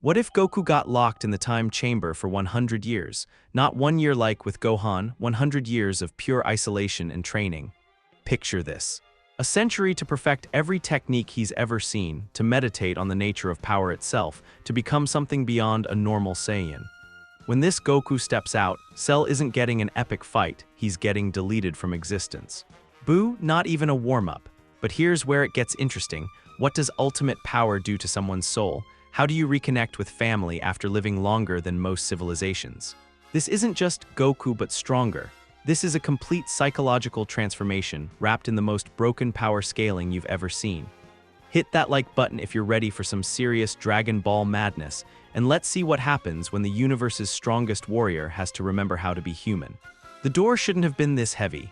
What if Goku got locked in the time chamber for 100 years? Not 1 year like with Gohan, 100 years of pure isolation and training. Picture this. A century to perfect every technique he's ever seen, to meditate on the nature of power itself, to become something beyond a normal Saiyan. When this Goku steps out, Cell isn't getting an epic fight, he's getting deleted from existence. Buu, not even a warm-up. But here's where it gets interesting. What does ultimate power do to someone's soul? How do you reconnect with family after living longer than most civilizations? This isn't just Goku but stronger. This is a complete psychological transformation wrapped in the most broken power scaling you've ever seen. Hit that like button if you're ready for some serious Dragon Ball madness, and let's see what happens when the universe's strongest warrior has to remember how to be human. The door shouldn't have been this heavy.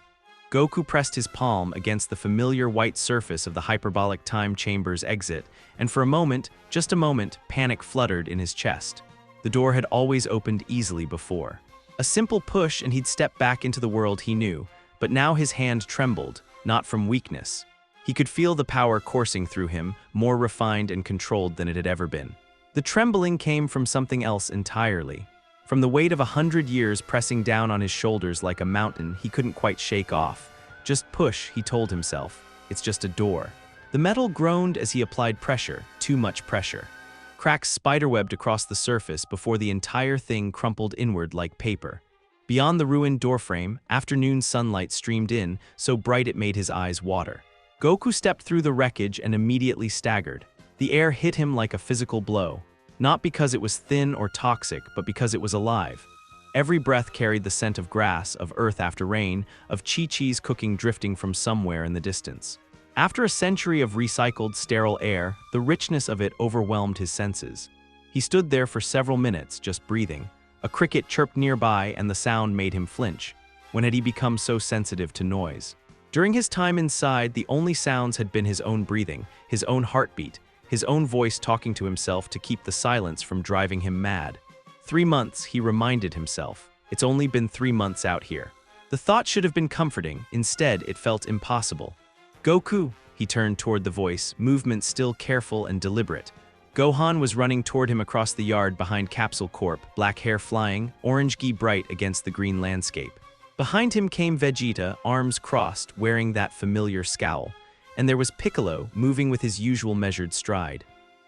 Goku pressed his palm against the familiar white surface of the hyperbolic time chamber's exit, and for a moment, just a moment, panic fluttered in his chest. The door had always opened easily before. A simple push and he'd step back into the world he knew, but now his hand trembled, not from weakness. He could feel the power coursing through him, more refined and controlled than it had ever been. The trembling came from something else entirely. From the weight of 100 years pressing down on his shoulders like a mountain he couldn't quite shake off. Just push, he told himself. It's just a door. The metal groaned as he applied pressure, too much pressure. Cracks spiderwebbed across the surface before the entire thing crumpled inward like paper. Beyond the ruined doorframe, afternoon sunlight streamed in, so bright it made his eyes water. Goku stepped through the wreckage and immediately staggered. The air hit him like a physical blow. Not because it was thin or toxic, but because it was alive. Every breath carried the scent of grass, of earth after rain, of chi-chis cooking drifting from somewhere in the distance. After a century of recycled, sterile air, the richness of it overwhelmed his senses. He stood there for several minutes, just breathing. A cricket chirped nearby and the sound made him flinch. When had he become so sensitive to noise? During his time inside, the only sounds had been his own breathing, his own heartbeat, his own voice talking to himself to keep the silence from driving him mad. 3 months, he reminded himself. It's only been 3 months out here. The thought should have been comforting. Instead, it felt impossible. Goku, he turned toward the voice, movement still careful and deliberate. Gohan was running toward him across the yard behind Capsule Corp, black hair flying, orange gi bright against the green landscape. Behind him came Vegeta, arms crossed, wearing that familiar scowl. And there was Piccolo, moving with his usual measured stride.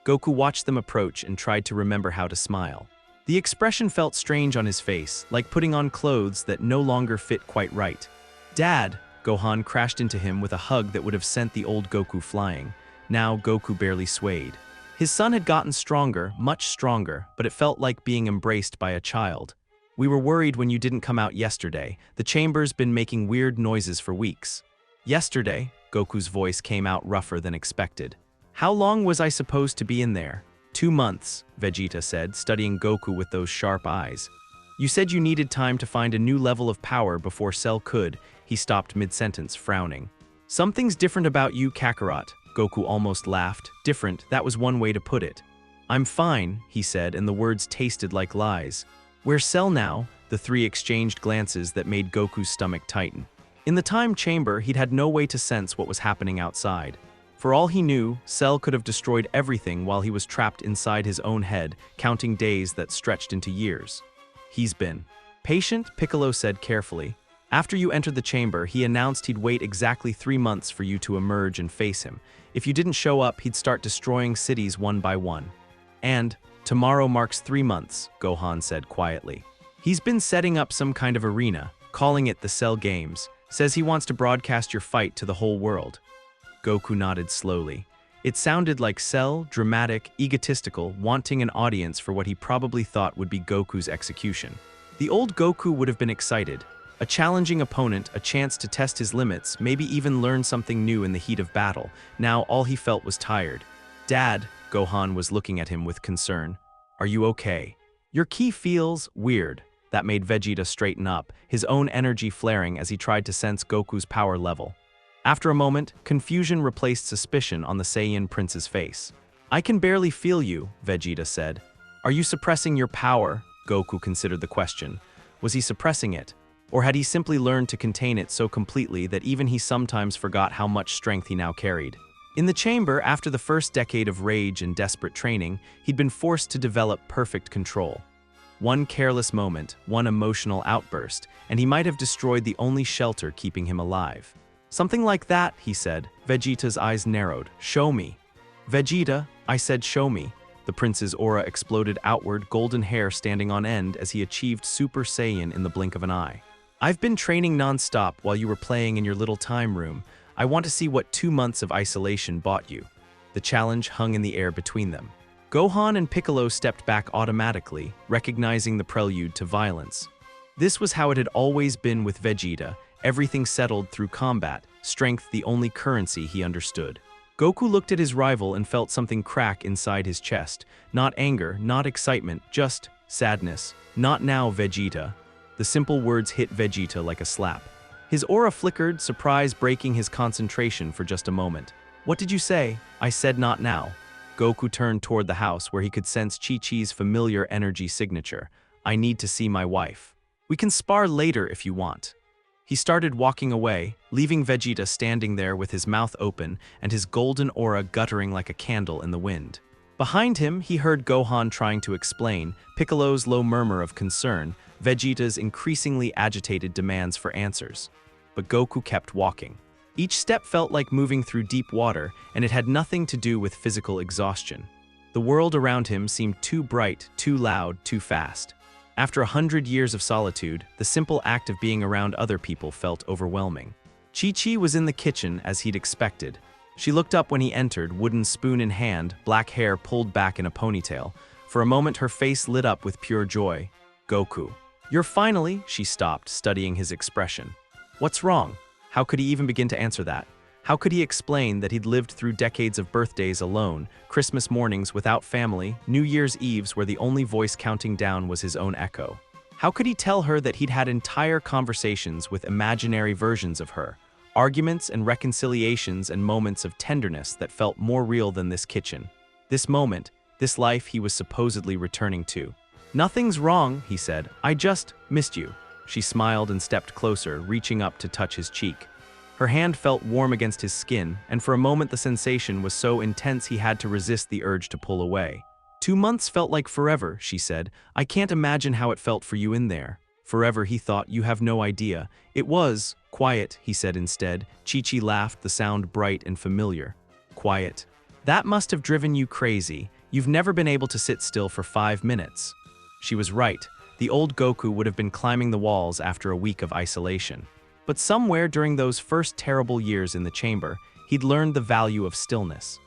Goku watched them approach and tried to remember how to smile. The expression felt strange on his face, like putting on clothes that no longer fit quite right. "Dad!" Gohan crashed into him with a hug that would have sent the old Goku flying. Now Goku barely swayed. His son had gotten stronger, much stronger, but it felt like being embraced by a child. "We were worried when you didn't come out yesterday. The chamber's been making weird noises for weeks." "Yesterday?" Goku's voice came out rougher than expected. "How long was I supposed to be in there?" 2 months, Vegeta said, studying Goku with those sharp eyes. "You said you needed time to find a new level of power before Cell could." He stopped mid-sentence, frowning. "Something's different about you, Kakarot." Goku almost laughed. Different, that was one way to put it. "I'm fine," he said, and the words tasted like lies. "Where's Cell now?" The three exchanged glances that made Goku's stomach tighten. In the time chamber, he'd had no way to sense what was happening outside. For all he knew, Cell could have destroyed everything while he was trapped inside his own head, counting days that stretched into years. "He's been patient," Piccolo said carefully. "After you entered the chamber, he announced he'd wait exactly 3 months for you to emerge and face him. If you didn't show up, he'd start destroying cities one by one. And tomorrow marks 3 months," Gohan said quietly. "He's been setting up some kind of arena, calling it the Cell Games. Says he wants to broadcast your fight to the whole world." Goku nodded slowly. It sounded like Cell, dramatic, egotistical, wanting an audience for what he probably thought would be Goku's execution. The old Goku would have been excited. A challenging opponent, a chance to test his limits, maybe even learn something new in the heat of battle. Now all he felt was tired. "Dad," Gohan was looking at him with concern. "Are you okay? Your ki feels weird." That made Vegeta straighten up, his own energy flaring as he tried to sense Goku's power level. After a moment, confusion replaced suspicion on the Saiyan prince's face. "I can barely feel you," Vegeta said. "Are you suppressing your power?" Goku considered the question. Was he suppressing it? Or had he simply learned to contain it so completely that even he sometimes forgot how much strength he now carried? In the chamber, after the first decade of rage and desperate training, he'd been forced to develop perfect control. One careless moment, one emotional outburst, and he might have destroyed the only shelter keeping him alive. "Something like that," he said. Vegeta's eyes narrowed. "Show me." "Vegeta," I said, "show me." The prince's aura exploded outward, golden hair standing on end as he achieved Super Saiyan in the blink of an eye. "I've been training non-stop while you were playing in your little time room. I want to see what 2 months of isolation bought you." The challenge hung in the air between them. Gohan and Piccolo stepped back automatically, recognizing the prelude to violence. This was how it had always been with Vegeta, everything settled through combat, strength the only currency he understood. Goku looked at his rival and felt something crack inside his chest. Not anger, not excitement, just sadness. "Not now, Vegeta." The simple words hit Vegeta like a slap. His aura flickered, surprise breaking his concentration for just a moment. "What did you say?" "I said not now." Goku turned toward the house where he could sense Chi-Chi's familiar energy signature. "I need to see my wife. We can spar later if you want." He started walking away, leaving Vegeta standing there with his mouth open and his golden aura guttering like a candle in the wind. Behind him, he heard Gohan trying to explain, Piccolo's low murmur of concern, Vegeta's increasingly agitated demands for answers. But Goku kept walking. Each step felt like moving through deep water, and it had nothing to do with physical exhaustion. The world around him seemed too bright, too loud, too fast. After 100 years of solitude, the simple act of being around other people felt overwhelming. Chi-Chi was in the kitchen as he'd expected. She looked up when he entered, wooden spoon in hand, black hair pulled back in a ponytail. For a moment her face lit up with pure joy. "Goku. You're finally," she stopped, studying his expression. "What's wrong?" How could he even begin to answer that? How could he explain that he'd lived through decades of birthdays alone, Christmas mornings without family, New Year's Eves where the only voice counting down was his own echo? How could he tell her that he'd had entire conversations with imaginary versions of her, arguments and reconciliations and moments of tenderness that felt more real than this kitchen? This moment, this life he was supposedly returning to. "Nothing's wrong," he said. "I just missed you." She smiled and stepped closer, reaching up to touch his cheek. Her hand felt warm against his skin, and for a moment the sensation was so intense he had to resist the urge to pull away. "2 months felt like forever," she said. "I can't imagine how it felt for you in there." "Forever," he thought, "you have no idea." "It was quiet," he said instead. Chi-Chi laughed, the sound bright and familiar. "Quiet. That must have driven you crazy. You've never been able to sit still for 5 minutes." She was right. The old Goku would have been climbing the walls after a week of isolation. But somewhere during those first terrible years in the chamber, he'd learned the value of stillness.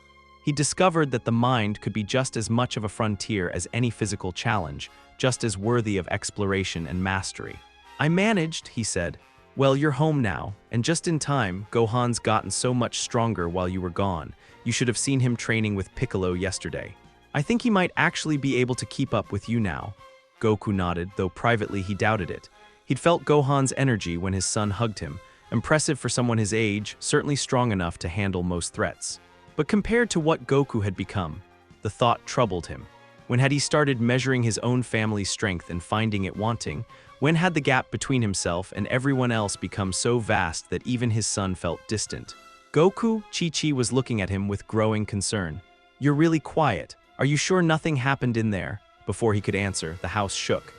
He discovered that the mind could be just as much of a frontier as any physical challenge, just as worthy of exploration and mastery. "I managed," he said. "Well, you're home now, and just in time. Gohan's gotten so much stronger while you were gone. You should have seen him training with Piccolo yesterday. I think he might actually be able to keep up with you now." Goku nodded, though privately he doubted it. He'd felt Gohan's energy when his son hugged him, impressive for someone his age, certainly strong enough to handle most threats. But compared to what Goku had become, the thought troubled him. When had he started measuring his own family's strength and finding it wanting? When had the gap between himself and everyone else become so vast that even his son felt distant? "Goku?" Chi-Chi was looking at him with growing concern. "You're really quiet. Are you sure nothing happened in there?" Before he could answer, the house shook.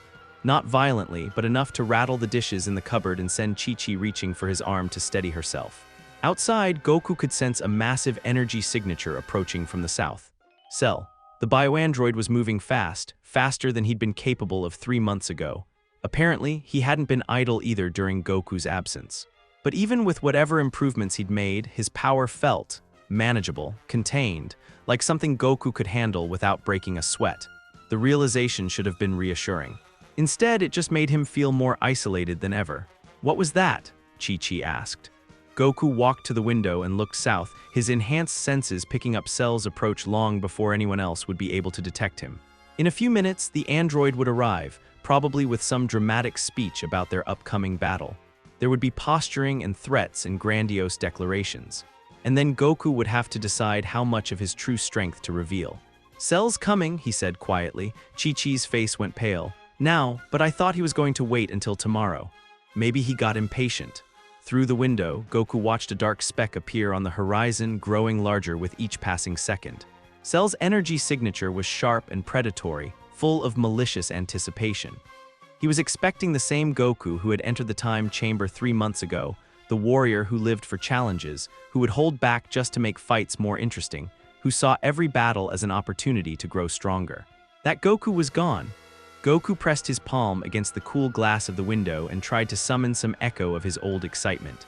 Not violently, but enough to rattle the dishes in the cupboard and send Chi-Chi reaching for his arm to steady herself. Outside, Goku could sense a massive energy signature approaching from the south. Cell. The bioandroid was moving fast, faster than he'd been capable of 3 months ago. Apparently, he hadn't been idle either during Goku's absence. But even with whatever improvements he'd made, his power felt manageable, contained, like something Goku could handle without breaking a sweat. The realization should have been reassuring. Instead, it just made him feel more isolated than ever. "What was that?" Chi-Chi asked. Goku walked to the window and looked south, his enhanced senses picking up Cell's approach long before anyone else would be able to detect him. In a few minutes, the android would arrive, probably with some dramatic speech about their upcoming battle. There would be posturing and threats and grandiose declarations. And then Goku would have to decide how much of his true strength to reveal. "Cell's coming," he said quietly. Chi-Chi's face went pale. "Now, but I thought he was going to wait until tomorrow." Maybe he got impatient. Through the window, Goku watched a dark speck appear on the horizon, growing larger with each passing second. Cell's energy signature was sharp and predatory, full of malicious anticipation. He was expecting the same Goku who had entered the time chamber 3 months ago, the warrior who lived for challenges, who would hold back just to make fights more interesting, who saw every battle as an opportunity to grow stronger. That Goku was gone. Goku pressed his palm against the cool glass of the window and tried to summon some echo of his old excitement.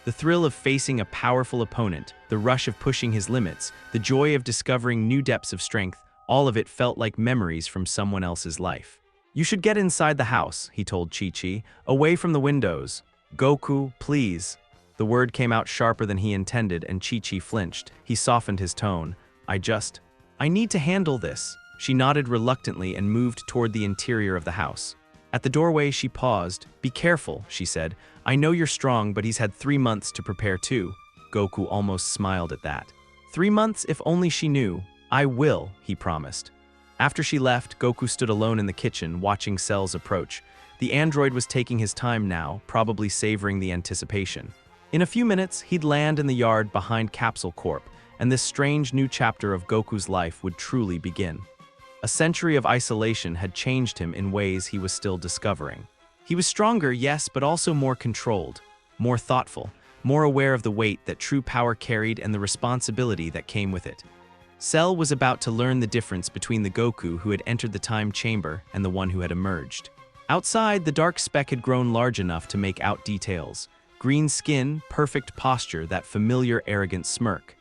The thrill of facing a powerful opponent, the rush of pushing his limits, the joy of discovering new depths of strength, all of it felt like memories from someone else's life. "You should get inside the house," he told Chi-Chi, "away from the windows." "Goku, please." The word came out sharper than he intended, and Chi-Chi flinched. He softened his tone. I need to handle this." She nodded reluctantly and moved toward the interior of the house. At the doorway, she paused. "Be careful," she said. "I know you're strong, but he's had 3 months to prepare too." Goku almost smiled at that. 3 months, if only she knew. "I will," he promised. After she left, Goku stood alone in the kitchen, watching Cell's approach. The android was taking his time now, probably savoring the anticipation. In a few minutes, he'd land in the yard behind Capsule Corp, and this strange new chapter of Goku's life would truly begin. A century of isolation had changed him in ways he was still discovering. He was stronger, yes, but also more controlled, more thoughtful, more aware of the weight that true power carried and the responsibility that came with it. Cell was about to learn the difference between the Goku who had entered the time chamber and the one who had emerged. Outside, the dark speck had grown large enough to make out details. Green skin, perfect posture, that familiar arrogant smirk.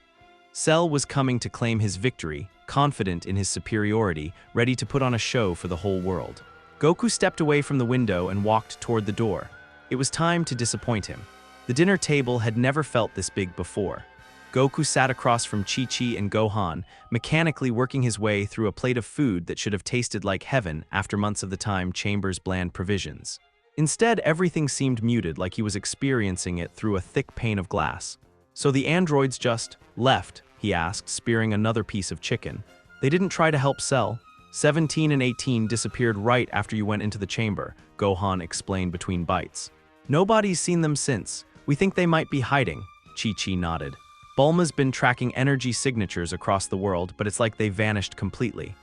Cell was coming to claim his victory, confident in his superiority, ready to put on a show for the whole world. Goku stepped away from the window and walked toward the door. It was time to disappoint him. The dinner table had never felt this big before. Goku sat across from Chi-Chi and Gohan, mechanically working his way through a plate of food that should have tasted like heaven after months of the time chamber's bland provisions. Instead, everything seemed muted, like he was experiencing it through a thick pane of glass. "So the androids just left?" he asked, spearing another piece of chicken. "They didn't try to help Cell?" 17 and 18 disappeared right after you went into the chamber, Gohan explained between bites. "Nobody's seen them since. We think they might be hiding." Chi-Chi nodded. "Bulma's been tracking energy signatures across the world, but it's like they vanished completely."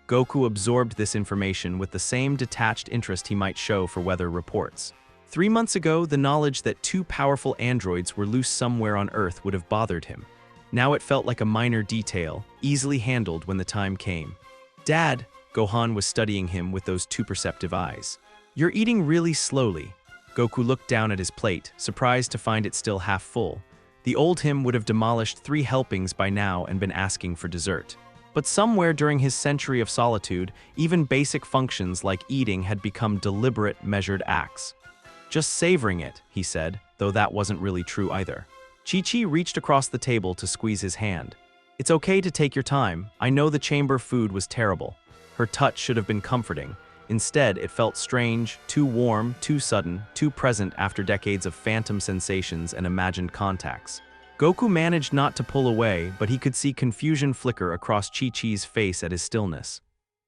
Goku absorbed this information with the same detached interest he might show for weather reports. 3 months ago, the knowledge that 2 powerful androids were loose somewhere on Earth would have bothered him. Now it felt like a minor detail, easily handled when the time came. "Dad," Gohan was studying him with those too perceptive eyes. "You're eating really slowly." Goku looked down at his plate, surprised to find it still half full. The old him would have demolished 3 helpings by now and been asking for dessert. But somewhere during his century of solitude, even basic functions like eating had become deliberate, measured acts. "Just savoring it," he said, though that wasn't really true either. Chi-Chi reached across the table to squeeze his hand. "It's okay to take your time. I know the chamber food was terrible." Her touch should have been comforting. Instead, it felt strange, too warm, too sudden, too present after decades of phantom sensations and imagined contacts. Goku managed not to pull away, but he could see confusion flicker across Chi-Chi's face at his stillness.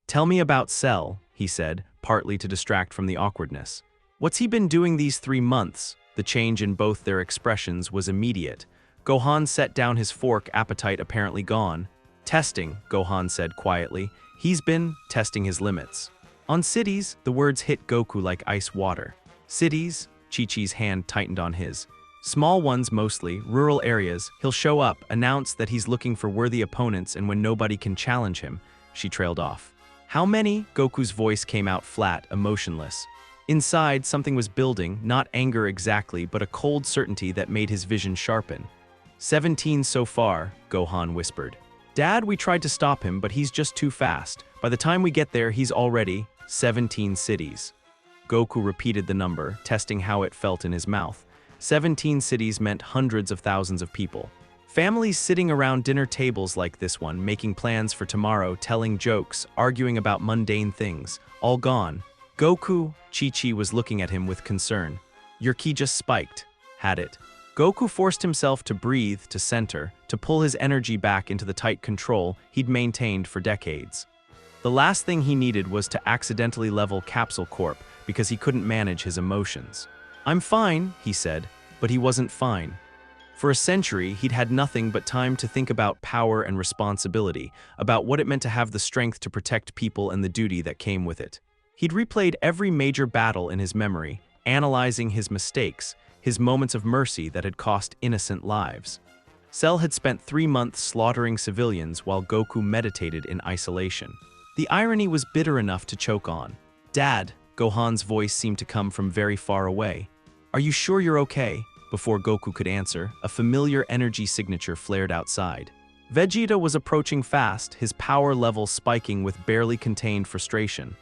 "Tell me about Cell," he said, partly to distract from the awkwardness. "What's he been doing these 3 months?" The change in both their expressions was immediate. Gohan set down his fork, appetite apparently gone. "Testing," Gohan said quietly. "He's been testing his limits." "On cities," the words hit Goku like ice water. "Cities?" Chi-Chi's hand tightened on his. "Small ones mostly, rural areas. He'll show up, announce that he's looking for worthy opponents, and when nobody can challenge him," she trailed off. "How many?" Goku's voice came out flat, emotionless. Inside, something was building, not anger exactly, but a cold certainty that made his vision sharpen. 17 so far, Gohan whispered. "Dad, we tried to stop him, but he's just too fast. By the time we get there, he's already 17 cities." Goku repeated the number, testing how it felt in his mouth. 17 cities meant hundreds of thousands of people. Families sitting around dinner tables like this one, making plans for tomorrow, telling jokes, arguing about mundane things, all gone. "Goku," Chi-Chi was looking at him with concern. "Your ki just spiked." Had it. Goku forced himself to breathe, to center, to pull his energy back into the tight control he'd maintained for decades. The last thing he needed was to accidentally level Capsule Corp because he couldn't manage his emotions. "I'm fine," he said. But he wasn't fine. For a century, he'd had nothing but time to think about power and responsibility, about what it meant to have the strength to protect people and the duty that came with it. He'd replayed every major battle in his memory, analyzing his mistakes, his moments of mercy that had cost innocent lives. Cell had spent 3 months slaughtering civilians while Goku meditated in isolation. The irony was bitter enough to choke on. "Dad," Gohan's voice seemed to come from very far away. "Are you sure you're okay?" Before Goku could answer, a familiar energy signature flared outside. Vegeta was approaching fast, his power level spiking with barely contained frustration.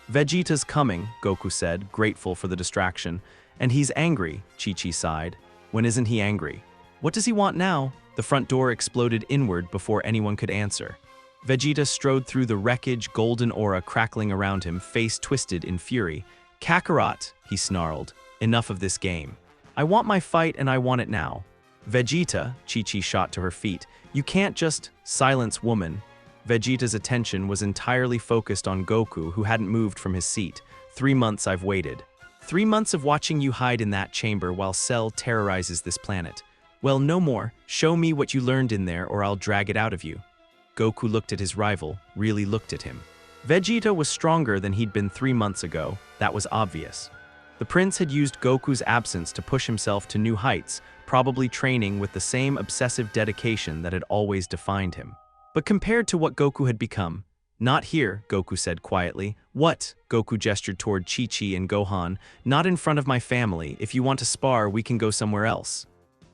"Vegeta's coming," Goku said, grateful for the distraction. "And he's angry," Chi-Chi sighed. "When isn't he angry? What does he want now?" The front door exploded inward before anyone could answer. Vegeta strode through the wreckage, golden aura crackling around him, face twisted in fury. "Kakarot," he snarled. "Enough of this game. I want my fight and I want it now." "Vegeta," Chi-Chi shot to her feet. "You can't just silence, woman." Vegeta's attention was entirely focused on Goku, who hadn't moved from his seat. 3 months I've waited. 3 months of watching you hide in that chamber while Cell terrorizes this planet. Well, no more. Show me what you learned in there or I'll drag it out of you." Goku looked at his rival, really looked at him. Vegeta was stronger than he'd been 3 months ago, that was obvious. The prince had used Goku's absence to push himself to new heights, probably training with the same obsessive dedication that had always defined him. But compared to what Goku had become, "Not here," Goku said quietly. "What?" Goku gestured toward Chi-Chi and Gohan. "Not in front of my family. If you want to spar, we can go somewhere else."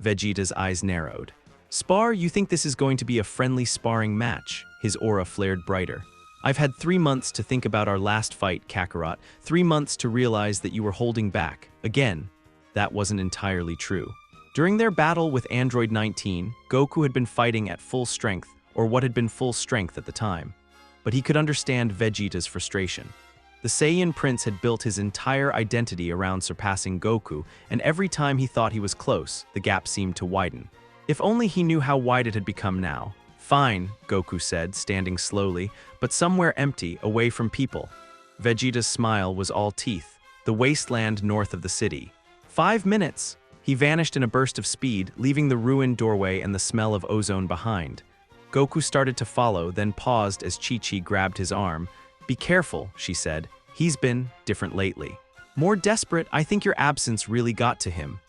Vegeta's eyes narrowed. "Spar? You think this is going to be a friendly sparring match?" His aura flared brighter. "I've had 3 months to think about our last fight, Kakarot. 3 months to realize that you were holding back. Again." That wasn't entirely true. During their battle with Android 19, Goku had been fighting at full strength, or what had been full strength at the time. But he could understand Vegeta's frustration. The Saiyan Prince had built his entire identity around surpassing Goku, and every time he thought he was close, the gap seemed to widen. If only he knew how wide it had become now. "Fine," Goku said, standing slowly, "but somewhere empty, away from people." Vegeta's smile was all teeth. "The wasteland north of the city." 5 minutes! He vanished in a burst of speed, leaving the ruined doorway and the smell of ozone behind. Goku started to follow, then paused as Chi-Chi grabbed his arm. "Be careful," she said. "He's been different lately. More desperate. I think your absence really got to him."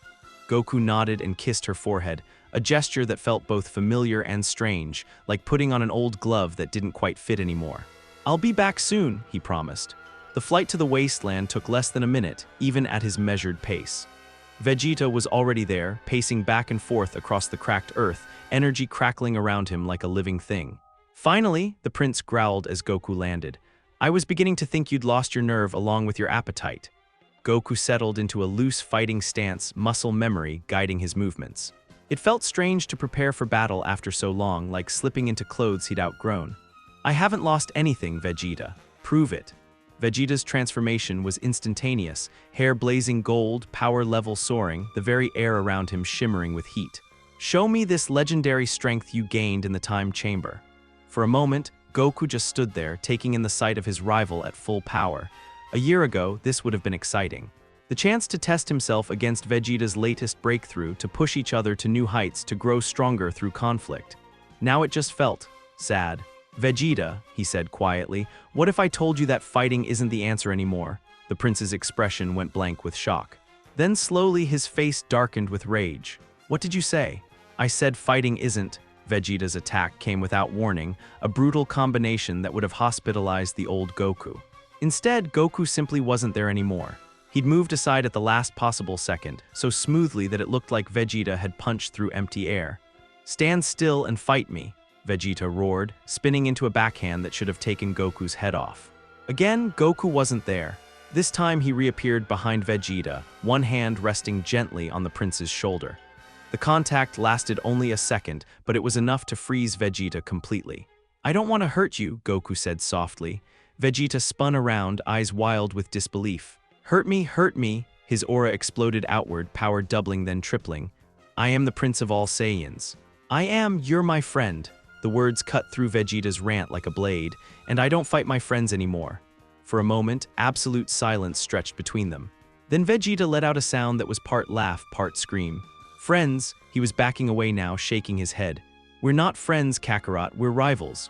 Goku nodded and kissed her forehead, a gesture that felt both familiar and strange, like putting on an old glove that didn't quite fit anymore. "I'll be back soon," he promised. The flight to the wasteland took less than a minute, even at his measured pace. Vegeta was already there, pacing back and forth across the cracked earth, energy crackling around him like a living thing. "Finally," the prince growled as Goku landed. "I was beginning to think you'd lost your nerve along with your appetite." Goku settled into a loose fighting stance, muscle memory guiding his movements. It felt strange to prepare for battle after so long, like slipping into clothes he'd outgrown. "I haven't lost anything, Vegeta. Prove it." Vegeta's transformation was instantaneous, hair blazing gold, power level soaring, the very air around him shimmering with heat. "Show me this legendary strength you gained in the time chamber." For a moment, Goku just stood there, taking in the sight of his rival at full power. A year ago, this would have been exciting. The chance to test himself against Vegeta's latest breakthrough, to push each other to new heights, to grow stronger through conflict. Now it just felt sad. "Vegeta," he said quietly, "what if I told you that fighting isn't the answer anymore?" The prince's expression went blank with shock. Then slowly his face darkened with rage. "What did you say?" "I said fighting isn't." Vegeta's attack came without warning, a brutal combination that would have hospitalized the old Goku. Instead, Goku simply wasn't there anymore. He'd moved aside at the last possible second, so smoothly that it looked like Vegeta had punched through empty air. "Stand still and fight me," Vegeta roared, spinning into a backhand that should have taken Goku's head off. Again, Goku wasn't there. This time he reappeared behind Vegeta, one hand resting gently on the prince's shoulder. The contact lasted only a second, but it was enough to freeze Vegeta completely. "I don't want to hurt you," Goku said softly. Vegeta spun around, eyes wild with disbelief. "Hurt me, hurt me." His aura exploded outward, power doubling then tripling. "I am the Prince of all Saiyans. You're my friend." The words cut through Vegeta's rant like a blade. "And I don't fight my friends anymore." For a moment, absolute silence stretched between them. Then Vegeta let out a sound that was part laugh, part scream. Friends, he was backing away now, shaking his head. We're not friends, Kakarot, we're rivals.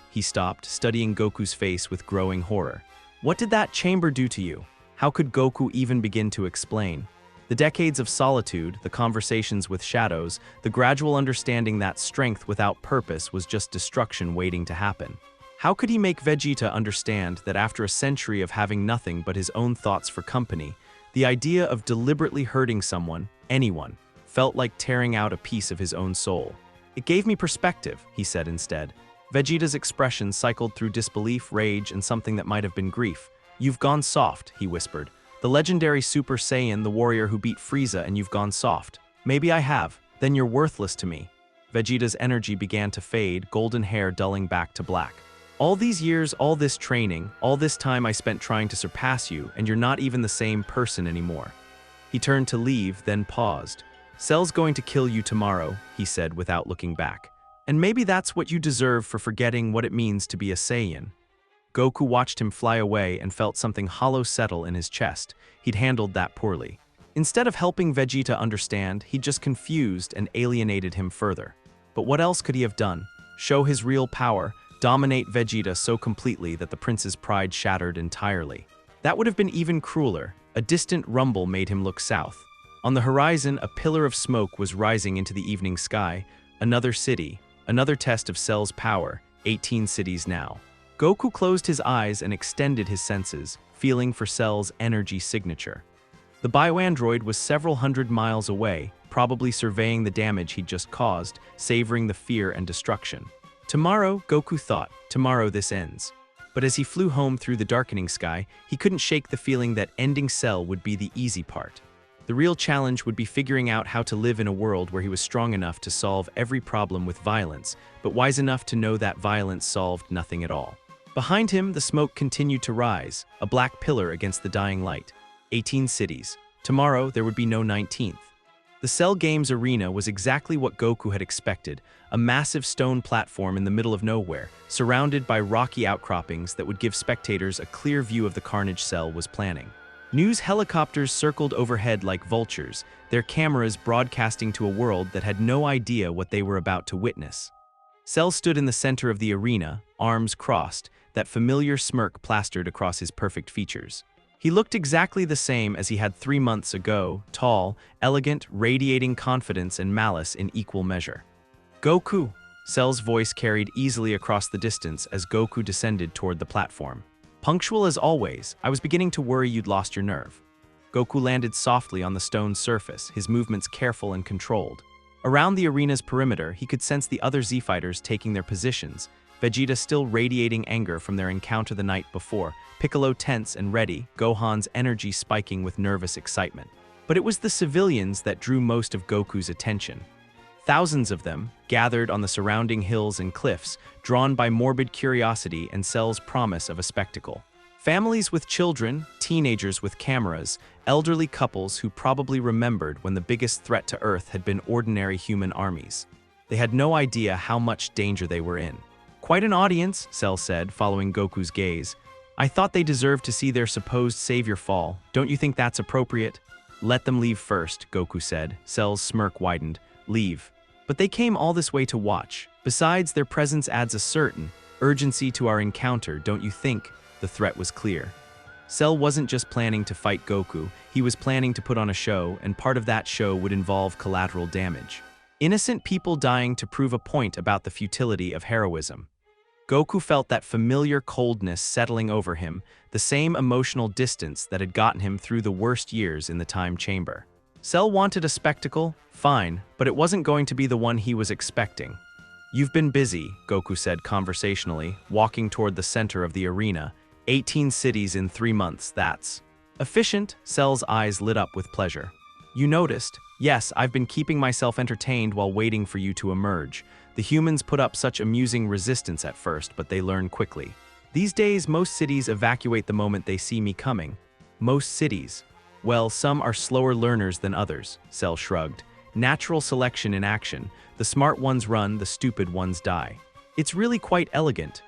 He stopped, studying Goku's face with growing horror. What did that chamber do to you? How could Goku even begin to explain? The decades of solitude, the conversations with shadows, the gradual understanding that strength without purpose was just destruction waiting to happen. How could he make Vegeta understand that after a century of having nothing but his own thoughts for company, the idea of deliberately hurting someone, anyone, felt like tearing out a piece of his own soul? It gave me perspective, he said instead. Vegeta's expression cycled through disbelief, rage, and something that might have been grief. You've gone soft, he whispered. The legendary Super Saiyan, the warrior who beat Frieza, and you've gone soft. Maybe I have. Then you're worthless to me. Vegeta's energy began to fade, golden hair dulling back to black. All these years, all this training, all this time I spent trying to surpass you, and you're not even the same person anymore. He turned to leave, then paused. Cell's going to kill you tomorrow, he said without looking back. And maybe that's what you deserve for forgetting what it means to be a Saiyan. Goku watched him fly away and felt something hollow settle in his chest. He'd handled that poorly. Instead of helping Vegeta understand, he'd just confused and alienated him further. But what else could he have done? Show his real power, dominate Vegeta so completely that the prince's pride shattered entirely. That would have been even crueler. A distant rumble made him look south. On the horizon, a pillar of smoke was rising into the evening sky. Another city, another test of Cell's power, 18 cities now. Goku closed his eyes and extended his senses, feeling for Cell's energy signature. The bioandroid was several hundred miles away, probably surveying the damage he'd just caused, savoring the fear and destruction. Tomorrow, Goku thought, tomorrow this ends. But as he flew home through the darkening sky, he couldn't shake the feeling that ending Cell would be the easy part. The real challenge would be figuring out how to live in a world where he was strong enough to solve every problem with violence, but wise enough to know that violence solved nothing at all. Behind him, the smoke continued to rise, a black pillar against the dying light. 18 cities. Tomorrow, there would be no 19th. The Cell Games arena was exactly what Goku had expected, a massive stone platform in the middle of nowhere, surrounded by rocky outcroppings that would give spectators a clear view of the carnage Cell was planning. News helicopters circled overhead like vultures, their cameras broadcasting to a world that had no idea what they were about to witness. Cell stood in the center of the arena, arms crossed, that familiar smirk plastered across his perfect features. He looked exactly the same as he had 3 months ago, tall, elegant, radiating confidence and malice in equal measure. Goku! Cell's voice carried easily across the distance as Goku descended toward the platform. Punctual as always, I was beginning to worry you'd lost your nerve. Goku landed softly on the stone surface, his movements careful and controlled. Around the arena's perimeter, he could sense the other Z-fighters taking their positions, Vegeta still radiating anger from their encounter the night before, Piccolo tense and ready, Gohan's energy spiking with nervous excitement. But it was the civilians that drew most of Goku's attention. Thousands of them, gathered on the surrounding hills and cliffs, drawn by morbid curiosity and Cell's promise of a spectacle. Families with children, teenagers with cameras, elderly couples who probably remembered when the biggest threat to Earth had been ordinary human armies. They had no idea how much danger they were in. Quite an audience, Cell said, following Goku's gaze. I thought they deserved to see their supposed savior fall. Don't you think that's appropriate? Let them leave first, Goku said. Cell's smirk widened. Leave. But they came all this way to watch. Besides, their presence adds a certain urgency to our encounter, don't you think? The threat was clear. Cell wasn't just planning to fight Goku, he was planning to put on a show, and part of that show would involve collateral damage. Innocent people dying to prove a point about the futility of heroism. Goku felt that familiar coldness settling over him, the same emotional distance that had gotten him through the worst years in the time chamber. Cell wanted a spectacle, fine, but it wasn't going to be the one he was expecting. You've been busy, Goku said conversationally, walking toward the center of the arena. 18 cities in 3 months, that's efficient. Cell's eyes lit up with pleasure. You noticed? Yes, I've been keeping myself entertained while waiting for you to emerge. The humans put up such amusing resistance at first, but they learn quickly. These days, most cities evacuate the moment they see me coming. Most cities. Well, some are slower learners than others, Cell shrugged. Natural selection in action. The smart ones run, the stupid ones die. It's really quite elegant.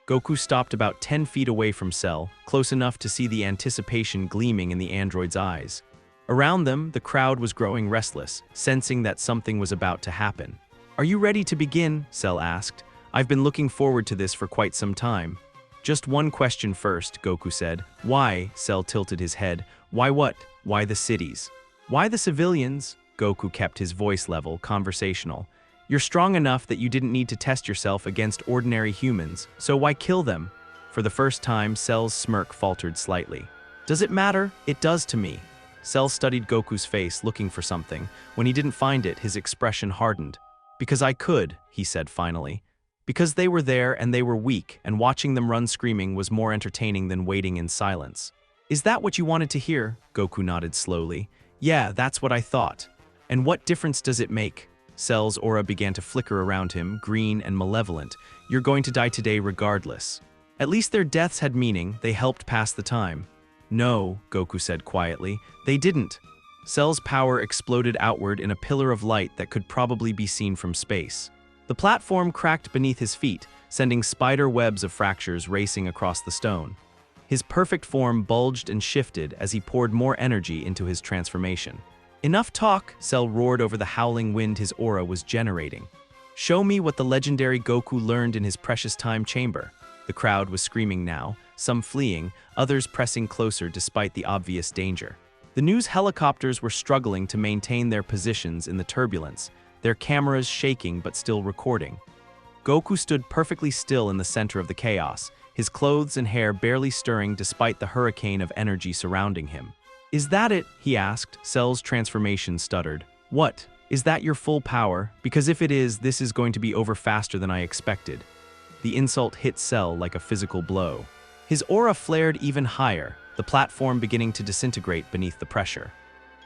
Goku stopped about 10 feet away from Cell, close enough to see the anticipation gleaming in the android's eyes. Around them, the crowd was growing restless, sensing that something was about to happen. "Are you ready to begin?" Cell asked. "I've been looking forward to this for quite some time." "Just one question first," Goku said. "Why?" Cell tilted his head. "Why what? Why the cities? Why the civilians?" Goku kept his voice level, conversational. "You're strong enough that you didn't need to test yourself against ordinary humans, so why kill them?" For the first time, Cell's smirk faltered slightly. "Does it matter? It does to me." Cell studied Goku's face, looking for something. When he didn't find it, his expression hardened. "Because I could," he said finally. "Because they were there and they were weak, and watching them run screaming was more entertaining than waiting in silence." "Is that what you wanted to hear?" Goku nodded slowly. "Yeah, that's what I thought." "And what difference does it make?" Cell's aura began to flicker around him, green and malevolent. "You're going to die today regardless." "At least their deaths had meaning, they helped pass the time." "No," Goku said quietly, "they didn't." Cell's power exploded outward in a pillar of light that could probably be seen from space. The platform cracked beneath his feet, sending spider webs of fractures racing across the stone. His perfect form bulged and shifted as he poured more energy into his transformation. "Enough talk," Cell roared over the howling wind his aura was generating. "Show me what the legendary Goku learned in his precious time chamber." The crowd was screaming now, some fleeing, others pressing closer despite the obvious danger. The news helicopters were struggling to maintain their positions in the turbulence, their cameras shaking but still recording. Goku stood perfectly still in the center of the chaos, his clothes and hair barely stirring despite the hurricane of energy surrounding him. "Is that it?" he asked. Cell's transformation stuttered. "What? Is that your full power? Because if it is, this is going to be over faster than I expected." The insult hit Cell like a physical blow. His aura flared even higher, the platform beginning to disintegrate beneath the pressure.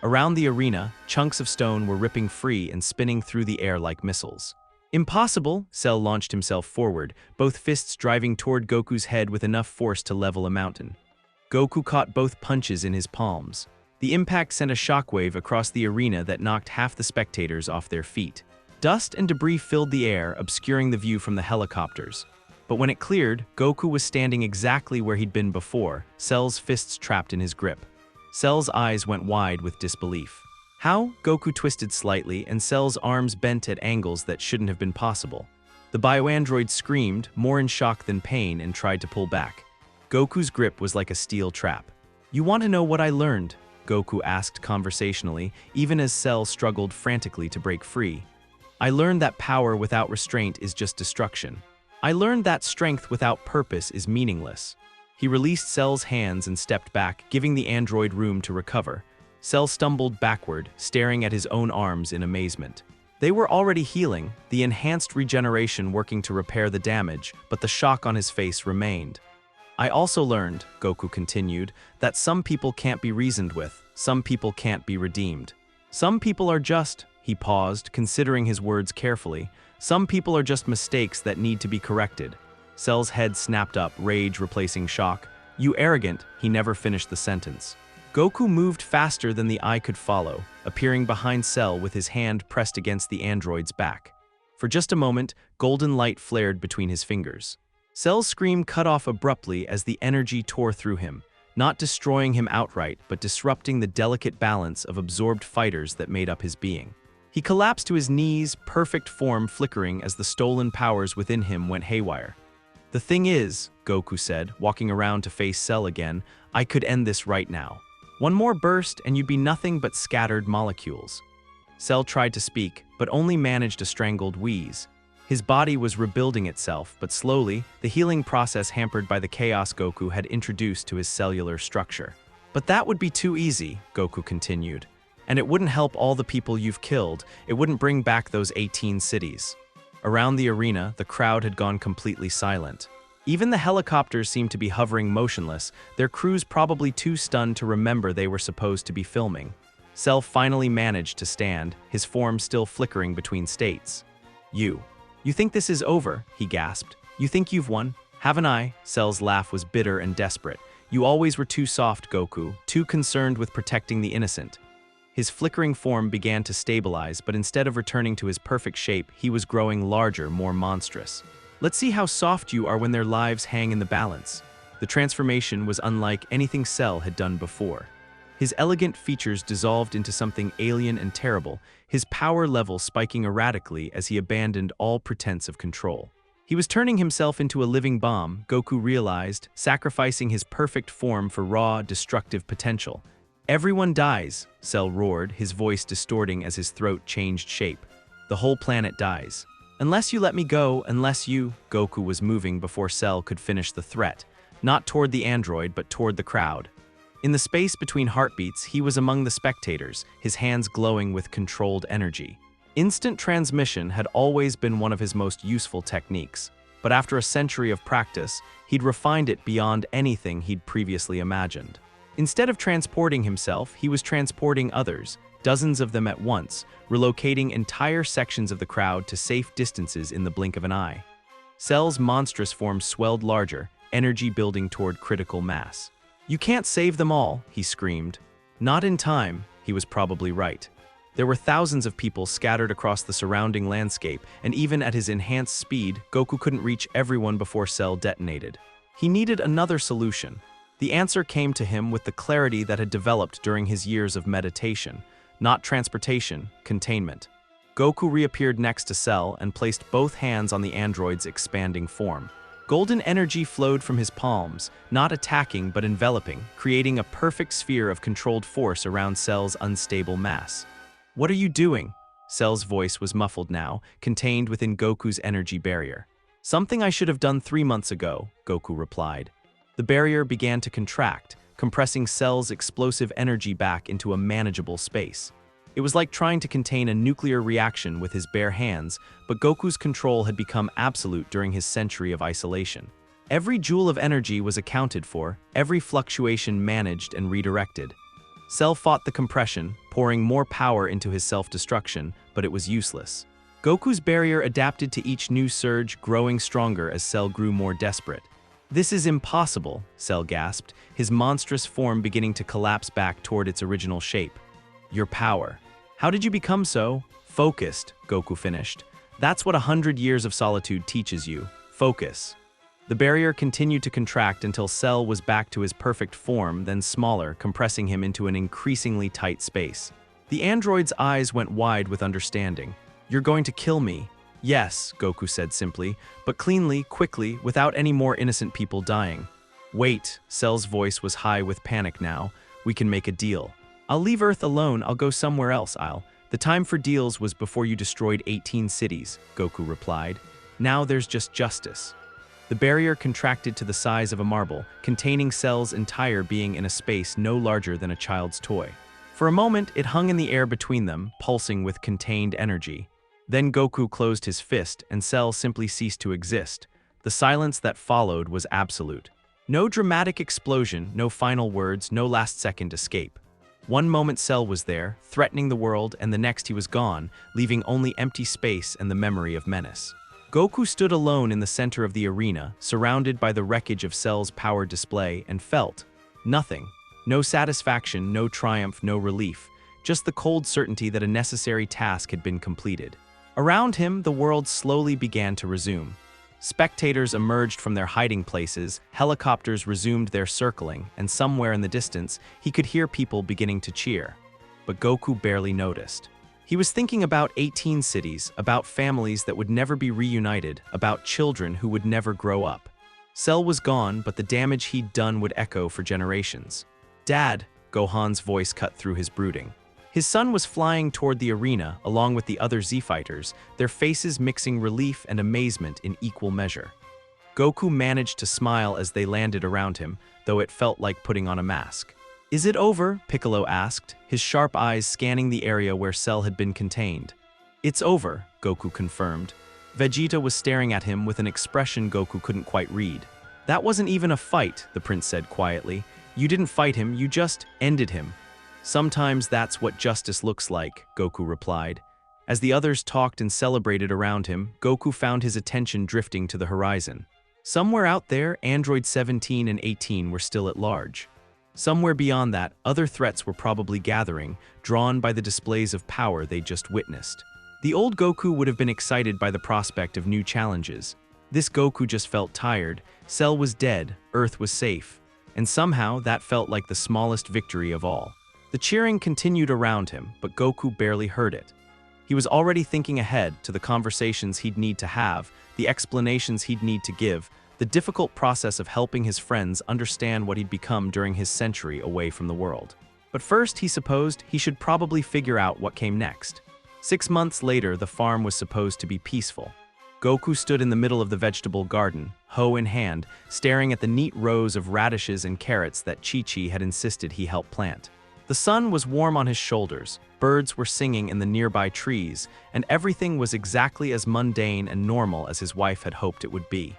Around the arena, chunks of stone were ripping free and spinning through the air like missiles. "Impossible!" Cell launched himself forward, both fists driving toward Goku's head with enough force to level a mountain. Goku caught both punches in his palms. The impact sent a shockwave across the arena that knocked half the spectators off their feet. Dust and debris filled the air, obscuring the view from the helicopters. But when it cleared, Goku was standing exactly where he'd been before, Cell's fists trapped in his grip. Cell's eyes went wide with disbelief. "How?" Goku twisted slightly, and Cell's arms bent at angles that shouldn't have been possible. The bioandroid screamed, more in shock than pain, and tried to pull back. Goku's grip was like a steel trap. "You want to know what I learned?" Goku asked conversationally, even as Cell struggled frantically to break free. "I learned that power without restraint is just destruction. I learned that strength without purpose is meaningless." He released Cell's hands and stepped back, giving the android room to recover. Cell stumbled backward, staring at his own arms in amazement. They were already healing, the enhanced regeneration working to repair the damage, but the shock on his face remained. "I also learned," Goku continued, "that some people can't be reasoned with, some people can't be redeemed. Some people are just," he paused, considering his words carefully, "some people are just mistakes that need to be corrected." Cell's head snapped up, rage replacing shock. "You arrogant," he never finished the sentence. Goku moved faster than the eye could follow, appearing behind Cell with his hand pressed against the android's back. For just a moment, golden light flared between his fingers. Cell's scream cut off abruptly as the energy tore through him, not destroying him outright, but disrupting the delicate balance of absorbed fighters that made up his being. He collapsed to his knees, perfect form flickering as the stolen powers within him went haywire. "The thing is," Goku said, walking around to face Cell again, "I could end this right now. One more burst and you'd be nothing but scattered molecules." Cell tried to speak, but only managed a strangled wheeze. His body was rebuilding itself, but slowly, the healing process hampered by the chaos Goku had introduced to his cellular structure. "But that would be too easy," Goku continued. "And it wouldn't help all the people you've killed, it wouldn't bring back those 18 cities." Around the arena, the crowd had gone completely silent. Even the helicopters seemed to be hovering motionless, their crews probably too stunned to remember they were supposed to be filming. Cell finally managed to stand, his form still flickering between states. You think this is over?" he gasped. "You think you've won? Haven't I?" Cell's laugh was bitter and desperate. "You always were too soft, Goku, too concerned with protecting the innocent." His flickering form began to stabilize, but instead of returning to his perfect shape, he was growing larger, more monstrous. "Let's see how soft you are when their lives hang in the balance." The transformation was unlike anything Cell had done before. His elegant features dissolved into something alien and terrible, his power level spiking erratically as he abandoned all pretense of control. He was turning himself into a living bomb, Goku realized, sacrificing his perfect form for raw, destructive potential. "Everyone dies," Cell roared, his voice distorting as his throat changed shape. "The whole planet dies. Unless you let me go, unless you—" Goku was moving before Cell could finish the threat, not toward the android but toward the crowd. In the space between heartbeats, he was among the spectators, his hands glowing with controlled energy. Instant transmission had always been one of his most useful techniques, but after a century of practice, he'd refined it beyond anything he'd previously imagined. Instead of transporting himself, he was transporting others, dozens of them at once, relocating entire sections of the crowd to safe distances in the blink of an eye. Cell's monstrous form swelled larger, energy building toward critical mass. "You can't save them all," he screamed. Not in time, he was probably right. There were thousands of people scattered across the surrounding landscape, and even at his enhanced speed, Goku couldn't reach everyone before Cell detonated. He needed another solution. The answer came to him with the clarity that had developed during his years of meditation. Not transportation, containment. Goku reappeared next to Cell and placed both hands on the android's expanding form. Golden energy flowed from his palms, not attacking but enveloping, creating a perfect sphere of controlled force around Cell's unstable mass. "What are you doing?" Cell's voice was muffled now, contained within Goku's energy barrier. "Something I should have done 3 months ago," Goku replied. The barrier began to contract, compressing Cell's explosive energy back into a manageable space. It was like trying to contain a nuclear reaction with his bare hands, but Goku's control had become absolute during his century of isolation. Every joule of energy was accounted for, every fluctuation managed and redirected. Cell fought the compression, pouring more power into his self-destruction, but it was useless. Goku's barrier adapted to each new surge, growing stronger as Cell grew more desperate. "This is impossible," Cell gasped, his monstrous form beginning to collapse back toward its original shape. "Your power. How did you become so focused?" Goku finished. "That's what 100 years of solitude teaches you. Focus." The barrier continued to contract until Cell was back to his perfect form, then smaller, compressing him into an increasingly tight space. The android's eyes went wide with understanding. "You're going to kill me." "Yes," Goku said simply, "but cleanly, quickly, without any more innocent people dying." "Wait," Cell's voice was high with panic now. "We can make a deal. I'll leave Earth alone, I'll go somewhere else, The time for deals was before you destroyed 18 cities, Goku replied. Now there's just justice. The barrier contracted to the size of a marble, containing Cell's entire being in a space no larger than a child's toy. For a moment, it hung in the air between them, pulsing with contained energy. Then Goku closed his fist, and Cell simply ceased to exist. The silence that followed was absolute. No dramatic explosion, no final words, no last-second escape. One moment Cell was there, threatening the world, and the next he was gone, leaving only empty space and the memory of menace. Goku stood alone in the center of the arena, surrounded by the wreckage of Cell's power display, and felt nothing. No satisfaction, no triumph, no relief, just the cold certainty that a necessary task had been completed. Around him, the world slowly began to resume. Spectators emerged from their hiding places, helicopters resumed their circling, and somewhere in the distance, he could hear people beginning to cheer. But Goku barely noticed. He was thinking about 18 cities, about families that would never be reunited, about children who would never grow up. Cell was gone, but the damage he'd done would echo for generations. "Dad," Gohan's voice cut through his brooding. His son was flying toward the arena, along with the other Z-fighters, their faces mixing relief and amazement in equal measure. Goku managed to smile as they landed around him, though it felt like putting on a mask. "Is it over?" Piccolo asked, his sharp eyes scanning the area where Cell had been contained. "It's over," Goku confirmed. Vegeta was staring at him with an expression Goku couldn't quite read. "That wasn't even a fight," the prince said quietly. "You didn't fight him, you just ended him." "Sometimes that's what justice looks like," Goku replied. As the others talked and celebrated around him, Goku found his attention drifting to the horizon. Somewhere out there, Android 17 and 18 were still at large. Somewhere beyond that, other threats were probably gathering, drawn by the displays of power they'd just witnessed. The old Goku would have been excited by the prospect of new challenges. This Goku just felt tired. Cell was dead, Earth was safe. And somehow, that felt like the smallest victory of all. The cheering continued around him, but Goku barely heard it. He was already thinking ahead to the conversations he'd need to have, the explanations he'd need to give, the difficult process of helping his friends understand what he'd become during his century away from the world. But first, he supposed he should probably figure out what came next. 6 months later, the farm was supposed to be peaceful. Goku stood in the middle of the vegetable garden, hoe in hand, staring at the neat rows of radishes and carrots that Chi-Chi had insisted he help plant. The sun was warm on his shoulders, birds were singing in the nearby trees, and everything was exactly as mundane and normal as his wife had hoped it would be.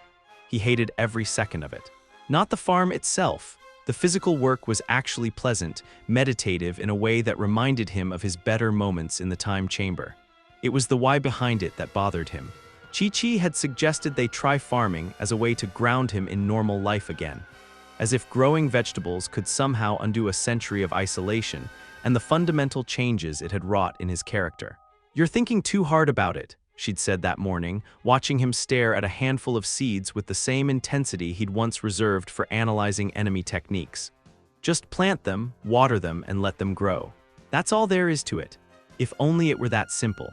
He hated every second of it. Not the farm itself. The physical work was actually pleasant, meditative in a way that reminded him of his better moments in the time chamber. It was the why behind it that bothered him. Chi-Chi had suggested they try farming as a way to ground him in normal life again. As if growing vegetables could somehow undo a century of isolation and the fundamental changes it had wrought in his character. "You're thinking too hard about it," she'd said that morning, watching him stare at a handful of seeds with the same intensity he'd once reserved for analyzing enemy techniques. "Just plant them, water them, and let them grow. That's all there is to it. If only it were that simple."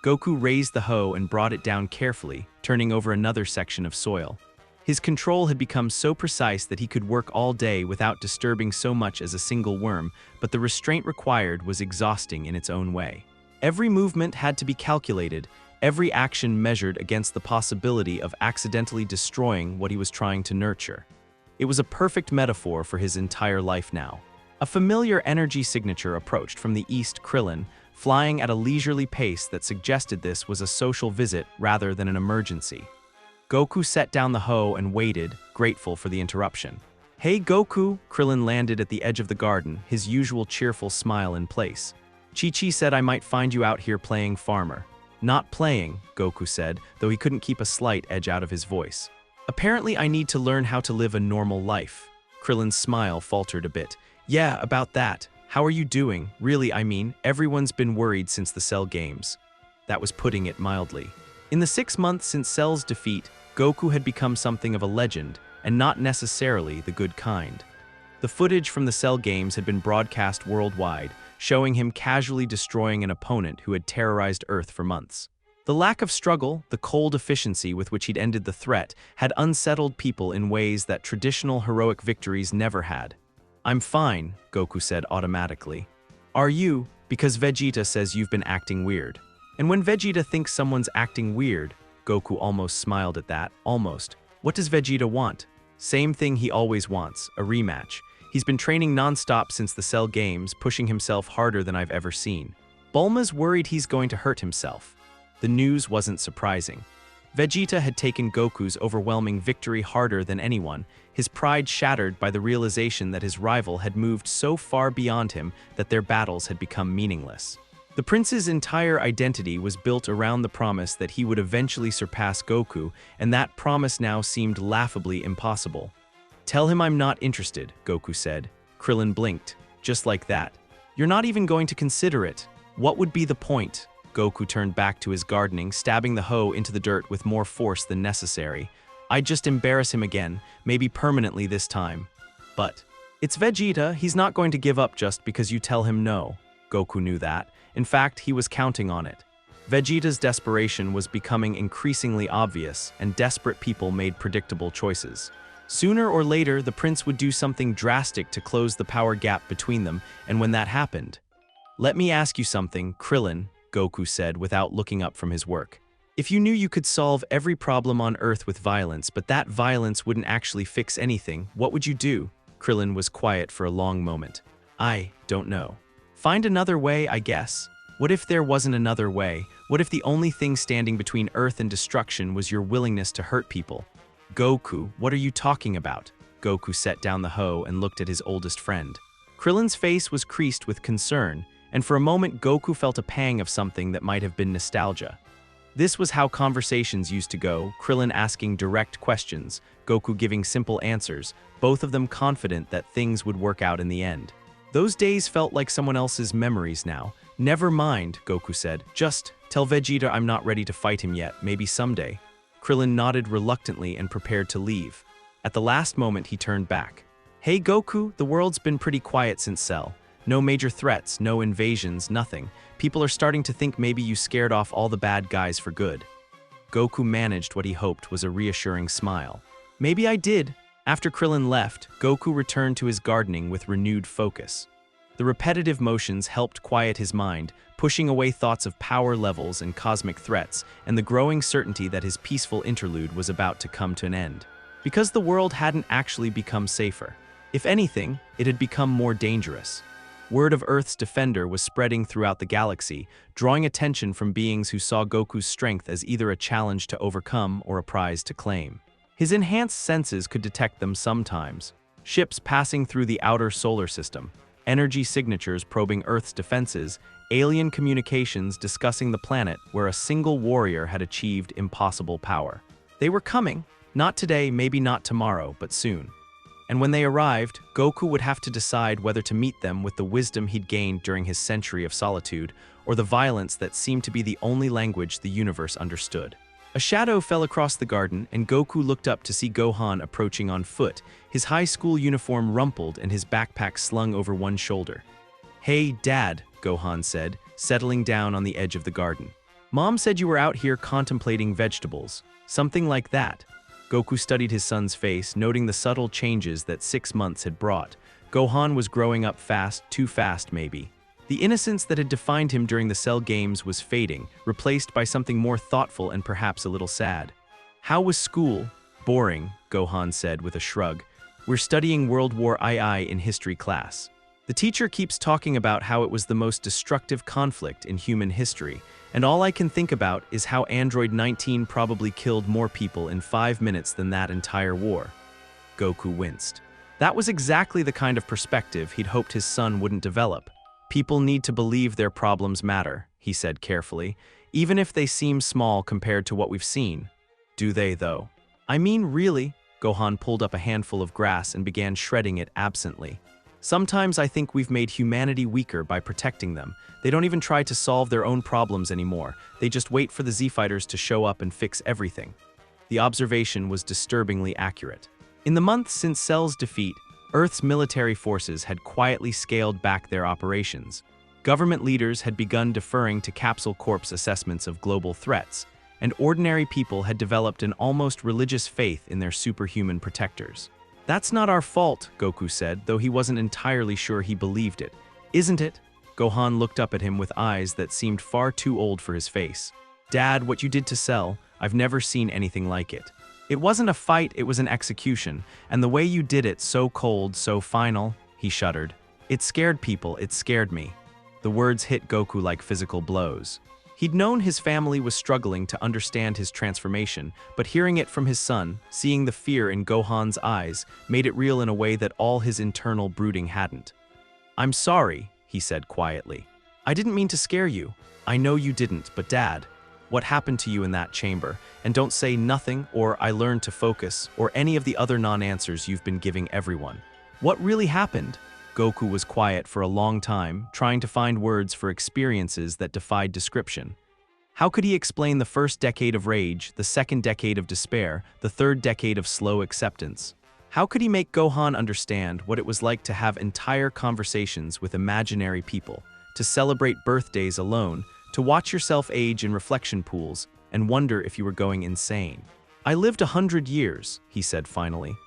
Goku raised the hoe and brought it down carefully, turning over another section of soil. His control had become so precise that he could work all day without disturbing so much as a single worm, but the restraint required was exhausting in its own way. Every movement had to be calculated, every action measured against the possibility of accidentally destroying what he was trying to nurture. It was a perfect metaphor for his entire life now. A familiar energy signature approached from the east, Krillin, flying at a leisurely pace that suggested this was a social visit rather than an emergency. Goku set down the hoe and waited, grateful for the interruption. "Hey Goku," Krillin landed at the edge of the garden, his usual cheerful smile in place. "Chi-Chi said I might find you out here playing farmer." "Not playing," Goku said, though he couldn't keep a slight edge out of his voice. "Apparently I need to learn how to live a normal life." Krillin's smile faltered a bit. "Yeah, about that. How are you doing? Really, I mean, everyone's been worried since the Cell Games." That was putting it mildly. In the 6 months since Cell's defeat, Goku had become something of a legend, and not necessarily the good kind. The footage from the Cell Games had been broadcast worldwide, showing him casually destroying an opponent who had terrorized Earth for months. The lack of struggle, the cold efficiency with which he'd ended the threat, had unsettled people in ways that traditional heroic victories never had. "I'm fine," Goku said automatically. "Are you? Because Vegeta says you've been acting weird." And when Vegeta thinks someone's acting weird, Goku almost smiled at that, almost. What does Vegeta want? Same thing he always wants, a rematch. He's been training non-stop since the Cell Games, pushing himself harder than I've ever seen. Bulma's worried he's going to hurt himself. The news wasn't surprising. Vegeta had taken Goku's overwhelming victory harder than anyone, his pride shattered by the realization that his rival had moved so far beyond him that their battles had become meaningless. The prince's entire identity was built around the promise that he would eventually surpass Goku, and that promise now seemed laughably impossible. "Tell him I'm not interested," Goku said. Krillin blinked. "Just like that. You're not even going to consider it. What would be the point?" Goku turned back to his gardening, stabbing the hoe into the dirt with more force than necessary. "I'd just embarrass him again, maybe permanently this time. But it's Vegeta, he's not going to give up just because you tell him no." Goku knew that. In fact, he was counting on it. Vegeta's desperation was becoming increasingly obvious, and desperate people made predictable choices. Sooner or later, the prince would do something drastic to close the power gap between them, and when that happened... "Let me ask you something, Krillin," Goku said without looking up from his work. "If you knew you could solve every problem on Earth with violence, but that violence wouldn't actually fix anything, what would you do?" Krillin was quiet for a long moment. "I don't know. Find another way, I guess. What if there wasn't another way? What if the only thing standing between Earth and destruction was your willingness to hurt people?" "Goku, what are you talking about?" Goku set down the hoe and looked at his oldest friend. Krillin's face was creased with concern, and for a moment Goku felt a pang of something that might have been nostalgia. This was how conversations used to go, Krillin asking direct questions, Goku giving simple answers, both of them confident that things would work out in the end. Those days felt like someone else's memories now. "Never mind," Goku said. "Just tell Vegeta I'm not ready to fight him yet, maybe someday." Krillin nodded reluctantly and prepared to leave. At the last moment he turned back. "Hey Goku, the world's been pretty quiet since Cell. No major threats, no invasions, nothing. People are starting to think maybe you scared off all the bad guys for good. Goku managed what he hoped was a reassuring smile. Maybe I did. After Krillin left, Goku returned to his gardening with renewed focus. The repetitive motions helped quiet his mind, pushing away thoughts of power levels and cosmic threats, and the growing certainty that his peaceful interlude was about to come to an end. Because the world hadn't actually become safer. If anything, it had become more dangerous. Word of Earth's defender was spreading throughout the galaxy, drawing attention from beings who saw Goku's strength as either a challenge to overcome or a prize to claim. His enhanced senses could detect them sometimes. Ships passing through the outer solar system, energy signatures probing Earth's defenses, alien communications discussing the planet where a single warrior had achieved impossible power. They were coming, not today, maybe not tomorrow, but soon. And when they arrived, Goku would have to decide whether to meet them with the wisdom he'd gained during his century of solitude, or the violence that seemed to be the only language the universe understood. A shadow fell across the garden, and Goku looked up to see Gohan approaching on foot, his high school uniform rumpled and his backpack slung over one shoulder. "Hey, Dad," Gohan said, settling down on the edge of the garden. "Mom said you were out here contemplating vegetables. Something like that." Goku studied his son's face, noting the subtle changes that 6 months had brought. Gohan was growing up fast, too fast maybe. The innocence that had defined him during the Cell games was fading, replaced by something more thoughtful and perhaps a little sad. "How was school?" "Boring," Gohan said with a shrug. "We're studying World War II in history class. The teacher keeps talking about how it was the most destructive conflict in human history, and all I can think about is how Android 19 probably killed more people in 5 minutes than that entire war." Goku winced. That was exactly the kind of perspective he'd hoped his son wouldn't develop. "People need to believe their problems matter," he said carefully, "even if they seem small compared to what we've seen." "Do they, though?" "I mean, really?" Gohan pulled up a handful of grass and began shredding it absently. "Sometimes I think we've made humanity weaker by protecting them. They don't even try to solve their own problems anymore. They just wait for the Z-Fighters to show up and fix everything." The observation was disturbingly accurate. In the months since Cell's defeat, Earth's military forces had quietly scaled back their operations. Government leaders had begun deferring to Capsule Corp's assessments of global threats, and ordinary people had developed an almost religious faith in their superhuman protectors. "That's not our fault," Goku said, though he wasn't entirely sure he believed it. "Isn't it?" Gohan looked up at him with eyes that seemed far too old for his face. "Dad, what you did to Cell, I've never seen anything like it. It wasn't a fight, it was an execution, and the way you did it, so cold, so final," he shuddered. "It scared people, it scared me." The words hit Goku like physical blows. He'd known his family was struggling to understand his transformation, but hearing it from his son, seeing the fear in Gohan's eyes, made it real in a way that all his internal brooding hadn't. "I'm sorry," he said quietly. "I didn't mean to scare you. I know you didn't, but Dad, what happened to you in that chamber? And don't say nothing, or I learned to focus, or any of the other non-answers you've been giving everyone. What really happened?" Goku was quiet for a long time, trying to find words for experiences that defied description. How could he explain the first decade of rage, the second decade of despair, the third decade of slow acceptance? How could he make Gohan understand what it was like to have entire conversations with imaginary people, to celebrate birthdays alone, to watch yourself age in reflection pools, and wonder if you were going insane? "I lived 100 years, he said finally.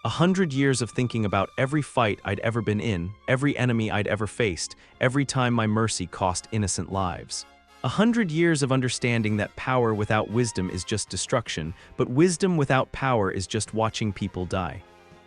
100 years of thinking about every fight I'd ever been in, every enemy I'd ever faced, every time my mercy cost innocent lives. 100 years of understanding that power without wisdom is just destruction, but wisdom without power is just watching people die."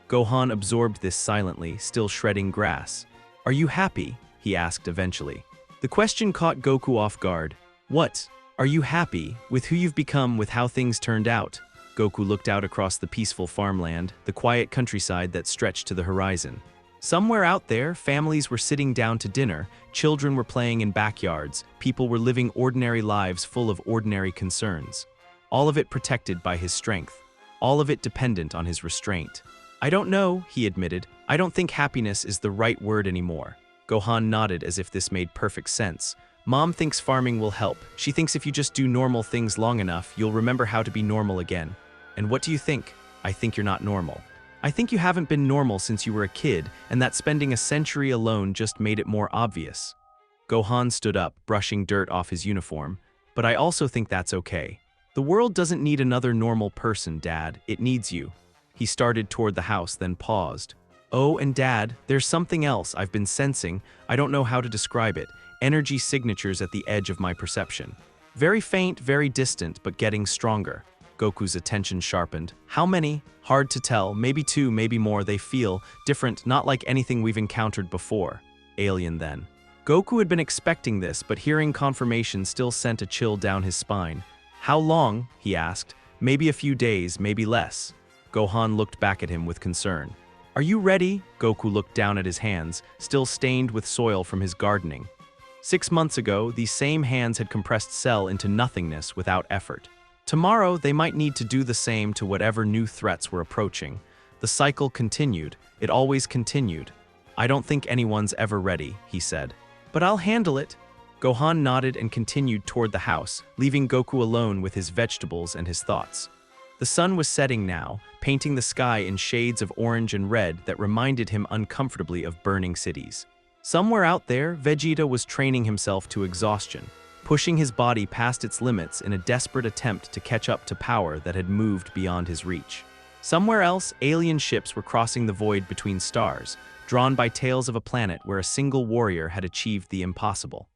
Gohan absorbed this silently, still shredding grass. "Are you happy?" he asked eventually. The question caught Goku off guard. "What? Are you happy with who you've become, with how things turned out?" Goku looked out across the peaceful farmland, the quiet countryside that stretched to the horizon. Somewhere out there, families were sitting down to dinner, children were playing in backyards, people were living ordinary lives full of ordinary concerns. All of it protected by his strength. All of it dependent on his restraint. "I don't know," he admitted. "I don't think happiness is the right word anymore." Gohan nodded as if this made perfect sense. "Mom thinks farming will help. She thinks if you just do normal things long enough, you'll remember how to be normal again." "And what do you think?" "I think you're not normal." I think you haven't been normal since you were a kid, and that spending a century alone just made it more obvious. Gohan stood up, brushing dirt off his uniform. But I also think that's okay. The world doesn't need another normal person, Dad. It needs you. He started toward the house, then paused. Oh, and Dad, there's something else I've been sensing. I don't know how to describe it. Energy signatures at the edge of my perception. Very faint, very distant, but getting stronger. Goku's attention sharpened. How many? Hard to tell. Maybe two, maybe more. They feel different, not like anything we've encountered before. Alien then. Goku had been expecting this, but hearing confirmation still sent a chill down his spine. How long? He asked. Maybe a few days, maybe less. Gohan looked back at him with concern. Are you ready? Goku looked down at his hands, still stained with soil from his gardening. 6 months ago, these same hands had compressed Cell into nothingness without effort. Tomorrow, they might need to do the same to whatever new threats were approaching. The cycle continued. It always continued. I don't think anyone's ever ready, he said. But I'll handle it. Gohan nodded and continued toward the house, leaving Goku alone with his vegetables and his thoughts. The sun was setting now, painting the sky in shades of orange and red that reminded him uncomfortably of burning cities. Somewhere out there, Vegeta was training himself to exhaustion, pushing his body past its limits in a desperate attempt to catch up to power that had moved beyond his reach. Somewhere else, alien ships were crossing the void between stars, drawn by tales of a planet where a single warrior had achieved the impossible.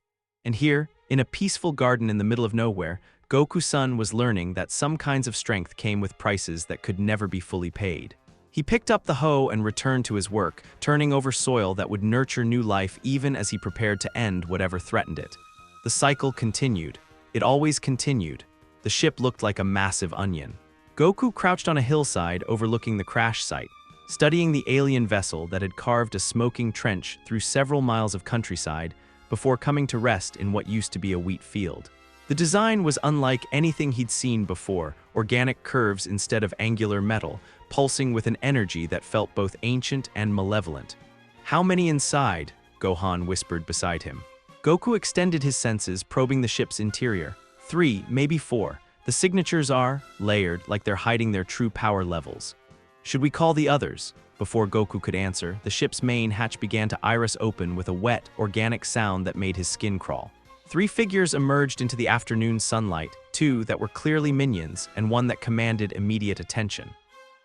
And here, in a peaceful garden in the middle of nowhere, Goku-san was learning that some kinds of strength came with prices that could never be fully paid. He picked up the hoe and returned to his work, turning over soil that would nurture new life even as he prepared to end whatever threatened it. The cycle continued. It always continued. The ship looked like a massive onion. Goku crouched on a hillside overlooking the crash site, studying the alien vessel that had carved a smoking trench through several miles of countryside before coming to rest in what used to be a wheat field. The design was unlike anything he'd seen before, organic curves instead of angular metal, pulsing with an energy that felt both ancient and malevolent. How many inside? Gohan whispered beside him. Goku extended his senses, probing the ship's interior. 3, maybe 4. The signatures are layered, like they're hiding their true power levels. Should we call the others? Before Goku could answer, the ship's main hatch began to iris open with a wet, organic sound that made his skin crawl. 3 figures emerged into the afternoon sunlight, 2 that were clearly minions, and 1 that commanded immediate attention.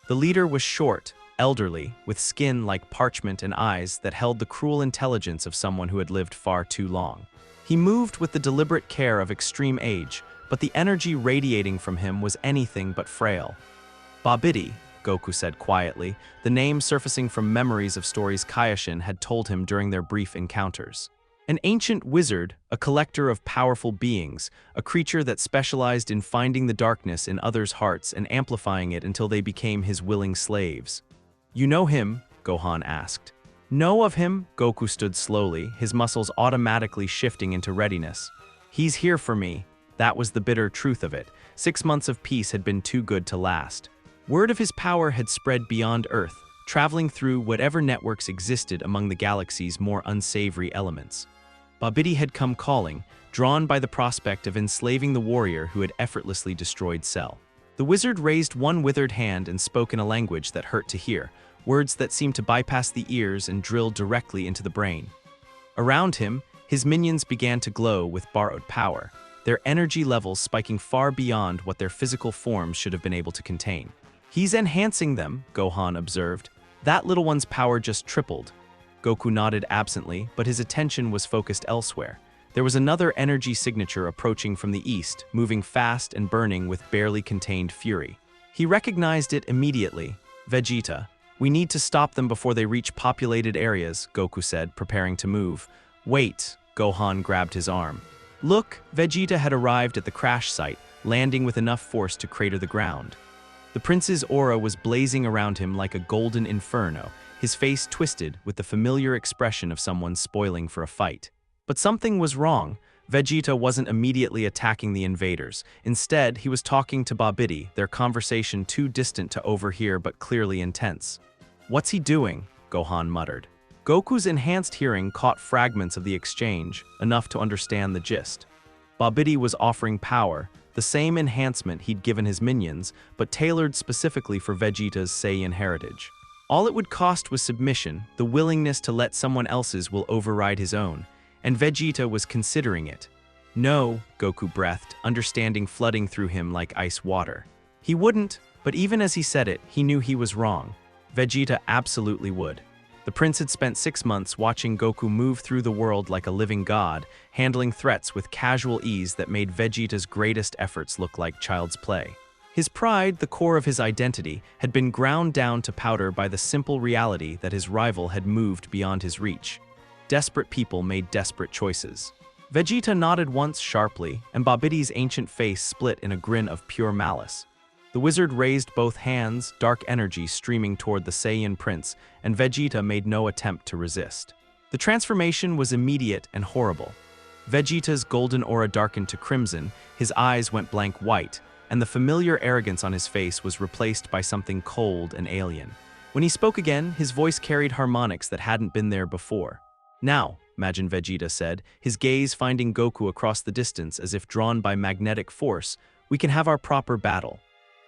The leader was short, elderly, with skin like parchment and eyes that held the cruel intelligence of someone who had lived far too long. He moved with the deliberate care of extreme age, but the energy radiating from him was anything but frail. Babidi, Goku said quietly, the name surfacing from memories of stories Kaioshin had told him during their brief encounters. An ancient wizard, a collector of powerful beings, a creature that specialized in finding the darkness in others' hearts and amplifying it until they became his willing slaves. You know him? Gohan asked. Know of him? Goku stood slowly, his muscles automatically shifting into readiness. He's here for me. That was the bitter truth of it. 6 months of peace had been too good to last. Word of his power had spread beyond Earth, traveling through whatever networks existed among the galaxy's more unsavory elements. Babidi had come calling, drawn by the prospect of enslaving the warrior who had effortlessly destroyed Cell. The wizard raised one withered hand and spoke in a language that hurt to hear, words that seemed to bypass the ears and drill directly into the brain. Around him, his minions began to glow with borrowed power, their energy levels spiking far beyond what their physical forms should have been able to contain. He's enhancing them, Gohan observed. That little one's power just tripled. Goku nodded absently, but his attention was focused elsewhere. There was another energy signature approaching from the east, moving fast and burning with barely contained fury. He recognized it immediately. Vegeta. We need to stop them before they reach populated areas, Goku said, preparing to move. Wait, Gohan grabbed his arm. Look, Vegeta had arrived at the crash site, landing with enough force to crater the ground. The prince's aura was blazing around him like a golden inferno, his face twisted with the familiar expression of someone spoiling for a fight. But something was wrong. Vegeta wasn't immediately attacking the invaders. Instead, he was talking to Babidi, their conversation too distant to overhear but clearly intense. What's he doing? Gohan muttered. Goku's enhanced hearing caught fragments of the exchange, enough to understand the gist. Babidi was offering power, the same enhancement he'd given his minions, but tailored specifically for Vegeta's Saiyan heritage. All it would cost was submission, the willingness to let someone else's will override his own, and Vegeta was considering it. No, Goku breathed, understanding flooding through him like ice water. He wouldn't, but even as he said it, he knew he was wrong. Vegeta absolutely would. The prince had spent 6 months watching Goku move through the world like a living god, handling threats with casual ease that made Vegeta's greatest efforts look like child's play. His pride, the core of his identity, had been ground down to powder by the simple reality that his rival had moved beyond his reach. Desperate people made desperate choices. Vegeta nodded once sharply, and Babidi's ancient face split in a grin of pure malice. The wizard raised both hands, dark energy streaming toward the Saiyan prince, and Vegeta made no attempt to resist. The transformation was immediate and horrible. Vegeta's golden aura darkened to crimson, his eyes went blank white, and the familiar arrogance on his face was replaced by something cold and alien. When he spoke again, his voice carried harmonics that hadn't been there before. "Now," Majin Vegeta said, his gaze finding Goku across the distance as if drawn by magnetic force, "we can have our proper battle."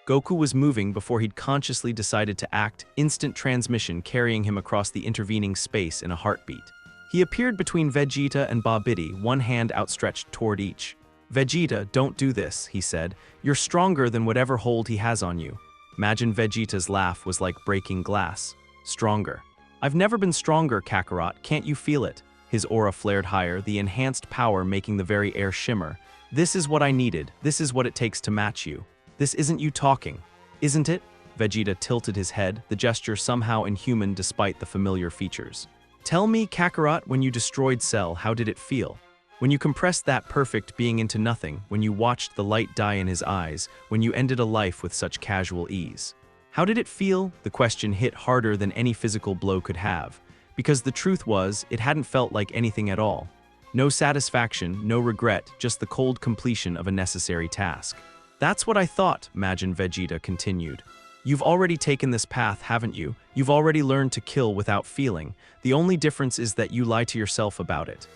Goku was moving before he'd consciously decided to act, instant transmission carrying him across the intervening space in a heartbeat. He appeared between Vegeta and Babidi, one hand outstretched toward each. "Vegeta, don't do this," he said. "You're stronger than whatever hold he has on you." Majin Vegeta's laugh was like breaking glass. "Stronger. I've never been stronger, Kakarot, can't you feel it?" His aura flared higher, the enhanced power making the very air shimmer. "This is what I needed. This is what it takes to match you. This isn't you talking, isn't it?" Vegeta tilted his head, the gesture somehow inhuman despite the familiar features. "Tell me, Kakarot, when you destroyed Cell, how did it feel? When you compressed that perfect being into nothing, when you watched the light die in his eyes, when you ended a life with such casual ease. How did it feel?" The question hit harder than any physical blow could have, because the truth was, it hadn't felt like anything at all. No satisfaction, no regret, just the cold completion of a necessary task. "That's what I thought," Majin Vegeta continued. "You've already taken this path, haven't you? You've already learned to kill without feeling. The only difference is that you lie to yourself about it."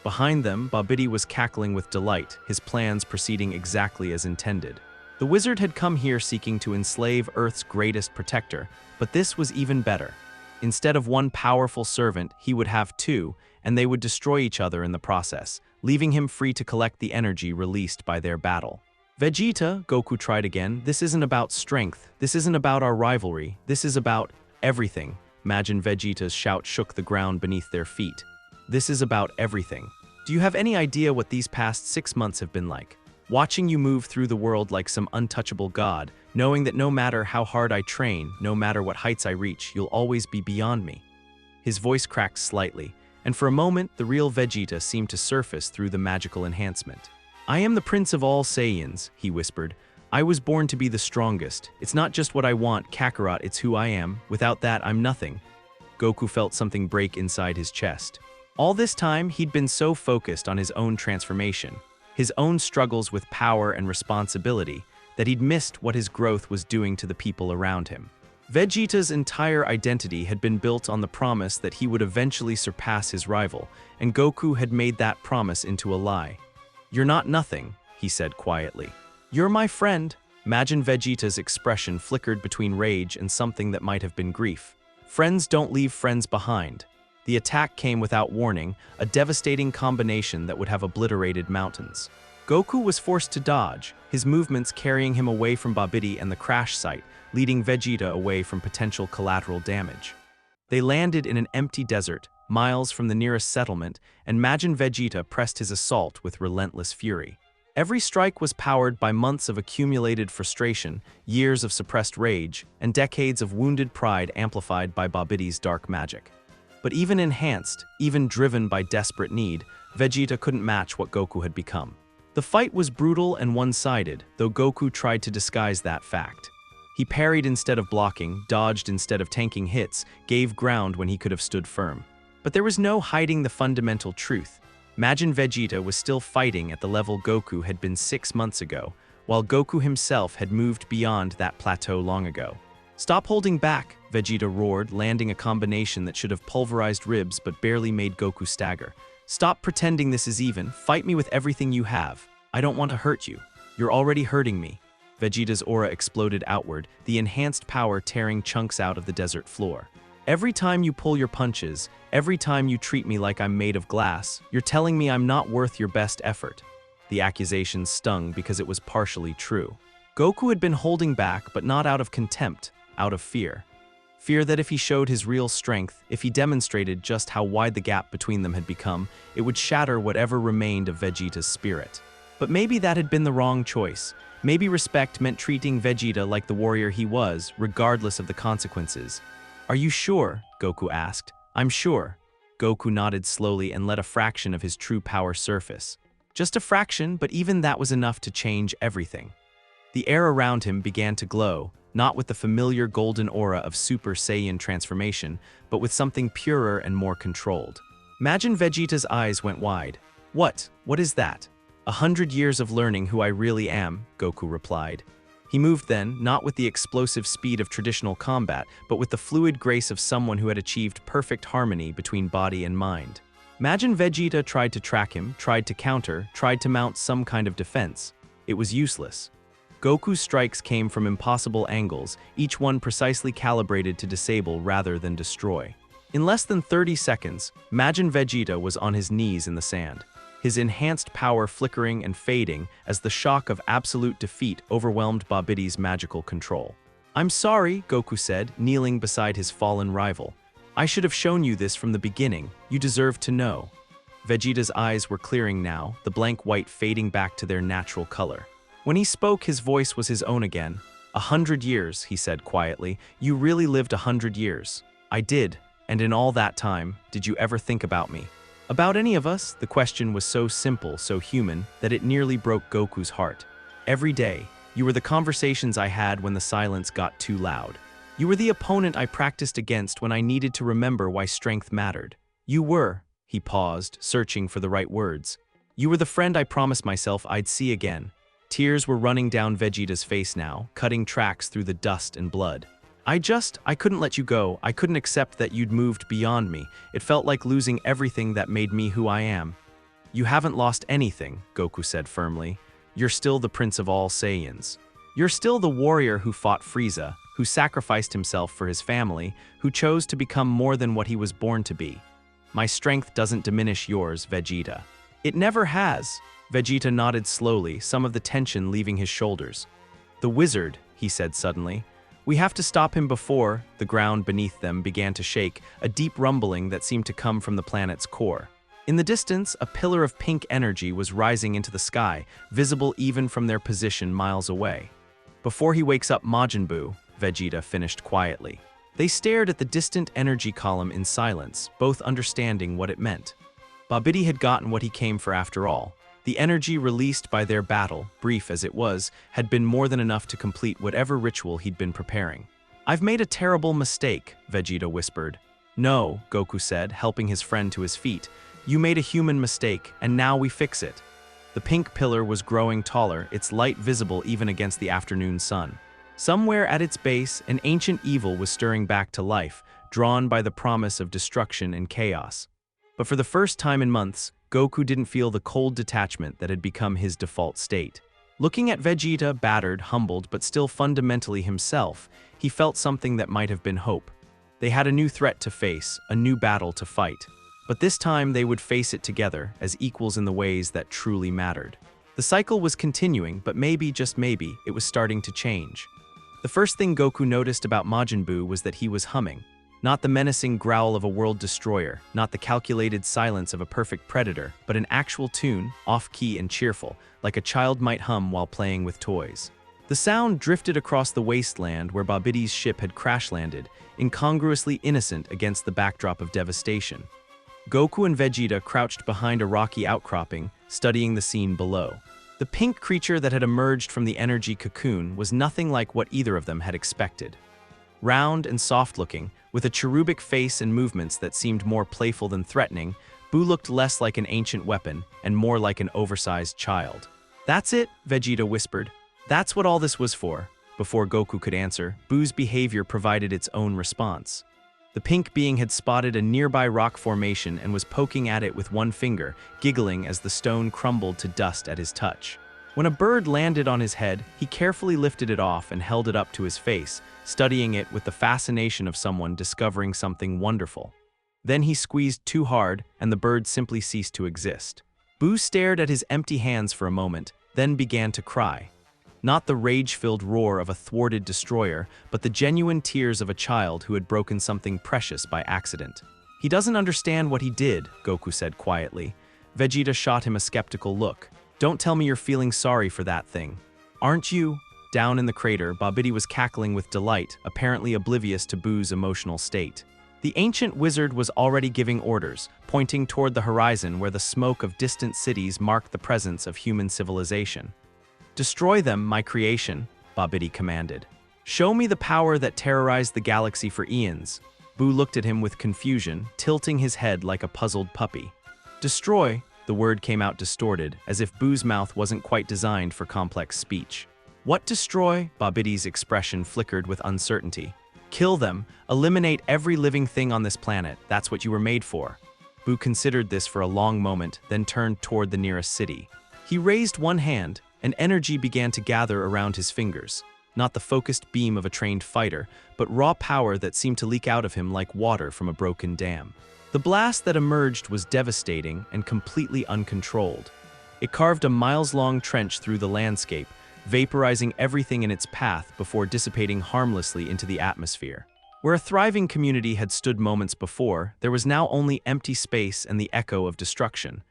Behind them, Babidi was cackling with delight, his plans proceeding exactly as intended. The wizard had come here seeking to enslave Earth's greatest protector, but this was even better. Instead of one powerful servant, he would have two, and they would destroy each other in the process, leaving him free to collect the energy released by their battle. "Vegeta," Goku tried again, "this isn't about strength, this isn't about our rivalry, this is about everything." Majin Vegeta's shout shook the ground beneath their feet. "This is about everything. Do you have any idea what these past 6 months have been like? Watching you move through the world like some untouchable god, knowing that no matter how hard I train, no matter what heights I reach, you'll always be beyond me." His voice cracked slightly, and for a moment the real Vegeta seemed to surface through the magical enhancement. "I am the prince of all Saiyans," he whispered. "I was born to be the strongest. It's not just what I want, Kakarot, it's who I am. Without that, I'm nothing." Goku felt something break inside his chest. All this time, he'd been so focused on his own transformation, his own struggles with power and responsibility, that he'd missed what his growth was doing to the people around him. Vegeta's entire identity had been built on the promise that he would eventually surpass his rival, and Goku had made that promise into a lie. "You're not nothing," he said quietly. "You're my friend." Majin Vegeta's expression flickered between rage and something that might have been grief. Friends don't leave friends behind. The attack came without warning, a devastating combination that would have obliterated mountains. Goku was forced to dodge, his movements carrying him away from Babidi and the crash site, leading Vegeta away from potential collateral damage. They landed in an empty desert, miles from the nearest settlement, and Majin Vegeta pressed his assault with relentless fury. Every strike was powered by months of accumulated frustration, years of suppressed rage, and decades of wounded pride amplified by Babidi's dark magic. But even enhanced, even driven by desperate need, Vegeta couldn't match what Goku had become. The fight was brutal and one-sided, though Goku tried to disguise that fact. He parried instead of blocking, dodged instead of tanking hits, gave ground when he could have stood firm. But there was no hiding the fundamental truth. Majin Vegeta was still fighting at the level Goku had been 6 months ago, while Goku himself had moved beyond that plateau long ago. "Stop holding back," Vegeta roared, landing a combination that should have pulverized ribs but barely made Goku stagger. "Stop pretending this is even, fight me with everything you have. I don't want to hurt you. You're already hurting me." Vegeta's aura exploded outward, the enhanced power tearing chunks out of the desert floor. Every time you pull your punches, every time you treat me like I'm made of glass, you're telling me I'm not worth your best effort. The accusation stung because it was partially true. Goku had been holding back, but not out of contempt, out of fear. Fear that if he showed his real strength, if he demonstrated just how wide the gap between them had become, it would shatter whatever remained of Vegeta's spirit. But maybe that had been the wrong choice. Maybe respect meant treating Vegeta like the warrior he was, regardless of the consequences. "Are you sure?" Goku asked. "I'm sure." Goku nodded slowly and let a fraction of his true power surface. Just a fraction, but even that was enough to change everything. The air around him began to glow, not with the familiar golden aura of Super Saiyan transformation, but with something purer and more controlled. Majin Vegeta's eyes went wide. What is that?" 100 years of learning who I really am," Goku replied. He moved then, not with the explosive speed of traditional combat, but with the fluid grace of someone who had achieved perfect harmony between body and mind. Majin Vegeta tried to track him, tried to counter, tried to mount some kind of defense. It was useless. Goku's strikes came from impossible angles, each one precisely calibrated to disable rather than destroy. In less than 30 seconds, Majin Vegeta was on his knees in the sand, his enhanced power flickering and fading as the shock of absolute defeat overwhelmed Babidi's magical control. "I'm sorry," Goku said, kneeling beside his fallen rival. "I should have shown you this from the beginning. You deserve to know." Vegeta's eyes were clearing now, the blank white fading back to their natural color. When he spoke, his voice was his own again. 100 years, he said quietly. "You really lived 100 years. I did, and in all that time, did you ever think about me? About any of us?" The question was so simple, so human, that it nearly broke Goku's heart. "Every day, you were the conversations I had when the silence got too loud. You were the opponent I practiced against when I needed to remember why strength mattered. You were," he paused, searching for the right words. "You were the friend I promised myself I'd see again." Tears were running down Vegeta's face now, cutting tracks through the dust and blood. I couldn't let you go. I couldn't accept that you'd moved beyond me. It felt like losing everything that made me who I am." "You haven't lost anything," Goku said firmly. "You're still the Prince of all Saiyans. You're still the warrior who fought Frieza, who sacrificed himself for his family, who chose to become more than what he was born to be. My strength doesn't diminish yours, Vegeta." "It never has." Vegeta nodded slowly, some of the tension leaving his shoulders. "The wizard," he said suddenly. "We have to stop him before—" The ground beneath them began to shake, a deep rumbling that seemed to come from the planet's core. In the distance, a pillar of pink energy was rising into the sky, visible even from their position miles away. "Before he wakes up Majin Buu," Vegeta finished quietly. They stared at the distant energy column in silence, both understanding what it meant. Babidi had gotten what he came for after all. The energy released by their battle, brief as it was, had been more than enough to complete whatever ritual he'd been preparing. "I've made a terrible mistake," Vegeta whispered. "No," Goku said, helping his friend to his feet. "You made a human mistake, and now we fix it." The pink pillar was growing taller, its light visible even against the afternoon sun. Somewhere at its base, an ancient evil was stirring back to life, drawn by the promise of destruction and chaos. But for the first time in months, Goku didn't feel the cold detachment that had become his default state. Looking at Vegeta, battered, humbled, but still fundamentally himself, he felt something that might have been hope. They had a new threat to face, a new battle to fight. But this time they would face it together, as equals in the ways that truly mattered. The cycle was continuing, but maybe, just maybe, it was starting to change. The first thing Goku noticed about Majin Buu was that he was humming. Not the menacing growl of a world destroyer, not the calculated silence of a perfect predator, but an actual tune, off-key and cheerful, like a child might hum while playing with toys. The sound drifted across the wasteland where Babidi's ship had crash-landed, incongruously innocent against the backdrop of devastation. Goku and Vegeta crouched behind a rocky outcropping, studying the scene below. The pink creature that had emerged from the energy cocoon was nothing like what either of them had expected. Round and soft-looking, with a cherubic face and movements that seemed more playful than threatening, Buu looked less like an ancient weapon and more like an oversized child. "That's it," Vegeta whispered. "That's what all this was for." Before Goku could answer, Buu's behavior provided its own response. The pink being had spotted a nearby rock formation and was poking at it with one finger, giggling as the stone crumbled to dust at his touch. When a bird landed on his head, he carefully lifted it off and held it up to his face, studying it with the fascination of someone discovering something wonderful. Then he squeezed too hard, and the bird simply ceased to exist. Buu stared at his empty hands for a moment, then began to cry. Not the rage-filled roar of a thwarted destroyer, but the genuine tears of a child who had broken something precious by accident. "He doesn't understand what he did," Goku said quietly. Vegeta shot him a skeptical look. "Don't tell me you're feeling sorry for that thing. Aren't you?" Down in the crater, Babidi was cackling with delight, apparently oblivious to Buu's emotional state. The ancient wizard was already giving orders, pointing toward the horizon where the smoke of distant cities marked the presence of human civilization. "Destroy them, my creation," Babidi commanded. "Show me the power that terrorized the galaxy for eons." Buu looked at him with confusion, tilting his head like a puzzled puppy. "Destroy," the word came out distorted, as if Buu's mouth wasn't quite designed for complex speech. "What destroy?" Babidi's expression flickered with uncertainty. "Kill them, eliminate every living thing on this planet, that's what you were made for." Buu considered this for a long moment, then turned toward the nearest city. He raised one hand, and energy began to gather around his fingers. Not the focused beam of a trained fighter, but raw power that seemed to leak out of him like water from a broken dam. The blast that emerged was devastating and completely uncontrolled. It carved a miles-long trench through the landscape, vaporizing everything in its path before dissipating harmlessly into the atmosphere. Where a thriving community had stood moments before, there was now only empty space and the echo of destruction.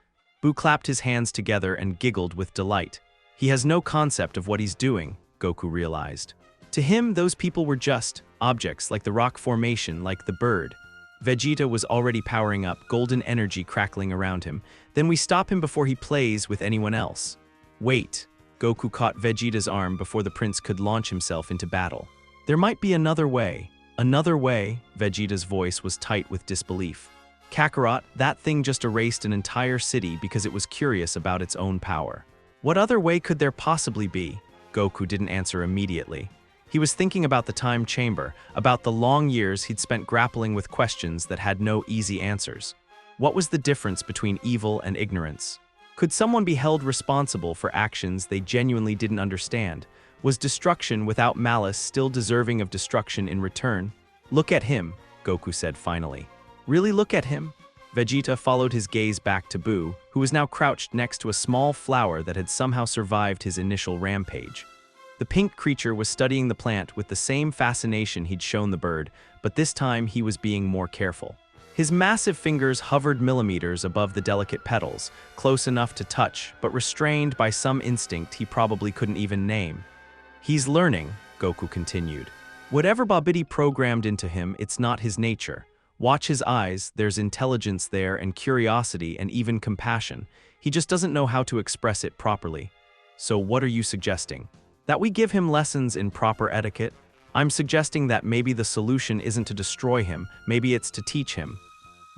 Buu clapped his hands together and giggled with delight. He has no concept of what he's doing, Goku realized. To him, those people were just objects like the rock formation, like the bird. Vegeta was already powering up, golden energy crackling around him. Then we stop him before he plays with anyone else. Wait. Goku caught Vegeta's arm before the prince could launch himself into battle. There might be another way. Another way, Vegeta's voice was tight with disbelief. Kakarot, that thing just erased an entire city because it was curious about its own power. What other way could there possibly be? Goku didn't answer immediately. He was thinking about the time chamber, about the long years he'd spent grappling with questions that had no easy answers. What was the difference between evil and ignorance? Could someone be held responsible for actions they genuinely didn't understand? Was destruction without malice still deserving of destruction in return? Look at him, Goku said finally. Really look at him? Vegeta followed his gaze back to Buu, who was now crouched next to a small flower that had somehow survived his initial rampage. The pink creature was studying the plant with the same fascination he'd shown the bird, but this time he was being more careful. His massive fingers hovered millimeters above the delicate petals, close enough to touch, but restrained by some instinct he probably couldn't even name. He's learning, Goku continued. Whatever Babidi programmed into him, it's not his nature. Watch his eyes, there's intelligence there and curiosity and even compassion. He just doesn't know how to express it properly. So what are you suggesting? That we give him lessons in proper etiquette? I'm suggesting that maybe the solution isn't to destroy him, maybe it's to teach him.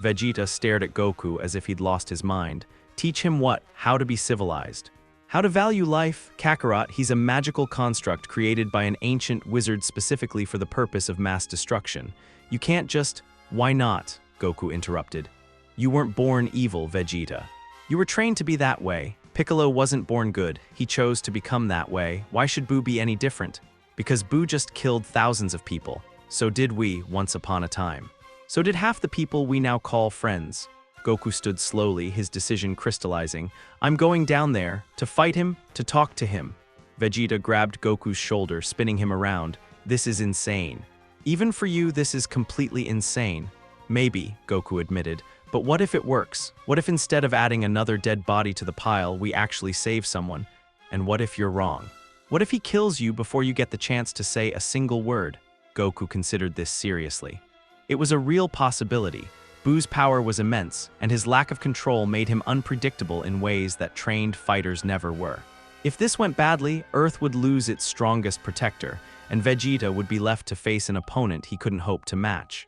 Vegeta stared at Goku as if he'd lost his mind. Teach him what? How to be civilized. How to value life? Kakarot, he's a magical construct created by an ancient wizard specifically for the purpose of mass destruction. You can't just... Why not? Goku interrupted. You weren't born evil, Vegeta. You were trained to be that way. Piccolo wasn't born good. He chose to become that way. Why should Buu be any different? Because Buu just killed thousands of people. So did we, once upon a time. So did half the people we now call friends. Goku stood slowly, his decision crystallizing. I'm going down there, to fight him, to talk to him. Vegeta grabbed Goku's shoulder, spinning him around. This is insane. Even for you, this is completely insane. Maybe, Goku admitted, but what if it works? What if instead of adding another dead body to the pile, we actually save someone? And what if you're wrong? What if he kills you before you get the chance to say a single word? Goku considered this seriously. It was a real possibility. Buu's power was immense, and his lack of control made him unpredictable in ways that trained fighters never were. If this went badly, Earth would lose its strongest protector, and Vegeta would be left to face an opponent he couldn't hope to match.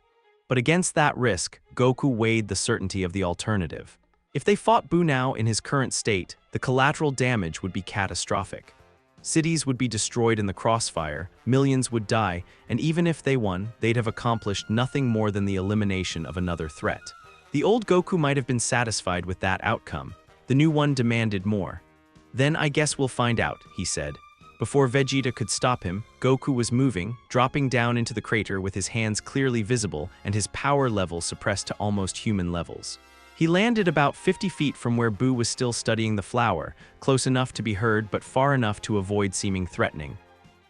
But against that risk, Goku weighed the certainty of the alternative. If they fought Buu now in his current state, the collateral damage would be catastrophic. Cities would be destroyed in the crossfire, millions would die, and even if they won, they'd have accomplished nothing more than the elimination of another threat. The old Goku might have been satisfied with that outcome. The new one demanded more. Then I guess we'll find out, he said. Before Vegeta could stop him, Goku was moving, dropping down into the crater with his hands clearly visible and his power level suppressed to almost human levels. He landed about 50 feet from where Buu was still studying the flower, close enough to be heard but far enough to avoid seeming threatening.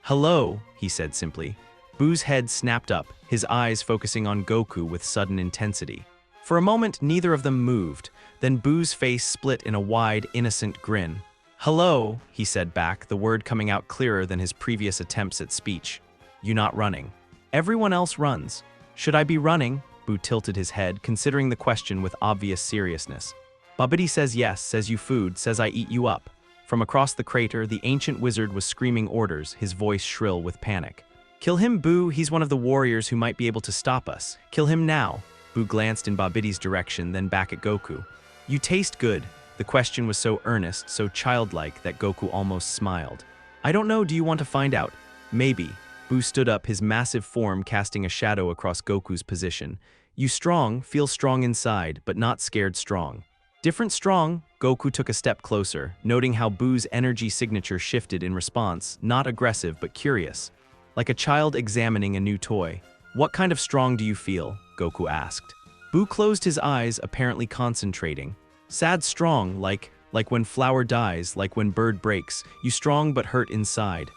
"Hello," he said simply. Buu's head snapped up, his eyes focusing on Goku with sudden intensity. For a moment, neither of them moved, then Buu's face split in a wide, innocent grin. "Hello," he said back, the word coming out clearer than his previous attempts at speech. "You not running. Everyone else runs. Should I be running?" Buu tilted his head, considering the question with obvious seriousness. "Babidi says yes, says you food, says I eat you up." From across the crater, the ancient wizard was screaming orders, his voice shrill with panic. "Kill him, Buu, he's one of the warriors who might be able to stop us. Kill him now." Buu glanced in Babidi's direction, then back at Goku. "You taste good." The question was so earnest, so childlike, that Goku almost smiled. "I don't know, do you want to find out?" "Maybe." Buu stood up, his massive form casting a shadow across Goku's position. "You strong, feel strong inside, but not scared strong." "Different strong." Goku took a step closer, noting how Buu's energy signature shifted in response, not aggressive but curious. Like a child examining a new toy. "What kind of strong do you feel?" Goku asked. Buu closed his eyes, apparently concentrating. "Sad strong, like when flower dies, like when bird breaks, you strong but hurt inside."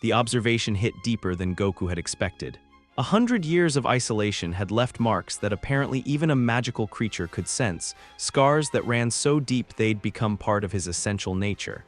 The observation hit deeper than Goku had expected. 100 years of isolation had left marks that apparently even a magical creature could sense, scars that ran so deep they'd become part of his essential nature.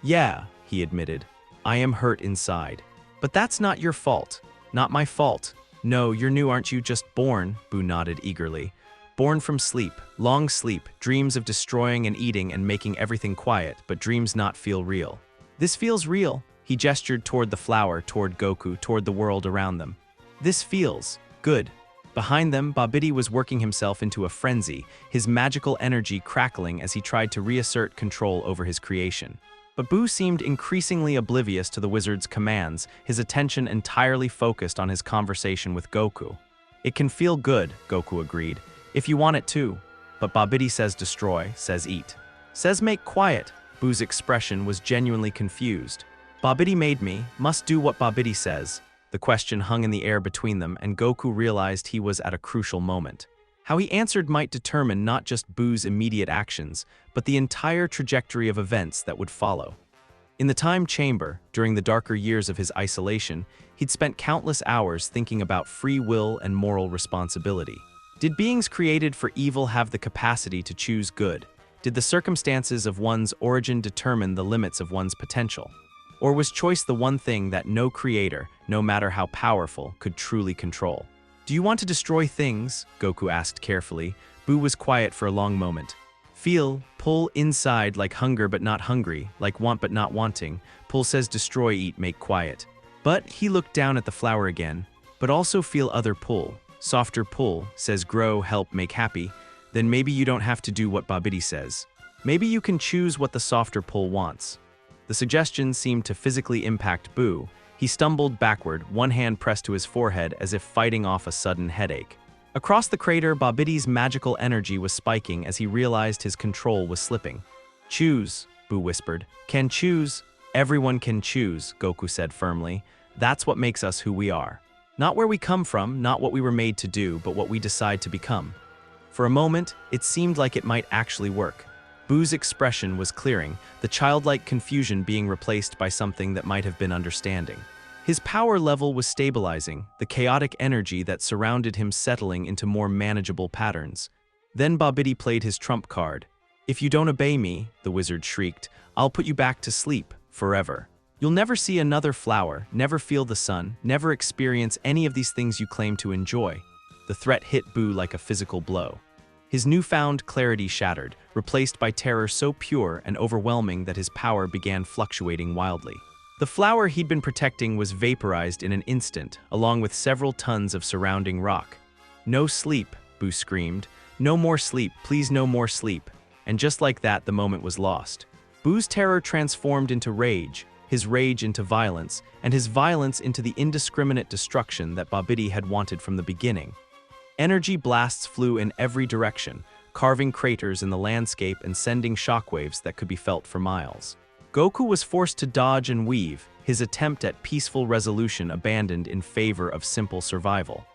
"Yeah," he admitted, "I am hurt inside. But that's not your fault. Not my fault." "No, you're new, aren't you? Just born," Buu nodded eagerly. "Born from sleep, long sleep, dreams of destroying and eating and making everything quiet, but dreams not feel real. This feels real." He gestured toward the flower, toward Goku, toward the world around them. "This feels good." Behind them, Babidi was working himself into a frenzy, his magical energy crackling as he tried to reassert control over his creation. But Buu seemed increasingly oblivious to the wizard's commands, his attention entirely focused on his conversation with Goku. "It can feel good," Goku agreed, "if you want it to. But Babidi says destroy, says eat. Says make quiet." Buu's expression was genuinely confused. "Babidi made me, must do what Babidi says." The question hung in the air between them, and Goku realized he was at a crucial moment. How he answered might determine not just Buu's immediate actions, but the entire trajectory of events that would follow. In the time chamber, during the darker years of his isolation, he'd spent countless hours thinking about free will and moral responsibility. Did beings created for evil have the capacity to choose good? Did the circumstances of one's origin determine the limits of one's potential? Or was choice the one thing that no creator, no matter how powerful, could truly control? "Do you want to destroy things?" Goku asked carefully. Buu was quiet for a long moment. "Feel, pull inside like hunger but not hungry, like want but not wanting. Pull says destroy, eat, make quiet." But he looked down at the flower again. "But also feel other pull. Softer pull says grow, help, make happy. Then maybe you don't have to do what Babidi says. Maybe you can choose what the softer pull wants." The suggestion seemed to physically impact Buu. He stumbled backward, one hand pressed to his forehead as if fighting off a sudden headache. Across the crater, Babidi's magical energy was spiking as he realized his control was slipping. "Choose," Buu whispered. "Can choose." "Everyone can choose," Goku said firmly. "That's what makes us who we are. Not where we come from, not what we were made to do, but what we decide to become." For a moment, it seemed like it might actually work. Buu's expression was clearing, the childlike confusion being replaced by something that might have been understanding. His power level was stabilizing, the chaotic energy that surrounded him settling into more manageable patterns. Then Babidi played his trump card. "If you don't obey me," the wizard shrieked, "I'll put you back to sleep, forever. You'll never see another flower, never feel the sun, never experience any of these things you claim to enjoy." The threat hit Buu like a physical blow. His newfound clarity shattered, replaced by terror so pure and overwhelming that his power began fluctuating wildly. The flower he'd been protecting was vaporized in an instant, along with several tons of surrounding rock. "No sleep," Buu screamed. "No more sleep, please, no more sleep." And just like that, the moment was lost. Buu's terror transformed into rage, his rage into violence, and his violence into the indiscriminate destruction that Babidi had wanted from the beginning. Energy blasts flew in every direction, carving craters in the landscape and sending shockwaves that could be felt for miles. Goku was forced to dodge and weave, his attempt at peaceful resolution abandoned in favor of simple survival.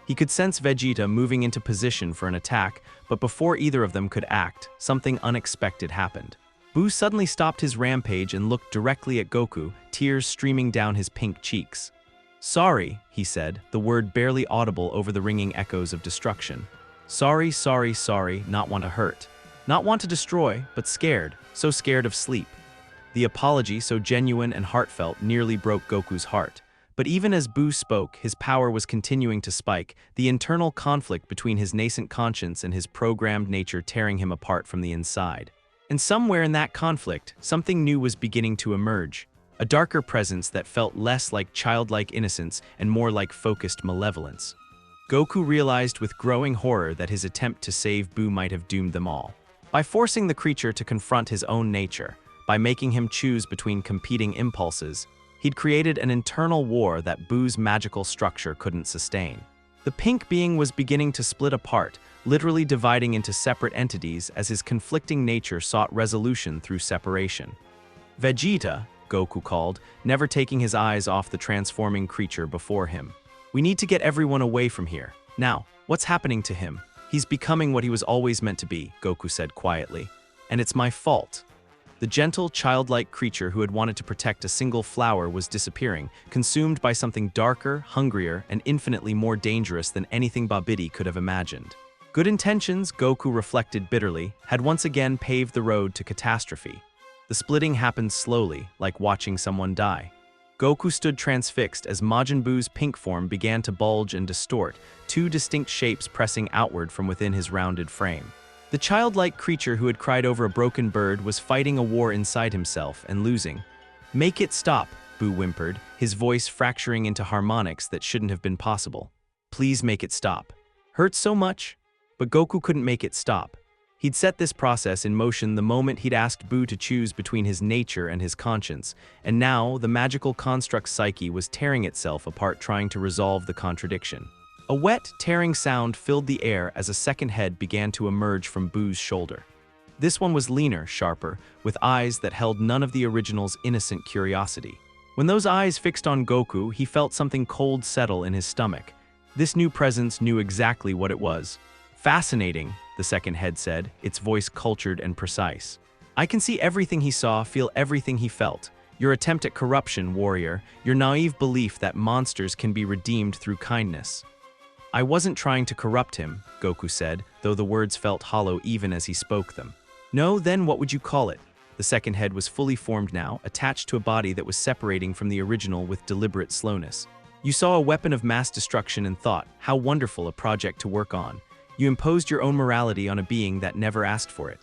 He could sense Vegeta moving into position for an attack, but before either of them could act, something unexpected happened. Buu suddenly stopped his rampage and looked directly at Goku, tears streaming down his pink cheeks. "Sorry," he said, the word barely audible over the ringing echoes of destruction. "Sorry, sorry, sorry, not want to hurt. Not want to destroy, but scared, so scared of sleep." The apology, so genuine and heartfelt, nearly broke Goku's heart. But even as Buu spoke, his power was continuing to spike, the internal conflict between his nascent conscience and his programmed nature tearing him apart from the inside. And somewhere in that conflict, something new was beginning to emerge. A darker presence that felt less like childlike innocence and more like focused malevolence. Goku realized with growing horror that his attempt to save Buu might have doomed them all. By forcing the creature to confront his own nature, by making him choose between competing impulses, he'd created an internal war that Buu's magical structure couldn't sustain. The pink being was beginning to split apart, literally dividing into separate entities as his conflicting nature sought resolution through separation. "Vegeta," Goku called, never taking his eyes off the transforming creature before him. "We need to get everyone away from here. Now, what's happening to him? He's becoming what he was always meant to be," Goku said quietly. "And it's my fault." The gentle, childlike creature who had wanted to protect a single flower was disappearing, consumed by something darker, hungrier, and infinitely more dangerous than anything Babidi could have imagined. Good intentions, Goku reflected bitterly, had once again paved the road to catastrophe. The splitting happened slowly, like watching someone die. Goku stood transfixed as Majin Buu's pink form began to bulge and distort, two distinct shapes pressing outward from within his rounded frame. The childlike creature who had cried over a broken bird was fighting a war inside himself and losing. "Make it stop," Buu whimpered, his voice fracturing into harmonics that shouldn't have been possible. "Please make it stop." "Hurts so much?" But Goku couldn't make it stop. He'd set this process in motion the moment he'd asked Buu to choose between his nature and his conscience, and now the magical construct's psyche was tearing itself apart trying to resolve the contradiction. A wet, tearing sound filled the air as a second head began to emerge from Buu's shoulder. This one was leaner, sharper, with eyes that held none of the original's innocent curiosity. When those eyes fixed on Goku, he felt something cold settle in his stomach. This new presence knew exactly what it was. "Fascinating," the second head said, its voice cultured and precise. "I can see everything he saw, feel everything he felt. Your attempt at corruption, warrior, your naive belief that monsters can be redeemed through kindness." "I wasn't trying to corrupt him," Goku said, though the words felt hollow even as he spoke them. "No, then what would you call it?" The second head was fully formed now, attached to a body that was separating from the original with deliberate slowness. "You saw a weapon of mass destruction and thought, how wonderful a project to work on. You imposed your own morality on a being that never asked for it."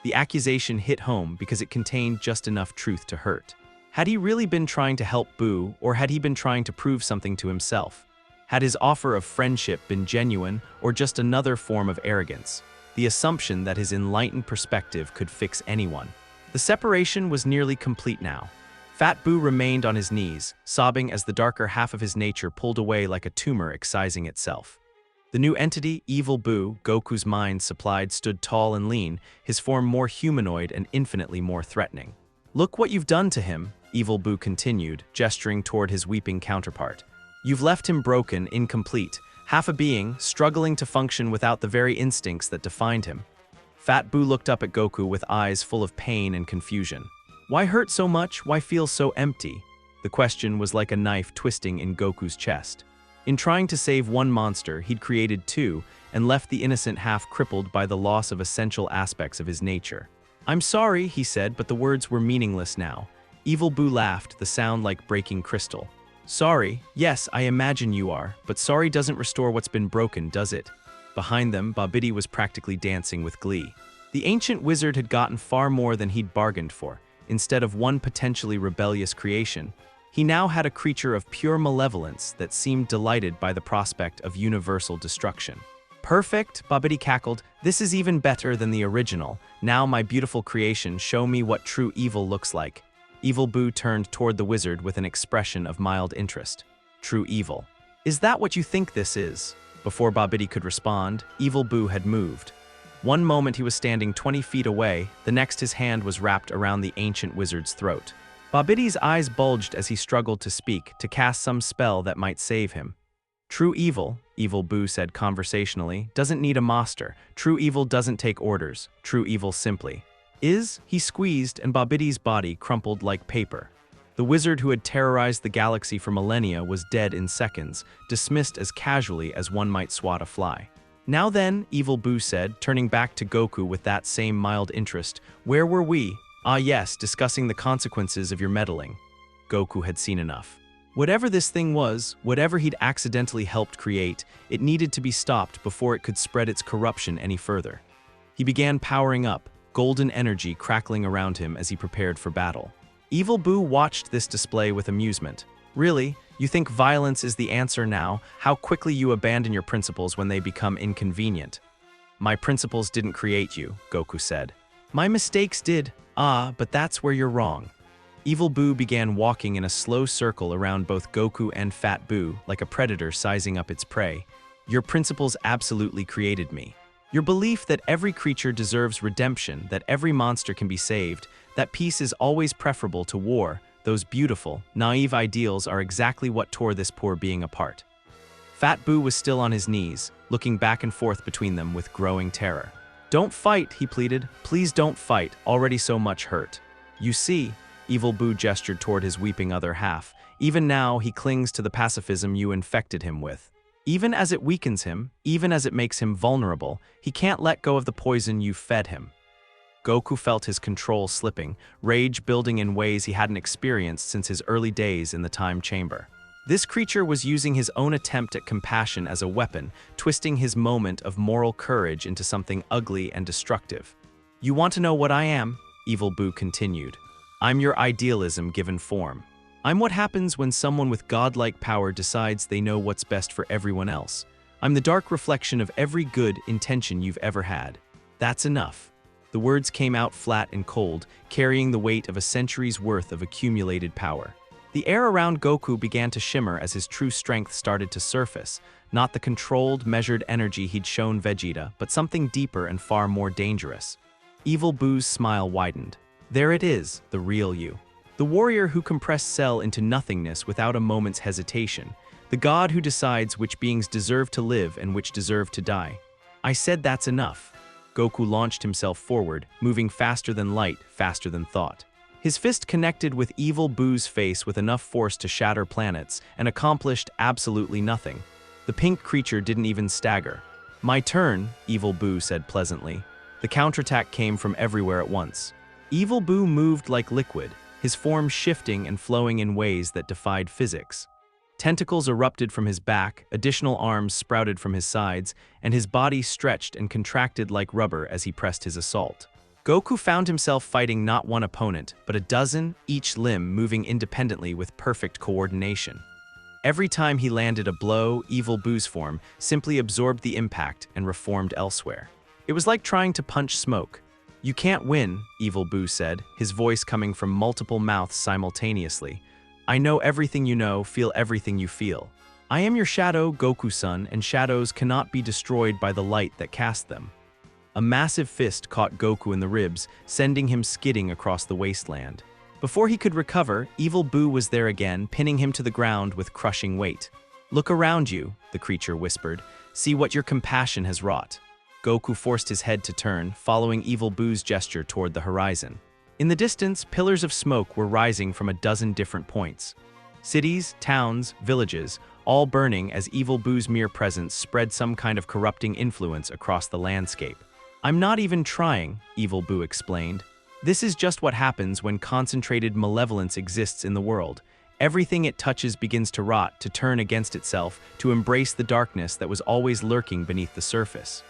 The accusation hit home because it contained just enough truth to hurt. Had he really been trying to help Buu, or had he been trying to prove something to himself? Had his offer of friendship been genuine, or just another form of arrogance? The assumption that his enlightened perspective could fix anyone. The separation was nearly complete now. Fat Buu remained on his knees, sobbing as the darker half of his nature pulled away like a tumor excising itself. The new entity, Evil Buu, Goku's mind supplied, stood tall and lean, his form more humanoid and infinitely more threatening. "Look what you've done to him," Evil Buu continued, gesturing toward his weeping counterpart. "You've left him broken, incomplete, half a being, struggling to function without the very instincts that defined him." Fat Buu looked up at Goku with eyes full of pain and confusion. "Why hurt so much? Why feel so empty?" The question was like a knife twisting in Goku's chest. In trying to save one monster, he'd created two, and left the innocent half crippled by the loss of essential aspects of his nature. "I'm sorry," he said, but the words were meaningless now. Evil Buu laughed, the sound like breaking crystal. "Sorry, yes, I imagine you are, but sorry doesn't restore what's been broken, does it?" Behind them, Babidi was practically dancing with glee. The ancient wizard had gotten far more than he'd bargained for. Instead of one potentially rebellious creation, he now had a creature of pure malevolence that seemed delighted by the prospect of universal destruction. "Perfect," Babidi cackled. "This is even better than the original. Now, my beautiful creation, show me what true evil looks like." Evil Buu turned toward the wizard with an expression of mild interest. "True evil. Is that what you think this is?" Before Babidi could respond, Evil Buu had moved. One moment he was standing 20 feet away, the next his hand was wrapped around the ancient wizard's throat. Babidi's eyes bulged as he struggled to speak, to cast some spell that might save him. True evil, Evil Buu said conversationally, doesn't need a master. True evil doesn't take orders. True evil simply is. He squeezed and Babidi's body crumpled like paper. The wizard who had terrorized the galaxy for millennia was dead in seconds, dismissed as casually as one might swat a fly. Now then, Evil Buu said, turning back to Goku with that same mild interest, where were we? Ah yes, discussing the consequences of your meddling. Goku had seen enough. Whatever this thing was, whatever he'd accidentally helped create, it needed to be stopped before it could spread its corruption any further. He began powering up, golden energy crackling around him as he prepared for battle. Evil Buu watched this display with amusement. Really? You think violence is the answer now? How quickly you abandon your principles when they become inconvenient. My principles didn't create you, Goku said. My mistakes did. Ah, but that's where you're wrong. Evil Buu began walking in a slow circle around both Goku and Fat Buu, like a predator sizing up its prey. Your principles absolutely created me. Your belief that every creature deserves redemption, that every monster can be saved, that peace is always preferable to war, those beautiful, naive ideals are exactly what tore this poor being apart. Fat Buu was still on his knees, looking back and forth between them with growing terror. Don't fight, he pleaded. Please don't fight, already so much hurt. You see, Evil Buu gestured toward his weeping other half. Even now, he clings to the pacifism you infected him with. Even as it weakens him, even as it makes him vulnerable, he can't let go of the poison you fed him. Goku felt his control slipping, rage building in ways he hadn't experienced since his early days in the time chamber. This creature was using his own attempt at compassion as a weapon, twisting his moment of moral courage into something ugly and destructive. You want to know what I am? Evil Buu continued. I'm your idealism given form. I'm what happens when someone with godlike power decides they know what's best for everyone else. I'm the dark reflection of every good intention you've ever had. That's enough. The words came out flat and cold, carrying the weight of a century's worth of accumulated power. The air around Goku began to shimmer as his true strength started to surface, not the controlled, measured energy he'd shown Vegeta, but something deeper and far more dangerous. Evil Buu's smile widened. There it is, the real you. The warrior who compressed Cell into nothingness without a moment's hesitation. The god who decides which beings deserve to live and which deserve to die. I said that's enough. Goku launched himself forward, moving faster than light, faster than thought. His fist connected with Evil Buu's face with enough force to shatter planets, and accomplished absolutely nothing. The pink creature didn't even stagger. My turn, Evil Buu said pleasantly. The counterattack came from everywhere at once. Evil Buu moved like liquid, his form shifting and flowing in ways that defied physics. Tentacles erupted from his back, additional arms sprouted from his sides, and his body stretched and contracted like rubber as he pressed his assault. Goku found himself fighting not one opponent, but a dozen, each limb moving independently with perfect coordination. Every time he landed a blow, Evil Buu's form simply absorbed the impact and reformed elsewhere. It was like trying to punch smoke. You can't win, Evil Buu said, his voice coming from multiple mouths simultaneously. I know everything you know, feel everything you feel. I am your shadow, Goku-san, and shadows cannot be destroyed by the light that cast them. A massive fist caught Goku in the ribs, sending him skidding across the wasteland. Before he could recover, Evil Buu was there again, pinning him to the ground with crushing weight. Look around you, the creature whispered. See what your compassion has wrought. Goku forced his head to turn, following Evil Buu's gesture toward the horizon. In the distance, pillars of smoke were rising from a dozen different points. Cities, towns, villages, all burning as Evil Buu's mere presence spread some kind of corrupting influence across the landscape. I'm not even trying, Evil Buu explained. This is just what happens when concentrated malevolence exists in the world. Everything it touches begins to rot, to turn against itself, to embrace the darkness that was always lurking beneath the surface.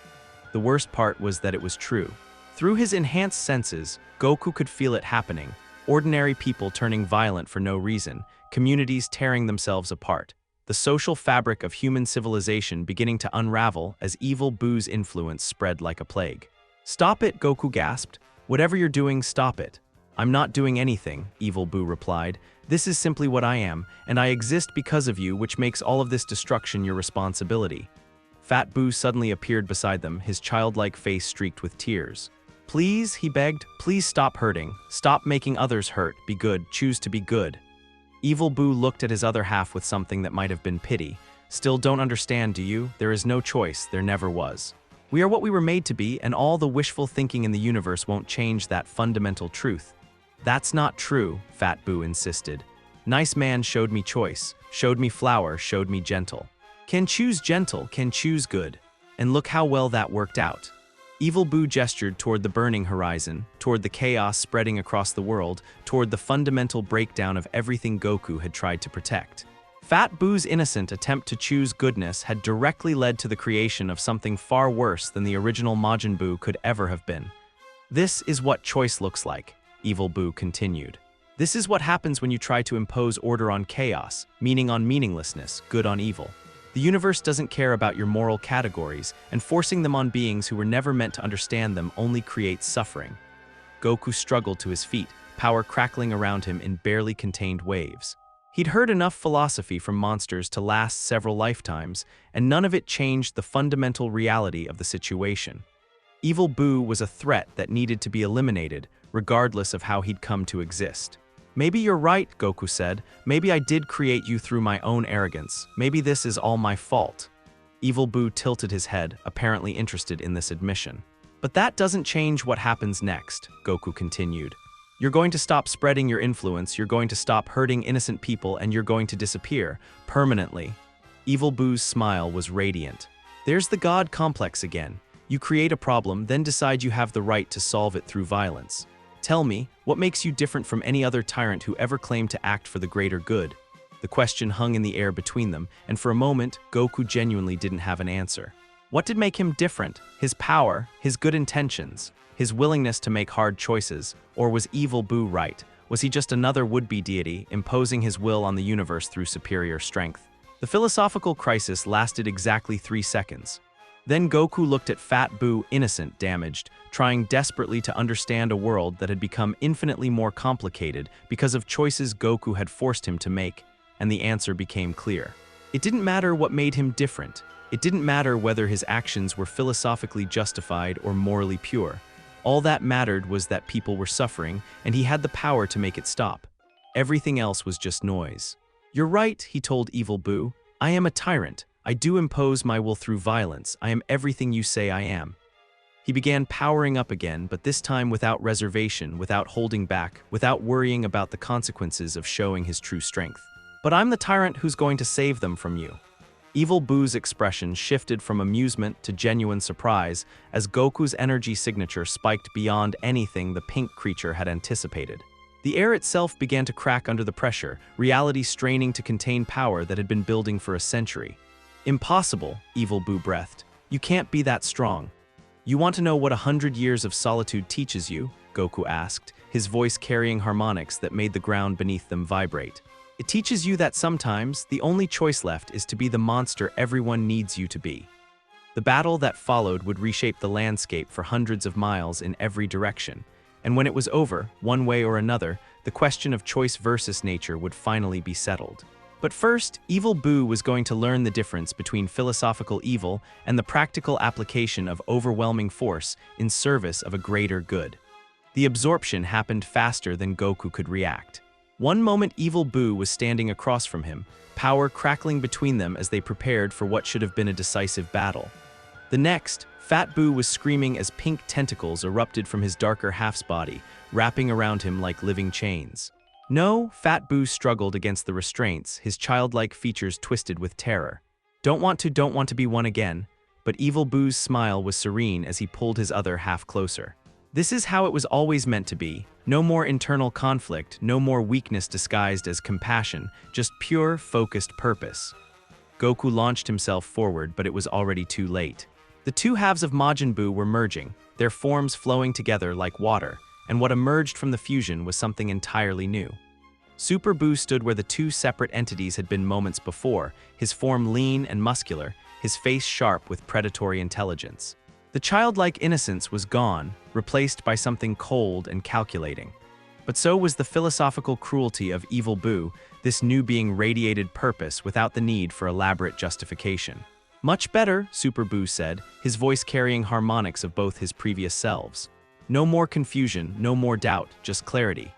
The worst part was that it was true. Through his enhanced senses, Goku could feel it happening. Ordinary people turning violent for no reason, communities tearing themselves apart. The social fabric of human civilization beginning to unravel as Evil Buu's influence spread like a plague. Stop it, Goku gasped. Whatever you're doing, stop it. I'm not doing anything, Evil Buu replied. This is simply what I am, and I exist because of you, which makes all of this destruction your responsibility. Fat Buu suddenly appeared beside them, his childlike face streaked with tears. "Please," he begged, "please stop hurting. Stop making others hurt. Be good. Choose to be good." Evil Buu looked at his other half with something that might have been pity. "Still don't understand, do you? There is no choice. There never was. We are what we were made to be, and all the wishful thinking in the universe won't change that fundamental truth." "That's not true," Fat Buu insisted. "Nice man showed me choice, showed me flower, showed me gentle. Can choose gentle, can choose good. And look how well that worked out." Evil Buu gestured toward the burning horizon, toward the chaos spreading across the world, toward the fundamental breakdown of everything Goku had tried to protect. Fat Buu's innocent attempt to choose goodness had directly led to the creation of something far worse than the original Majin Buu could ever have been. "This is what choice looks like," Evil Buu continued. "This is what happens when you try to impose order on chaos, meaning on meaninglessness, good on evil. The universe doesn't care about your moral categories, and forcing them on beings who were never meant to understand them only creates suffering." Goku struggled to his feet, power crackling around him in barely contained waves. He'd heard enough philosophy from monsters to last several lifetimes, and none of it changed the fundamental reality of the situation. Evil Buu was a threat that needed to be eliminated, regardless of how he'd come to exist. "Maybe you're right," Goku said. "Maybe I did create you through my own arrogance. Maybe this is all my fault." Evil Buu tilted his head, apparently interested in this admission. "But that doesn't change what happens next," Goku continued. "You're going to stop spreading your influence, you're going to stop hurting innocent people, and you're going to disappear, permanently." Evil Buu's smile was radiant. "There's the God complex again. You create a problem, then decide you have the right to solve it through violence. Tell me, what makes you different from any other tyrant who ever claimed to act for the greater good?" The question hung in the air between them, and for a moment, Goku genuinely didn't have an answer. What did make him different? His power, his good intentions, his willingness to make hard choices, or was Evil Buu right? Was he just another would-be deity, imposing his will on the universe through superior strength? The philosophical crisis lasted exactly 3 seconds. Then Goku looked at Fat Buu, innocent, damaged, trying desperately to understand a world that had become infinitely more complicated because of choices Goku had forced him to make, and the answer became clear. It didn't matter what made him different. It didn't matter whether his actions were philosophically justified or morally pure. All that mattered was that people were suffering, and he had the power to make it stop. Everything else was just noise. "You're right," he told Evil Buu. "I am a tyrant. I do impose my will through violence. I am everything you say I am." He began powering up again, but this time without reservation, without holding back, without worrying about the consequences of showing his true strength. "But I'm the tyrant who's going to save them from you." Evil Buu's expression shifted from amusement to genuine surprise as Goku's energy signature spiked beyond anything the pink creature had anticipated. The air itself began to crack under the pressure, reality straining to contain power that had been building for a century. "Impossible," Evil Buu breathed. "You can't be that strong." "You want to know what 100 years of solitude teaches you?" Goku asked, his voice carrying harmonics that made the ground beneath them vibrate. "It teaches you that sometimes the only choice left is to be the monster everyone needs you to be." The battle that followed would reshape the landscape for hundreds of miles in every direction, and when it was over, one way or another, the question of choice versus nature would finally be settled. But first, Evil Buu was going to learn the difference between philosophical evil and the practical application of overwhelming force in service of a greater good. The absorption happened faster than Goku could react. One moment Evil Buu was standing across from him, power crackling between them as they prepared for what should have been a decisive battle. The next, Fat Buu was screaming as pink tentacles erupted from his darker half's body, wrapping around him like living chains. "No," Fat Buu struggled against the restraints, his childlike features twisted with terror. Don't want to be one again," but Evil Buu's smile was serene as he pulled his other half closer. "This is how it was always meant to be. No more internal conflict, no more weakness disguised as compassion, just pure, focused purpose." Goku launched himself forward, but it was already too late. The two halves of Majin Buu were merging, their forms flowing together like water, and what emerged from the fusion was something entirely new. Super Buu stood where the two separate entities had been moments before, his form lean and muscular, his face sharp with predatory intelligence. The childlike innocence was gone, replaced by something cold and calculating. But so was the philosophical cruelty of Evil Buu, this new being radiated purpose without the need for elaborate justification. Much better, Super Buu said, his voice carrying harmonics of both his previous selves. No more confusion, no more doubt, just clarity.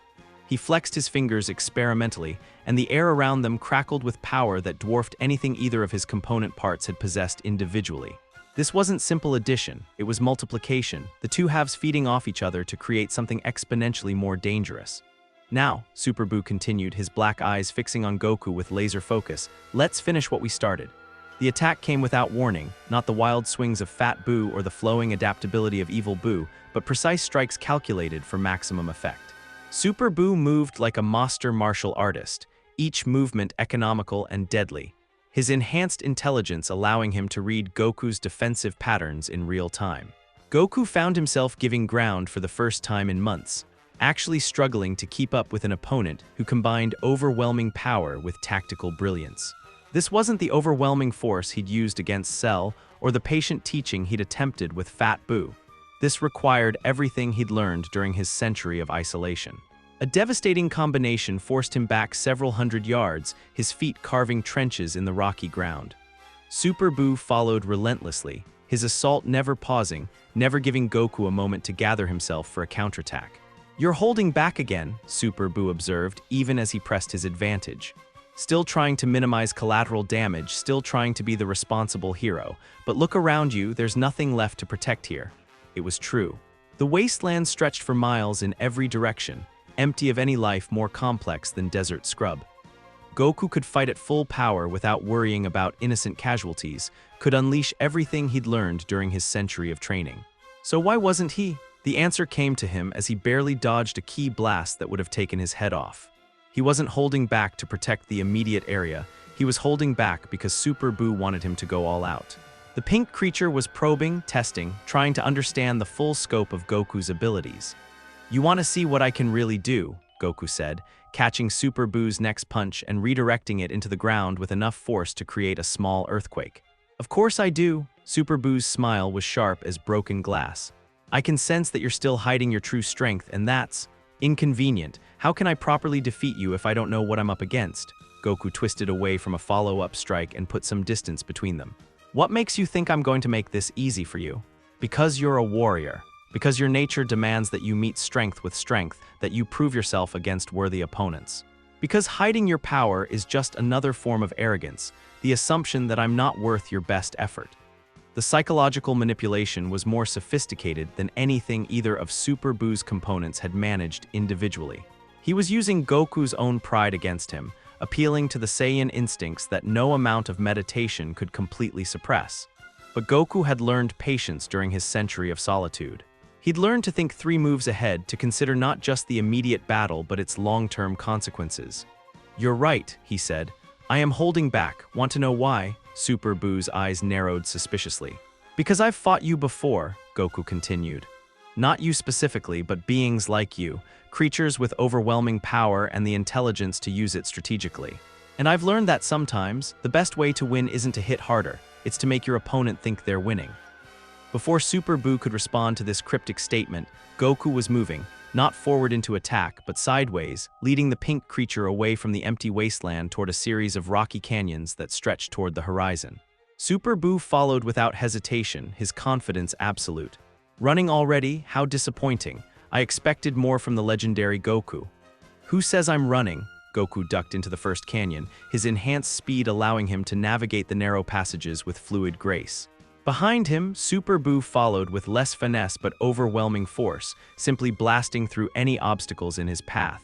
He flexed his fingers experimentally, and the air around them crackled with power that dwarfed anything either of his component parts had possessed individually. This wasn't simple addition, it was multiplication, the two halves feeding off each other to create something exponentially more dangerous. Now, Super Buu continued, his black eyes fixing on Goku with laser focus, let's finish what we started. The attack came without warning, not the wild swings of Fat Buu or the flowing adaptability of Evil Buu, but precise strikes calculated for maximum effect. Super Buu moved like a master martial artist, each movement economical and deadly, his enhanced intelligence allowing him to read Goku's defensive patterns in real time. Goku found himself giving ground for the first time in months, actually struggling to keep up with an opponent who combined overwhelming power with tactical brilliance. This wasn't the overwhelming force he'd used against Cell or the patient teaching he'd attempted with Fat Buu. This required everything he'd learned during his century of isolation. A devastating combination forced him back several hundred yards, his feet carving trenches in the rocky ground. Super Buu followed relentlessly, his assault never pausing, never giving Goku a moment to gather himself for a counterattack. "You're holding back again," Super Buu observed, even as he pressed his advantage. Still trying to minimize collateral damage, still trying to be the responsible hero. But look around you, there's nothing left to protect here. It was true. The wasteland stretched for miles in every direction, empty of any life more complex than desert scrub. Goku could fight at full power without worrying about innocent casualties, could unleash everything he'd learned during his century of training. So why wasn't he? The answer came to him as he barely dodged a key blast that would have taken his head off. He wasn't holding back to protect the immediate area, he was holding back because Super Buu wanted him to go all out. The pink creature was probing, testing, trying to understand the full scope of Goku's abilities. "You want to see what I can really do," Goku said, catching Super Buu's next punch and redirecting it into the ground with enough force to create a small earthquake. "Of course I do." Super Buu's smile was sharp as broken glass. "I can sense that you're still hiding your true strength, and that's inconvenient. How can I properly defeat you if I don't know what I'm up against?" Goku twisted away from a follow-up strike and put some distance between them. "What makes you think I'm going to make this easy for you? Because you're a warrior. Because your nature demands that you meet strength with strength, that you prove yourself against worthy opponents. Because hiding your power is just another form of arrogance, the assumption that I'm not worth your best effort." The psychological manipulation was more sophisticated than anything either of Super Buu's components had managed individually. He was using Goku's own pride against him, appealing to the Saiyan instincts that no amount of meditation could completely suppress. But Goku had learned patience during his century of solitude. He'd learned to think 3 moves ahead, to consider not just the immediate battle but its long-term consequences. "You're right," he said. "I am holding back. Want to know why?" Super Buu's eyes narrowed suspiciously. "Because I've fought you before," Goku continued. "Not you specifically, but beings like you, creatures with overwhelming power and the intelligence to use it strategically. And I've learned that sometimes, the best way to win isn't to hit harder, it's to make your opponent think they're winning." Before Super Buu could respond to this cryptic statement, Goku was moving, not forward into attack, but sideways, leading the pink creature away from the empty wasteland toward a series of rocky canyons that stretched toward the horizon. Super Buu followed without hesitation, his confidence absolute. "Running already? How disappointing. I expected more from the legendary Goku." "Who says I'm running?" Goku ducked into the first canyon, his enhanced speed allowing him to navigate the narrow passages with fluid grace. Behind him, Super Buu followed with less finesse but overwhelming force, simply blasting through any obstacles in his path.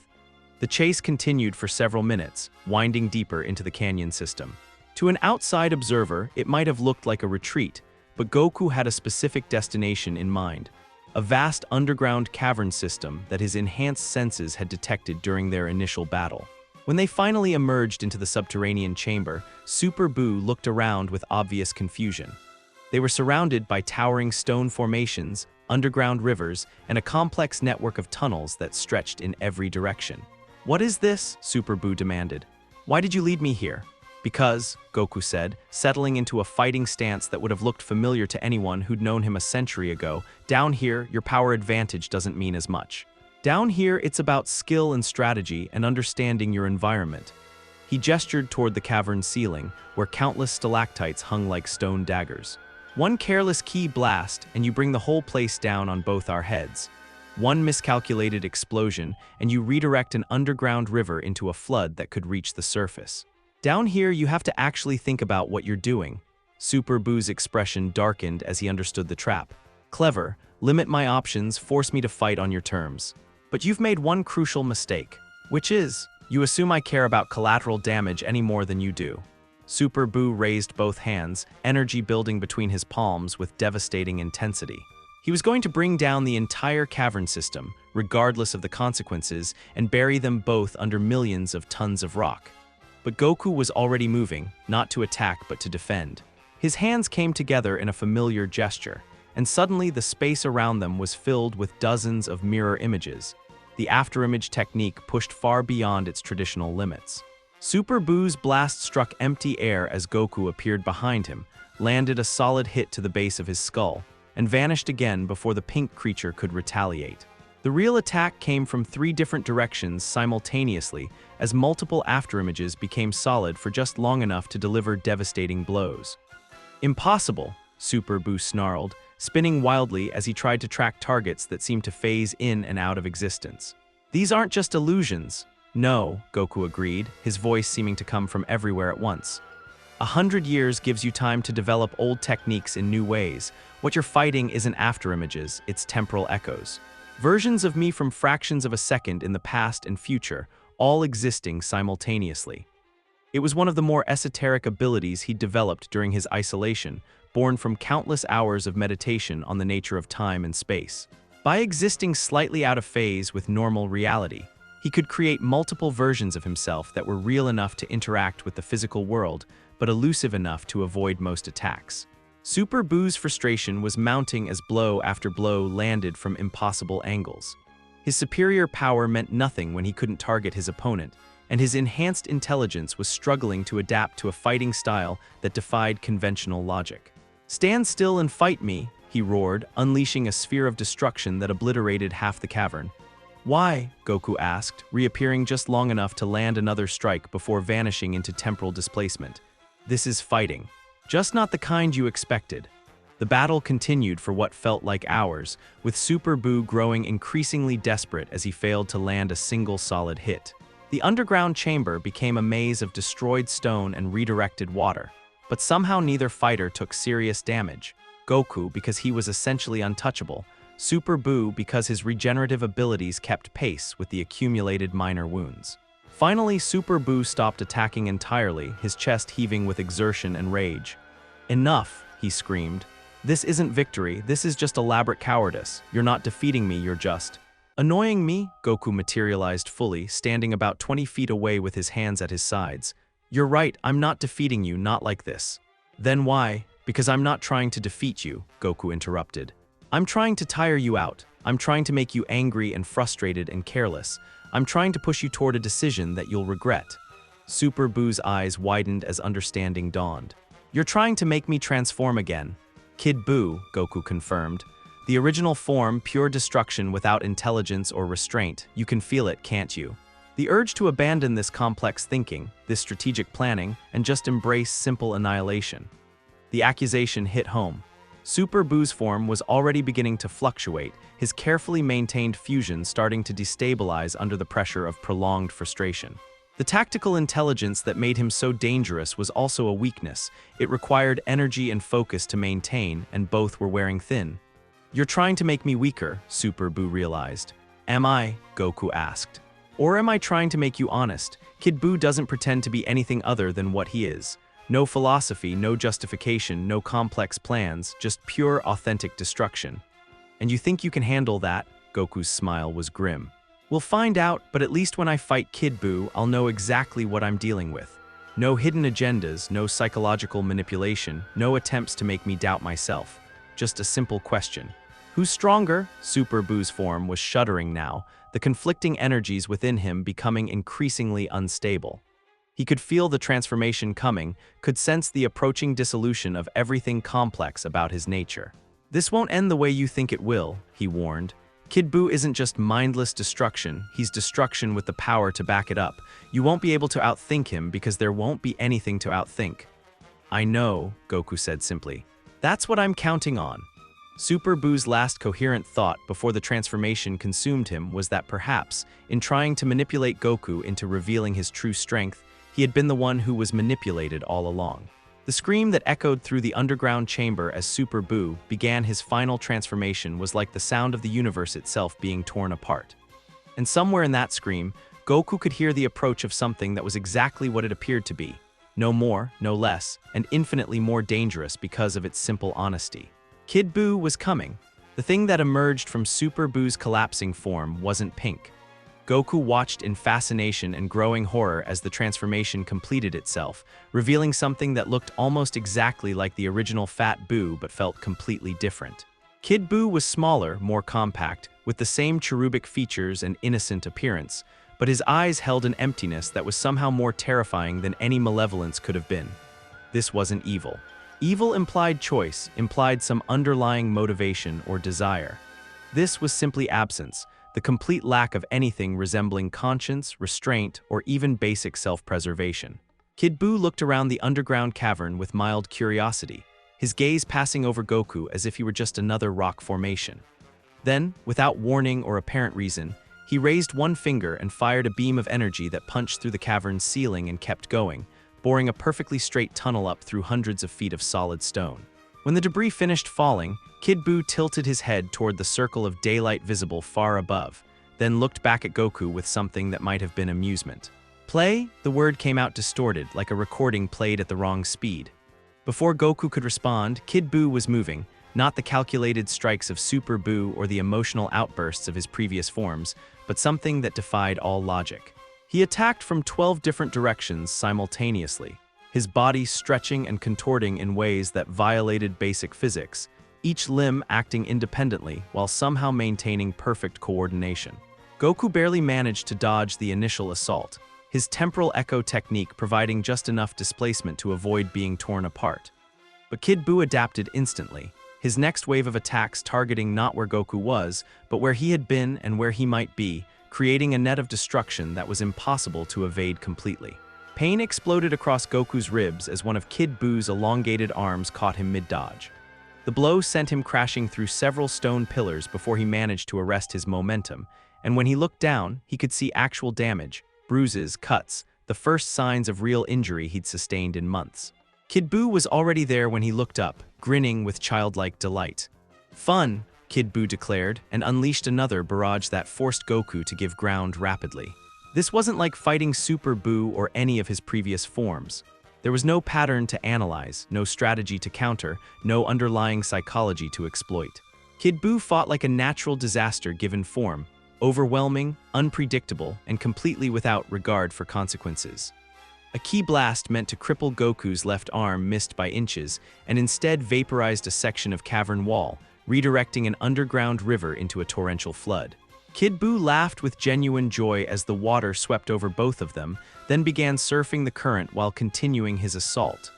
The chase continued for several minutes, winding deeper into the canyon system. To an outside observer, it might have looked like a retreat, but Goku had a specific destination in mind. A vast underground cavern system that his enhanced senses had detected during their initial battle. When they finally emerged into the subterranean chamber, Super Buu looked around with obvious confusion. They were surrounded by towering stone formations, underground rivers, and a complex network of tunnels that stretched in every direction. "What is this?" Super Buu demanded. "Why did you lead me here?" "Because," Goku said, settling into a fighting stance that would have looked familiar to anyone who'd known him a century ago, "down here, your power advantage doesn't mean as much. Down here, it's about skill and strategy and understanding your environment." He gestured toward the cavern's ceiling, where countless stalactites hung like stone daggers. One careless key blast, and you bring the whole place down on both our heads. One miscalculated explosion, and you redirect an underground river into a flood that could reach the surface. Down here, you have to actually think about what you're doing. Super Buu's expression darkened as he understood the trap. Clever, limit my options, force me to fight on your terms. But you've made one crucial mistake, which is, you assume I care about collateral damage any more than you do. Super Buu raised both hands, energy building between his palms with devastating intensity. He was going to bring down the entire cavern system, regardless of the consequences, and bury them both under millions of tons of rock. But Goku was already moving, not to attack but to defend. His hands came together in a familiar gesture, and suddenly the space around them was filled with dozens of mirror images. The afterimage technique pushed far beyond its traditional limits. Super Buu's blast struck empty air as Goku appeared behind him, landed a solid hit to the base of his skull, and vanished again before the pink creature could retaliate. The real attack came from 3 different directions simultaneously as multiple afterimages became solid for just long enough to deliver devastating blows. Impossible, Super Buu snarled, spinning wildly as he tried to track targets that seemed to phase in and out of existence. These aren't just illusions. No, Goku agreed, his voice seeming to come from everywhere at once. 100 years gives you time to develop old techniques in new ways. What you're fighting isn't afterimages, it's temporal echoes. Versions of me from fractions of a second in the past and future, all existing simultaneously. It was one of the more esoteric abilities he'd developed during his isolation, born from countless hours of meditation on the nature of time and space. By existing slightly out of phase with normal reality, he could create multiple versions of himself that were real enough to interact with the physical world, but elusive enough to avoid most attacks. Super Buu's frustration was mounting as blow after blow landed from impossible angles. His superior power meant nothing when he couldn't target his opponent, and his enhanced intelligence was struggling to adapt to a fighting style that defied conventional logic. "Stand still and fight me," he roared, unleashing a sphere of destruction that obliterated half the cavern. "Why?" Goku asked, reappearing just long enough to land another strike before vanishing into temporal displacement. "This is fighting. Just not the kind you expected." The battle continued for what felt like hours, with Super Buu growing increasingly desperate as he failed to land a single solid hit. The underground chamber became a maze of destroyed stone and redirected water, but somehow neither fighter took serious damage. Goku because he was essentially untouchable, Super Buu because his regenerative abilities kept pace with the accumulated minor wounds. Finally, Super Buu stopped attacking entirely, his chest heaving with exertion and rage. "Enough," he screamed. "This isn't victory, this is just elaborate cowardice. You're not defeating me, you're just annoying me." Goku materialized fully, standing about 20 feet away with his hands at his sides. "You're right, I'm not defeating you, not like this." "Then why?" "Because I'm not trying to defeat you," Goku interrupted. "I'm trying to tire you out. I'm trying to make you angry and frustrated and careless. I'm trying to push you toward a decision that you'll regret." Super Buu's eyes widened as understanding dawned. "You're trying to make me transform again." "Kid Buu," Goku confirmed. "The original form, pure destruction without intelligence or restraint. You can feel it, can't you? The urge to abandon this complex thinking, this strategic planning, and just embrace simple annihilation." The accusation hit home. Super Buu's form was already beginning to fluctuate, his carefully maintained fusion starting to destabilize under the pressure of prolonged frustration. The tactical intelligence that made him so dangerous was also a weakness. It required energy and focus to maintain, and both were wearing thin. "You're trying to make me weaker," Super Buu realized. "Am I?" Goku asked. "Or am I trying to make you honest? Kid Buu doesn't pretend to be anything other than what he is. No philosophy, no justification, no complex plans, just pure, authentic destruction. And you think you can handle that?" Goku's smile was grim. "We'll find out, but at least when I fight Kid Buu, I'll know exactly what I'm dealing with. No hidden agendas, no psychological manipulation, no attempts to make me doubt myself. Just a simple question. Who's stronger?" Super Buu's form was shuddering now, the conflicting energies within him becoming increasingly unstable. He could feel the transformation coming, could sense the approaching dissolution of everything complex about his nature. "This won't end the way you think it will," he warned. Kid Buu isn't just mindless destruction, he's destruction with the power to back it up. You won't be able to outthink him because there won't be anything to outthink. I know, Goku said simply. That's what I'm counting on. Super Buu's last coherent thought before the transformation consumed him was that perhaps, in trying to manipulate Goku into revealing his true strength, he had been the one who was manipulated all along. The scream that echoed through the underground chamber as Super Buu began his final transformation was like the sound of the universe itself being torn apart. And somewhere in that scream, Goku could hear the approach of something that was exactly what it appeared to be. No more, no less, and infinitely more dangerous because of its simple honesty. Kid Buu was coming. The thing that emerged from Super Buu's collapsing form wasn't pink. Goku watched in fascination and growing horror as the transformation completed itself, revealing something that looked almost exactly like the original Fat Buu but felt completely different. Kid Buu was smaller, more compact, with the same cherubic features and innocent appearance, but his eyes held an emptiness that was somehow more terrifying than any malevolence could have been. This wasn't evil. Evil implied choice, implied some underlying motivation or desire. This was simply absence, the complete lack of anything resembling conscience, restraint, or even basic self-preservation. Kid Buu looked around the underground cavern with mild curiosity, his gaze passing over Goku as if he were just another rock formation. Then, without warning or apparent reason, he raised one finger and fired a beam of energy that punched through the cavern's ceiling and kept going, boring a perfectly straight tunnel up through hundreds of feet of solid stone. When the debris finished falling, Kid Buu tilted his head toward the circle of daylight visible far above, then looked back at Goku with something that might have been amusement. Play? The word came out distorted, like a recording played at the wrong speed. Before Goku could respond, Kid Buu was moving, not the calculated strikes of Super Buu or the emotional outbursts of his previous forms, but something that defied all logic. He attacked from 12 different directions simultaneously, his body stretching and contorting in ways that violated basic physics, each limb acting independently while somehow maintaining perfect coordination. Goku barely managed to dodge the initial assault, his temporal echo technique providing just enough displacement to avoid being torn apart. But Kid Buu adapted instantly, his next wave of attacks targeting not where Goku was, but where he had been and where he might be, creating a net of destruction that was impossible to evade completely. Pain exploded across Goku's ribs as one of Kid Buu's elongated arms caught him mid-dodge. The blow sent him crashing through several stone pillars before he managed to arrest his momentum, and when he looked down, he could see actual damage, bruises, cuts, the first signs of real injury he'd sustained in months. Kid Buu was already there when he looked up, grinning with childlike delight. "Fun," Kid Buu declared, and unleashed another barrage that forced Goku to give ground rapidly. This wasn't like fighting Super Buu or any of his previous forms. There was no pattern to analyze, no strategy to counter, no underlying psychology to exploit. Kid Buu fought like a natural disaster given form, overwhelming, unpredictable, and completely without regard for consequences. A key blast meant to cripple Goku's left arm missed by inches, and instead vaporized a section of cavern wall, redirecting an underground river into a torrential flood. Kid Buu laughed with genuine joy as the water swept over both of them, then began surfing the current while continuing his assault.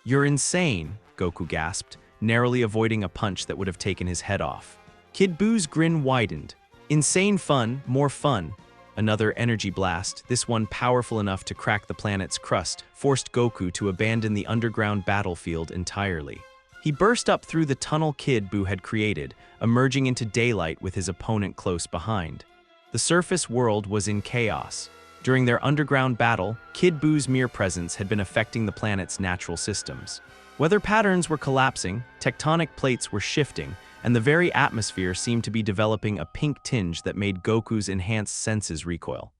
"You're insane," Goku gasped, narrowly avoiding a punch that would have taken his head off. Kid Buu's grin widened. "Insane fun, more fun." Another energy blast, this one powerful enough to crack the planet's crust, forced Goku to abandon the underground battlefield entirely. He burst up through the tunnel Kid Buu had created, emerging into daylight with his opponent close behind. The surface world was in chaos. During their underground battle, Kid Buu's mere presence had been affecting the planet's natural systems. Weather patterns were collapsing, tectonic plates were shifting, and the very atmosphere seemed to be developing a pink tinge that made Goku's enhanced senses recoil.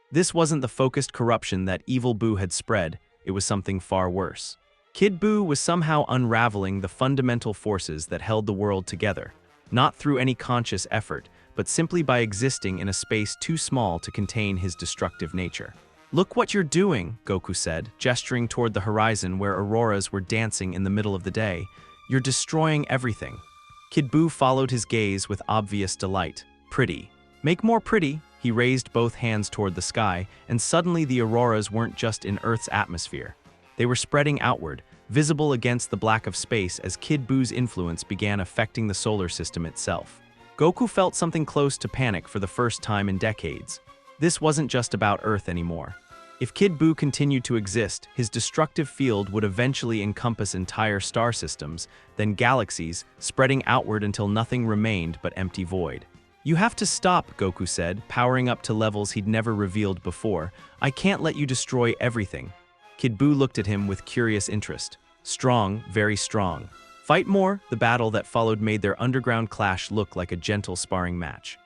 This wasn't the focused corruption that evil Buu had spread, it was something far worse. Kid Buu was somehow unraveling the fundamental forces that held the world together, not through any conscious effort, but simply by existing in a space too small to contain his destructive nature. "Look what you're doing," Goku said, gesturing toward the horizon where auroras were dancing in the middle of the day. "You're destroying everything." Kid Buu followed his gaze with obvious delight. "Pretty. Make more pretty." He raised both hands toward the sky, and suddenly the auroras weren't just in Earth's atmosphere. They were spreading outward, visible against the black of space as Kid Buu's influence began affecting the solar system itself. Goku felt something close to panic for the first time in decades. This wasn't just about Earth anymore. If Kid Buu continued to exist, his destructive field would eventually encompass entire star systems, then galaxies, spreading outward until nothing remained but empty void. "You have to stop," Goku said, powering up to levels he'd never revealed before. "I can't let you destroy everything." Kid Buu looked at him with curious interest. Strong, very strong. Fight more. The battle that followed made their underground clash look like a gentle sparring match.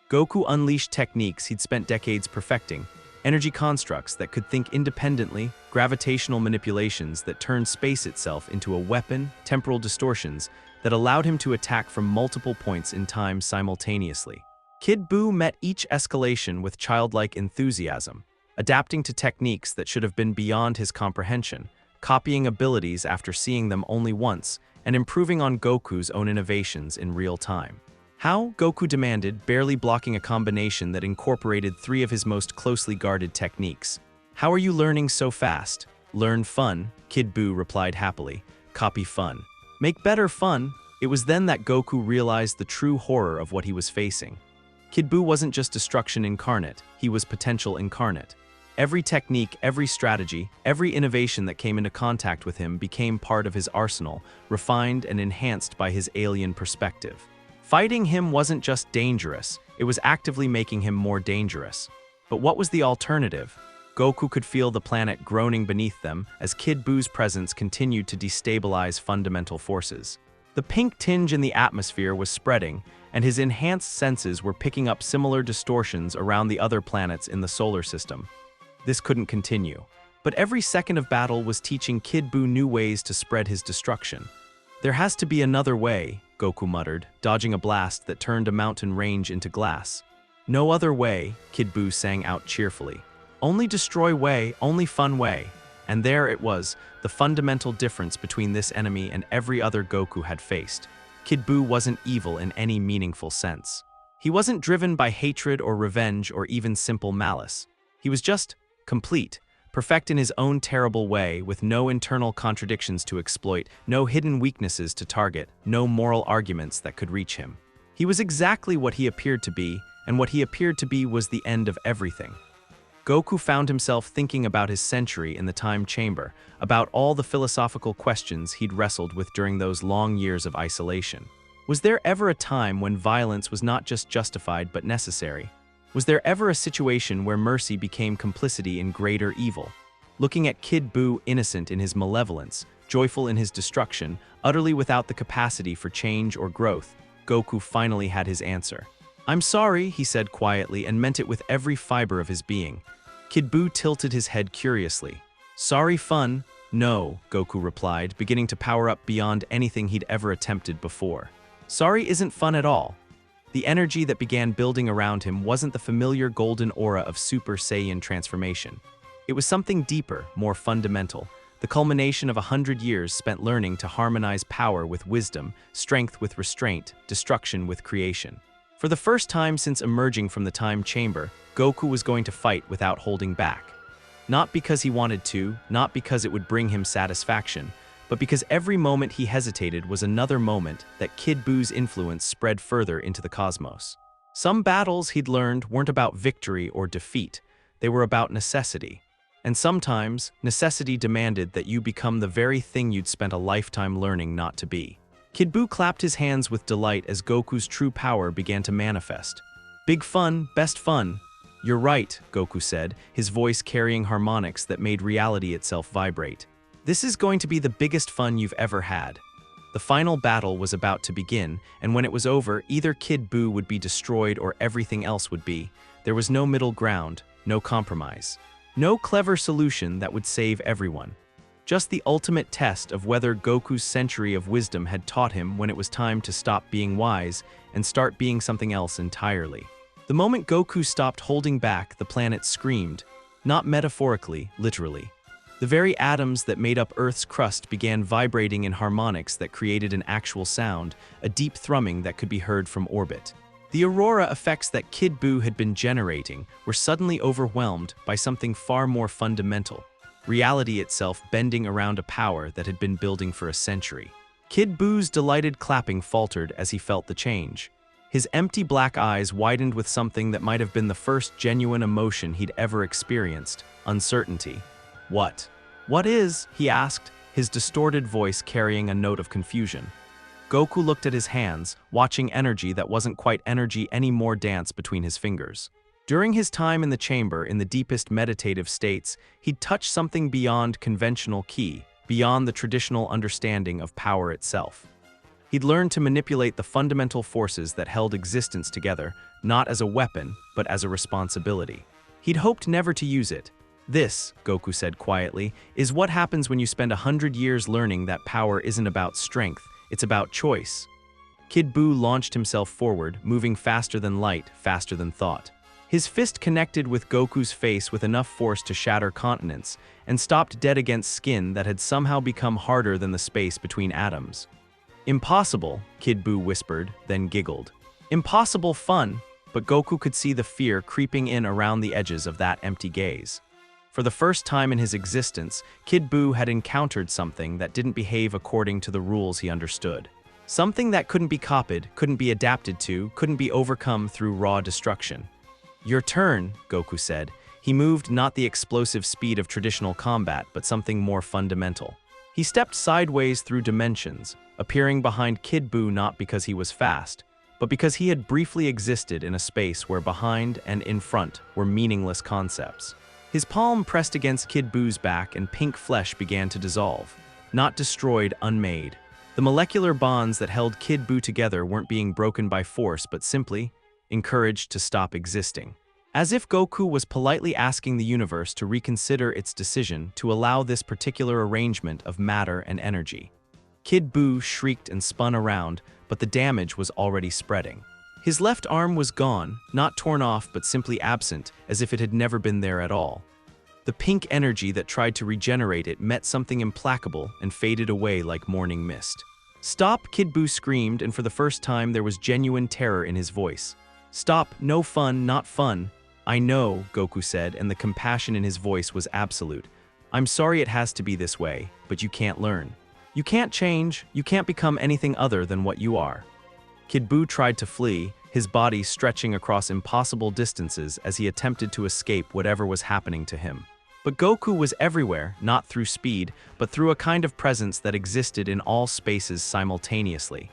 Goku unleashed techniques he'd spent decades perfecting, energy constructs that could think independently, gravitational manipulations that turned space itself into a weapon, temporal distortions that allowed him to attack from multiple points in time simultaneously. Kid Buu met each escalation with childlike enthusiasm, adapting to techniques that should have been beyond his comprehension, copying abilities after seeing them only once, and improving on Goku's own innovations in real time. "How?" Goku demanded, barely blocking a combination that incorporated 3 of his most closely guarded techniques. "How are you learning so fast?" "Learn fun," Kid Buu replied happily. "Copy fun. Make better fun." It was then that Goku realized the true horror of what he was facing. Kid Buu wasn't just destruction incarnate, he was potential incarnate. Every technique, every strategy, every innovation that came into contact with him became part of his arsenal, refined and enhanced by his alien perspective. Fighting him wasn't just dangerous, it was actively making him more dangerous. But what was the alternative? Goku could feel the planet groaning beneath them as Kid Buu's presence continued to destabilize fundamental forces. The pink tinge in the atmosphere was spreading, and his enhanced senses were picking up similar distortions around the other planets in the solar system. This couldn't continue. But every second of battle was teaching Kid Buu new ways to spread his destruction. "There has to be another way," Goku muttered, dodging a blast that turned a mountain range into glass. "No other way," Kid Buu sang out cheerfully. "Only destroy way, only fun way." And there it was, the fundamental difference between this enemy and every other Goku had faced. Kid Buu wasn't evil in any meaningful sense. He wasn't driven by hatred or revenge or even simple malice. He was just complete, perfect in his own terrible way, with no internal contradictions to exploit, no hidden weaknesses to target, no moral arguments that could reach him. He was exactly what he appeared to be, and what he appeared to be was the end of everything. Goku found himself thinking about his century in the time chamber, about all the philosophical questions he'd wrestled with during those long years of isolation. Was there ever a time when violence was not just justified but necessary? Was there ever a situation where mercy became complicity in greater evil? Looking at Kid Buu, innocent in his malevolence, joyful in his destruction, utterly without the capacity for change or growth, Goku finally had his answer. "I'm sorry," he said quietly, and meant it with every fiber of his being. Kid Buu tilted his head curiously. "Sorry fun?" "No," Goku replied, beginning to power up beyond anything he'd ever attempted before. "Sorry isn't fun at all." The energy that began building around him wasn't the familiar golden aura of Super Saiyan transformation. It was something deeper, more fundamental, the culmination of 100 years spent learning to harmonize power with wisdom, strength with restraint, destruction with creation. For the first time since emerging from the time chamber, Goku was going to fight without holding back. Not because he wanted to, not because it would bring him satisfaction, but because every moment he hesitated was another moment that Kid Buu's influence spread further into the cosmos. Some battles, he'd learned, weren't about victory or defeat, they were about necessity. And sometimes, necessity demanded that you become the very thing you'd spent a lifetime learning not to be. Kid Buu clapped his hands with delight as Goku's true power began to manifest. "Big fun, best fun." "You're right," Goku said, his voice carrying harmonics that made reality itself vibrate. "This is going to be the biggest fun you've ever had." The final battle was about to begin, and when it was over, either Kid Buu would be destroyed or everything else would be. There was no middle ground, no compromise. No clever solution that would save everyone. Just the ultimate test of whether Goku's century of wisdom had taught him when it was time to stop being wise and start being something else entirely. The moment Goku stopped holding back, the planet screamed, not metaphorically, literally. The very atoms that made up Earth's crust began vibrating in harmonics that created an actual sound, a deep thrumming that could be heard from orbit. The aurora effects that Kid Buu had been generating were suddenly overwhelmed by something far more fundamental, reality itself bending around a power that had been building for a century. Kid Buu's delighted clapping faltered as he felt the change. His empty black eyes widened with something that might have been the first genuine emotion he'd ever experienced: uncertainty. What? What is? He asked, his distorted voice carrying a note of confusion. Goku looked at his hands, watching energy that wasn't quite energy anymore dance between his fingers. During his time in the chamber, in the deepest meditative states, he'd touched something beyond conventional ki, beyond the traditional understanding of power itself. He'd learned to manipulate the fundamental forces that held existence together, not as a weapon, but as a responsibility. He'd hoped never to use it. This, Goku said quietly, is what happens when you spend 100 years learning that power isn't about strength, it's about choice. Kid Buu launched himself forward, moving faster than light, faster than thought. His fist connected with Goku's face with enough force to shatter continents, and stopped dead against skin that had somehow become harder than the space between atoms. Impossible, Kid Buu whispered, then giggled. Impossible fun, but Goku could see the fear creeping in around the edges of that empty gaze. For the first time in his existence, Kid Buu had encountered something that didn't behave according to the rules he understood. Something that couldn't be copied, couldn't be adapted to, couldn't be overcome through raw destruction. Your turn, Goku said. He moved not the explosive speed of traditional combat, but something more fundamental. He stepped sideways through dimensions, appearing behind Kid Buu not because he was fast, but because he had briefly existed in a space where behind and in front were meaningless concepts. His palm pressed against Kid Buu's back and pink flesh began to dissolve. Not destroyed, unmade. The molecular bonds that held Kid Buu together weren't being broken by force, but simply encouraged to stop existing. As if Goku was politely asking the universe to reconsider its decision to allow this particular arrangement of matter and energy. Kid Buu shrieked and spun around, but the damage was already spreading. His left arm was gone, not torn off but simply absent, as if it had never been there at all. The pink energy that tried to regenerate it met something implacable and faded away like morning mist. Stop, Kid Buu screamed, and for the first time there was genuine terror in his voice. Stop, no fun, not fun. I know, Goku said, and the compassion in his voice was absolute. I'm sorry it has to be this way, but you can't learn. You can't change, you can't become anything other than what you are. Kid Buu tried to flee, his body stretching across impossible distances as he attempted to escape whatever was happening to him. But Goku was everywhere, not through speed, but through a kind of presence that existed in all spaces simultaneously.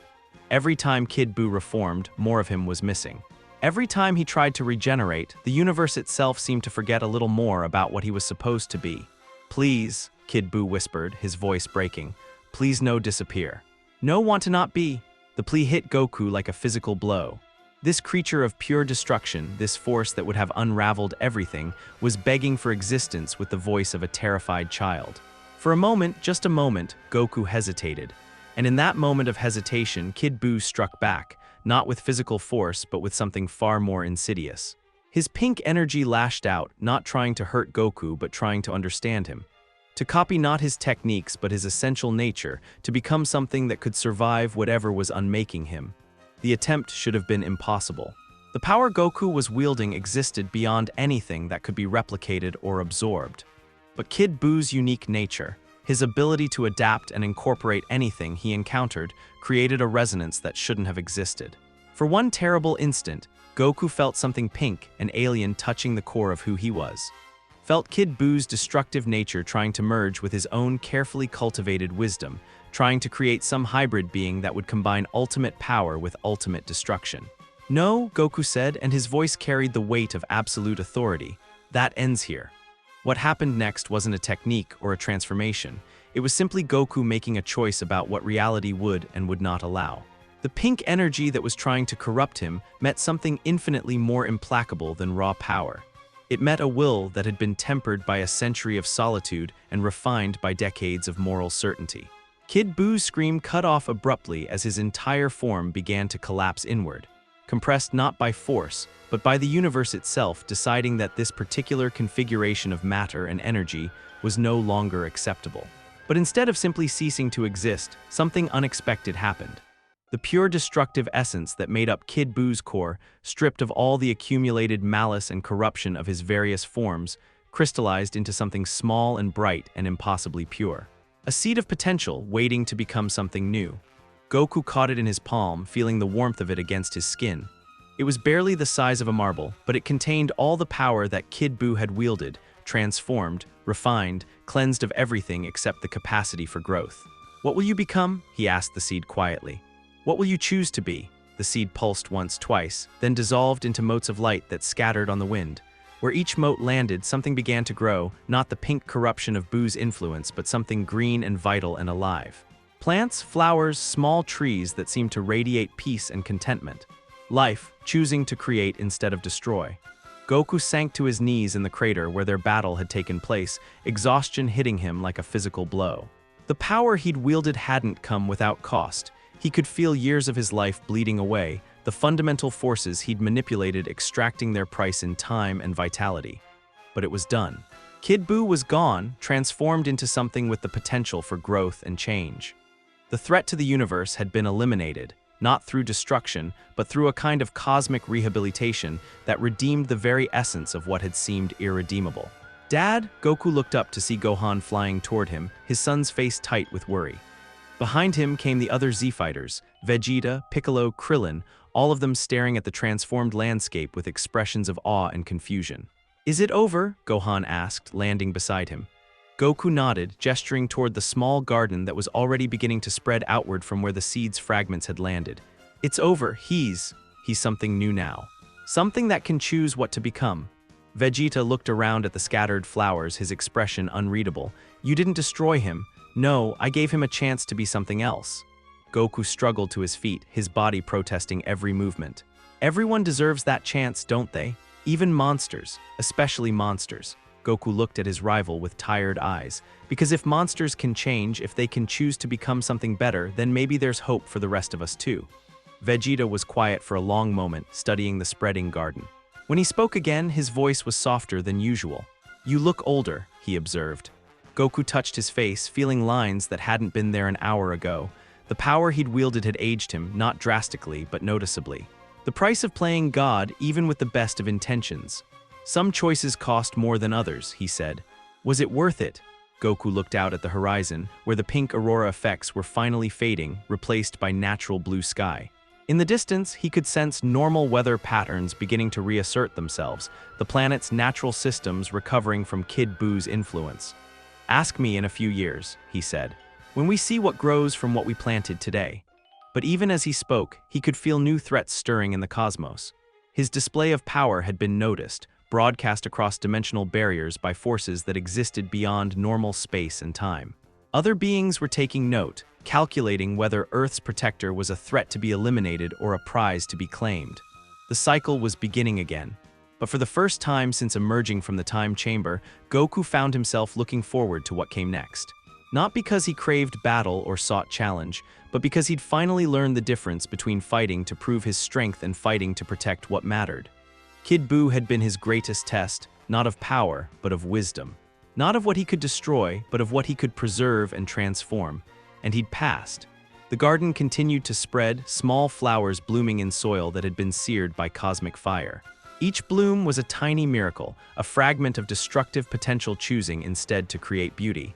Every time Kid Buu reformed, more of him was missing. Every time he tried to regenerate, the universe itself seemed to forget a little more about what he was supposed to be. Please, Kid Buu whispered, his voice breaking. Please no disappear. No want to not be. The plea hit Goku like a physical blow. This creature of pure destruction, this force that would have unraveled everything, was begging for existence with the voice of a terrified child. For a moment, just a moment, Goku hesitated. And in that moment of hesitation, Kid Buu struck back, not with physical force, but with something far more insidious. His pink energy lashed out, not trying to hurt Goku, but trying to understand him. To copy not his techniques, but his essential nature, to become something that could survive whatever was unmaking him. The attempt should have been impossible. The power Goku was wielding existed beyond anything that could be replicated or absorbed. But Kid Buu's unique nature, his ability to adapt and incorporate anything he encountered, created a resonance that shouldn't have existed. For one terrible instant, Goku felt something pink, an alien touching the core of who he was. Felt Kid Buu's destructive nature trying to merge with his own carefully cultivated wisdom, trying to create some hybrid being that would combine ultimate power with ultimate destruction. No, Goku said, and his voice carried the weight of absolute authority. That ends here. What happened next wasn't a technique or a transformation. It was simply Goku making a choice about what reality would and would not allow. The pink energy that was trying to corrupt him met something infinitely more implacable than raw power. It met a will that had been tempered by a century of solitude and refined by decades of moral certainty. Kid Buu's scream cut off abruptly as his entire form began to collapse inward, compressed not by force, but by the universe itself deciding that this particular configuration of matter and energy was no longer acceptable. But instead of simply ceasing to exist, something unexpected happened. The pure destructive essence that made up Kid Buu's core, stripped of all the accumulated malice and corruption of his various forms, crystallized into something small and bright and impossibly pure. A seed of potential waiting to become something new. Goku caught it in his palm, feeling the warmth of it against his skin. It was barely the size of a marble, but it contained all the power that Kid Buu had wielded, transformed, refined, cleansed of everything except the capacity for growth. "What will you become?" he asked the seed quietly. "What will you choose to be?" The seed pulsed once, twice, then dissolved into motes of light that scattered on the wind. Where each mote landed, something began to grow, not the pink corruption of Buu's influence, but something green and vital and alive. Plants, flowers, small trees that seemed to radiate peace and contentment. Life, choosing to create instead of destroy. Goku sank to his knees in the crater where their battle had taken place, exhaustion hitting him like a physical blow. The power he'd wielded hadn't come without cost. He could feel years of his life bleeding away, the fundamental forces he'd manipulated extracting their price in time and vitality. But it was done. Kid Buu was gone, transformed into something with the potential for growth and change. The threat to the universe had been eliminated, not through destruction, but through a kind of cosmic rehabilitation that redeemed the very essence of what had seemed irredeemable. "Dad?" Goku looked up to see Gohan flying toward him, his son's face tight with worry. Behind him came the other Z-fighters, Vegeta, Piccolo, Krillin, all of them staring at the transformed landscape with expressions of awe and confusion. "Is it over?" Gohan asked, landing beside him. Goku nodded, gesturing toward the small garden that was already beginning to spread outward from where the seed's fragments had landed. "It's over. He's something new now. Something that can choose what to become." Vegeta looked around at the scattered flowers, his expression unreadable. "You didn't destroy him. No, I gave him a chance to be something else." Goku struggled to his feet, his body protesting every movement. "Everyone deserves that chance, don't they? Even monsters, especially monsters." Goku looked at his rival with tired eyes. "Because if monsters can change, if they can choose to become something better, then maybe there's hope for the rest of us too." Vegeta was quiet for a long moment, studying the spreading garden. When he spoke again, his voice was softer than usual. "You look older," he observed. Goku touched his face, feeling lines that hadn't been there an hour ago. The power he'd wielded had aged him, not drastically, but noticeably. The price of playing God, even with the best of intentions. "Some choices cost more than others," he said. "Was it worth it?" Goku looked out at the horizon, where the pink aurora effects were finally fading, replaced by natural blue sky. In the distance, he could sense normal weather patterns beginning to reassert themselves, the planet's natural systems recovering from Kid Buu's influence. "Ask me in a few years," he said, "when we see what grows from what we planted today." But even as he spoke, he could feel new threats stirring in the cosmos. His display of power had been noticed, broadcast across dimensional barriers by forces that existed beyond normal space and time. Other beings were taking note, calculating whether Earth's protector was a threat to be eliminated or a prize to be claimed. The cycle was beginning again. But for the first time since emerging from the time chamber, Goku found himself looking forward to what came next. Not because he craved battle or sought challenge, but because he'd finally learned the difference between fighting to prove his strength and fighting to protect what mattered. Kid Buu had been his greatest test, not of power, but of wisdom. Not of what he could destroy, but of what he could preserve and transform. And he'd passed. The garden continued to spread, small flowers blooming in soil that had been seared by cosmic fire. Each bloom was a tiny miracle, a fragment of destructive potential choosing instead to create beauty.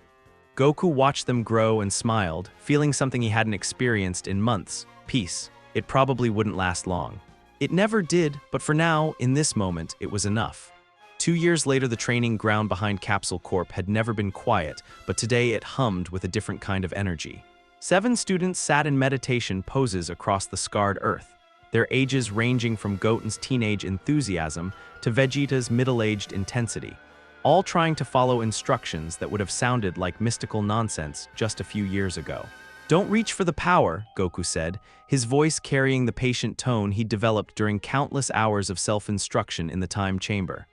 Goku watched them grow and smiled, feeling something he hadn't experienced in months: peace. It probably wouldn't last long. It never did, but for now, in this moment, it was enough. 2 years later, the training ground behind Capsule Corp had never been quiet, but today it hummed with a different kind of energy. 7 students sat in meditation poses across the scarred earth, their ages ranging from Goten's teenage enthusiasm to Vegeta's middle-aged intensity, all trying to follow instructions that would have sounded like mystical nonsense just a few years ago. "Don't reach for the power," Goku said, his voice carrying the patient tone he'd developed during countless hours of self-instruction in the time chamber.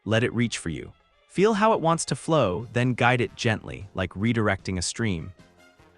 "Let it reach for you. Feel how it wants to flow, then guide it gently, like redirecting a stream."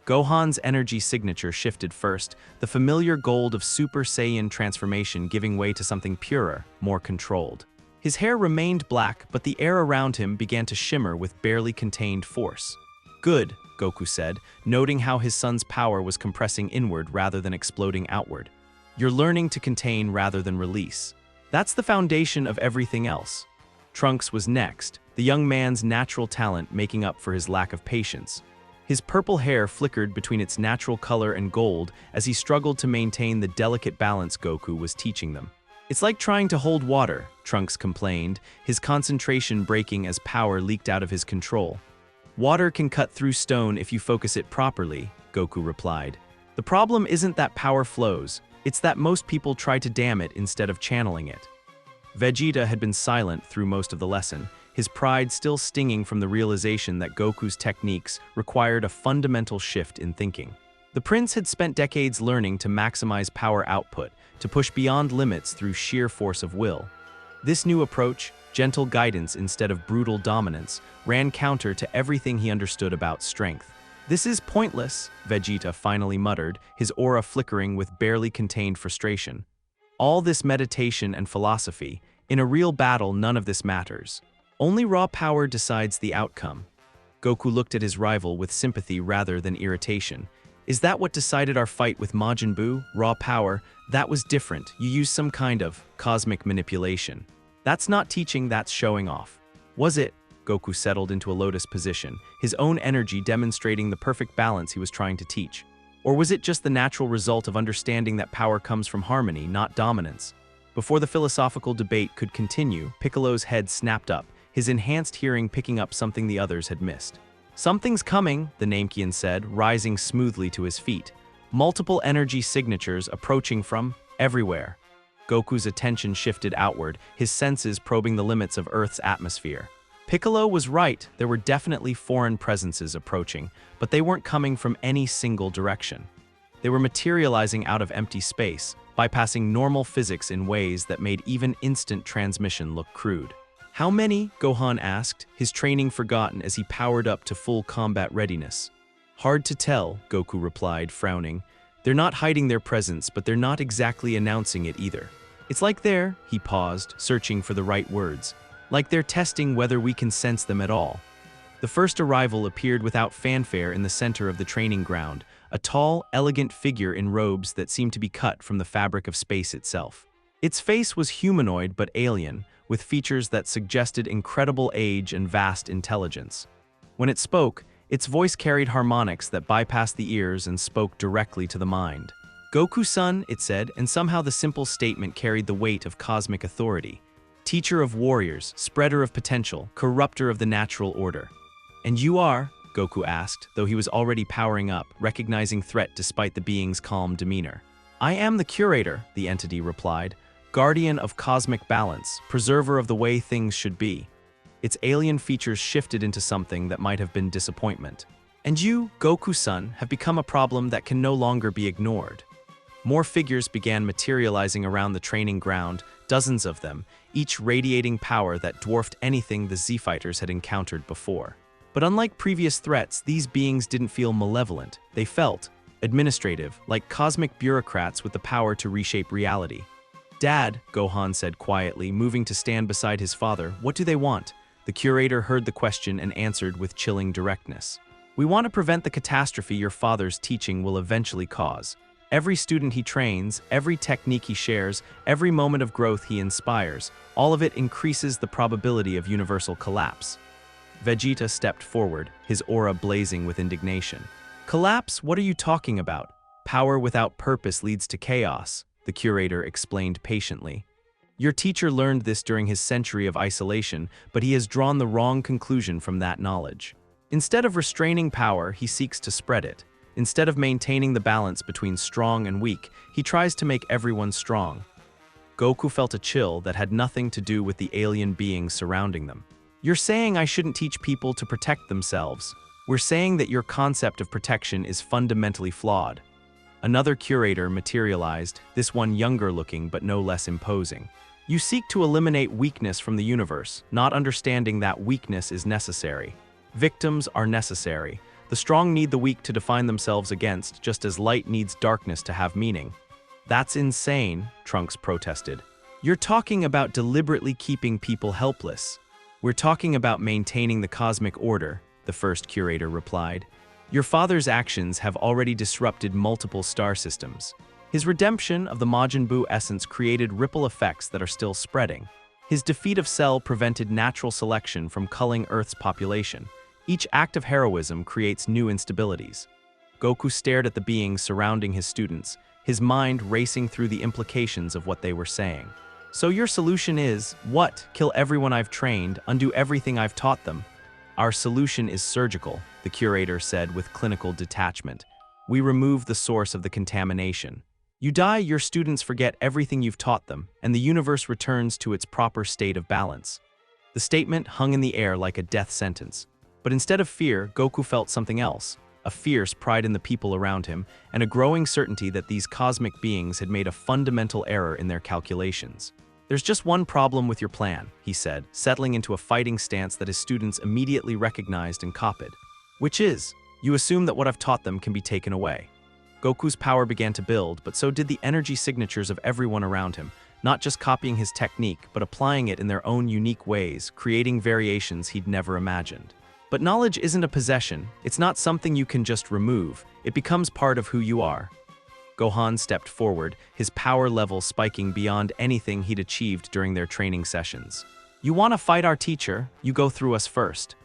Gohan's energy signature shifted first, the familiar gold of Super Saiyan transformation giving way to something purer, more controlled. His hair remained black, but the air around him began to shimmer with barely contained force. "Good," Goku said, noting how his son's power was compressing inward rather than exploding outward. "You're learning to contain rather than release. That's the foundation of everything else." Trunks was next, the young man's natural talent making up for his lack of patience. His purple hair flickered between its natural color and gold as he struggled to maintain the delicate balance Goku was teaching them. "It's like trying to hold water," Trunks complained, his concentration breaking as power leaked out of his control. "Water can cut through stone if you focus it properly," Goku replied. "The problem isn't that power flows, it's that most people try to dam it instead of channeling it." Vegeta had been silent through most of the lesson, his pride still stinging from the realization that Goku's techniques required a fundamental shift in thinking. The prince had spent decades learning to maximize power output, to push beyond limits through sheer force of will. This new approach, gentle guidance instead of brutal dominance, ran counter to everything he understood about strength. "This is pointless," Vegeta finally muttered, his aura flickering with barely contained frustration. "All this meditation and philosophy, in a real battle none of this matters. Only raw power decides the outcome." Goku looked at his rival with sympathy rather than irritation. "Is that what decided our fight with Majin Buu? Raw power? That was different. You used some kind of cosmic manipulation. That's not teaching, that's showing off." "Was it?" Goku settled into a lotus position, his own energy demonstrating the perfect balance he was trying to teach. "Or was it just the natural result of understanding that power comes from harmony, not dominance?" Before the philosophical debate could continue, Piccolo's head snapped up, his enhanced hearing picking up something the others had missed. "Something's coming," the Namekian said, rising smoothly to his feet. "Multiple energy signatures approaching from everywhere." Goku's attention shifted outward, his senses probing the limits of Earth's atmosphere. Piccolo was right, there were definitely foreign presences approaching, but they weren't coming from any single direction. They were materializing out of empty space, bypassing normal physics in ways that made even instant transmission look crude. "How many?" Gohan asked, his training forgotten as he powered up to full combat readiness. "Hard to tell," Goku replied, frowning. "They're not hiding their presence, but they're not exactly announcing it either. It's like they're," he paused, searching for the right words, "like they're testing whether we can sense them at all." The first arrival appeared without fanfare in the center of the training ground, a tall, elegant figure in robes that seemed to be cut from the fabric of space itself. Its face was humanoid but alien, with features that suggested incredible age and vast intelligence. When it spoke, its voice carried harmonics that bypassed the ears and spoke directly to the mind. "Goku-san," it said, and somehow the simple statement carried the weight of cosmic authority. "Teacher of warriors, spreader of potential, corrupter of the natural order." "And you are?" Goku asked, though he was already powering up, recognizing threat despite the being's calm demeanor. "I am the curator," the entity replied, "guardian of cosmic balance, preserver of the way things should be." Its alien features shifted into something that might have been disappointment. "And you, Goku-san, have become a problem that can no longer be ignored." More figures began materializing around the training ground, dozens of them, each radiating power that dwarfed anything the Z-Fighters had encountered before. But unlike previous threats, these beings didn't feel malevolent. They felt administrative, like cosmic bureaucrats with the power to reshape reality. "Dad," Gohan said quietly, moving to stand beside his father, "what do they want?" The curator heard the question and answered with chilling directness. "We want to prevent the catastrophe your father's teaching will eventually cause. Every student he trains, every technique he shares, every moment of growth he inspires, all of it increases the probability of universal collapse." Vegeta stepped forward, his aura blazing with indignation. "Collapse? What are you talking about? Power without purpose leads to chaos," the curator explained patiently. "Your teacher learned this during his century of isolation, but he has drawn the wrong conclusion from that knowledge. Instead of restraining power, he seeks to spread it. Instead of maintaining the balance between strong and weak, he tries to make everyone strong." Goku felt a chill that had nothing to do with the alien beings surrounding them. "You're saying I shouldn't teach people to protect themselves. We're saying that your concept of protection is fundamentally flawed." Another curator materialized, this one younger looking but no less imposing. "You seek to eliminate weakness from the universe, not understanding that weakness is necessary. Victims are necessary. The strong need the weak to define themselves against, just as light needs darkness to have meaning." "That's insane," Trunks protested. "You're talking about deliberately keeping people helpless." "We're talking about maintaining the cosmic order," the first curator replied. "Your father's actions have already disrupted multiple star systems. His redemption of the Majin Buu essence created ripple effects that are still spreading. His defeat of Cell prevented natural selection from culling Earth's population. Each act of heroism creates new instabilities. Goku stared at the beings surrounding his students, his mind racing through the implications of what they were saying. So your solution is, what? Kill everyone I've trained, undo everything I've taught them? Our solution is surgical, the curator said with clinical detachment. We remove the source of the contamination. You die, your students forget everything you've taught them, and the universe returns to its proper state of balance. The statement hung in the air like a death sentence. But instead of fear, Goku felt something else, a fierce pride in the people around him, and a growing certainty that these cosmic beings had made a fundamental error in their calculations. There's just one problem with your plan, he said, settling into a fighting stance that his students immediately recognized and copied. Which is, you assume that what I've taught them can be taken away. Goku's power began to build, but so did the energy signatures of everyone around him, not just copying his technique, but applying it in their own unique ways, creating variations he'd never imagined. But knowledge isn't a possession, it's not something you can just remove, it becomes part of who you are. Gohan stepped forward, his power level spiking beyond anything he'd achieved during their training sessions. You want to fight our teacher? You go through us first.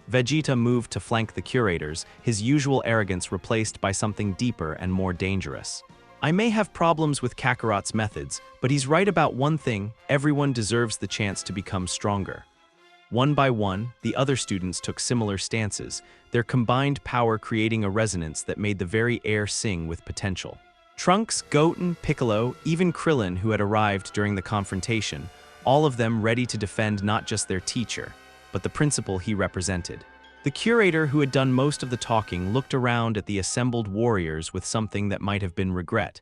Vegeta moved to flank the curators, his usual arrogance replaced by something deeper and more dangerous. I may have problems with Kakarot's methods, but he's right about one thing: everyone deserves the chance to become stronger. One by one, the other students took similar stances, their combined power creating a resonance that made the very air sing with potential. Trunks, Goten, Piccolo, even Krillin, who had arrived during the confrontation, all of them ready to defend not just their teacher, but the principle he represented. The curator, who had done most of the talking, looked around at the assembled warriors with something that might have been regret.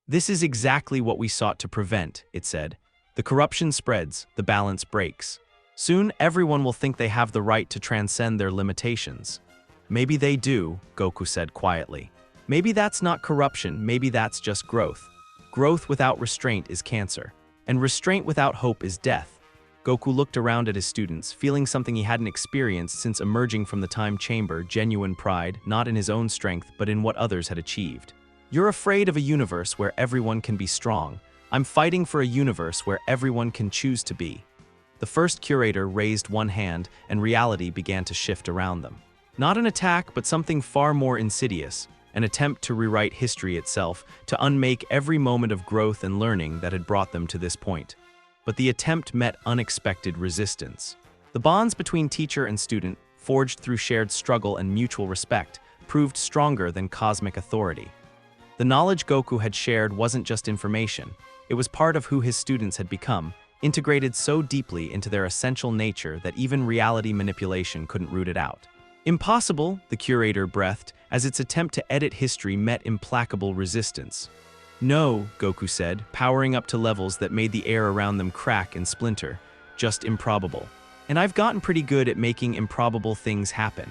This is exactly what we sought to prevent, it said. The corruption spreads, the balance breaks. Soon, everyone will think they have the right to transcend their limitations. Maybe they do, Goku said quietly. Maybe that's not corruption, maybe that's just growth. Growth without restraint is cancer, and restraint without hope is death. Goku looked around at his students, feeling something he hadn't experienced since emerging from the time chamber, genuine pride, not in his own strength, but in what others had achieved. You're afraid of a universe where everyone can be strong. I'm fighting for a universe where everyone can choose to be. The first curator raised one hand, and reality began to shift around them. Not an attack, but something far more insidious. An attempt to rewrite history itself, to unmake every moment of growth and learning that had brought them to this point. But the attempt met unexpected resistance. The bonds between teacher and student, forged through shared struggle and mutual respect, proved stronger than cosmic authority. The knowledge Goku had shared wasn't just information, it was part of who his students had become, integrated so deeply into their essential nature that even reality manipulation couldn't root it out. Impossible, the curator breathed, as its attempt to edit history met implacable resistance. No, Goku said, powering up to levels that made the air around them crack and splinter. Just improbable. And I've gotten pretty good at making improbable things happen.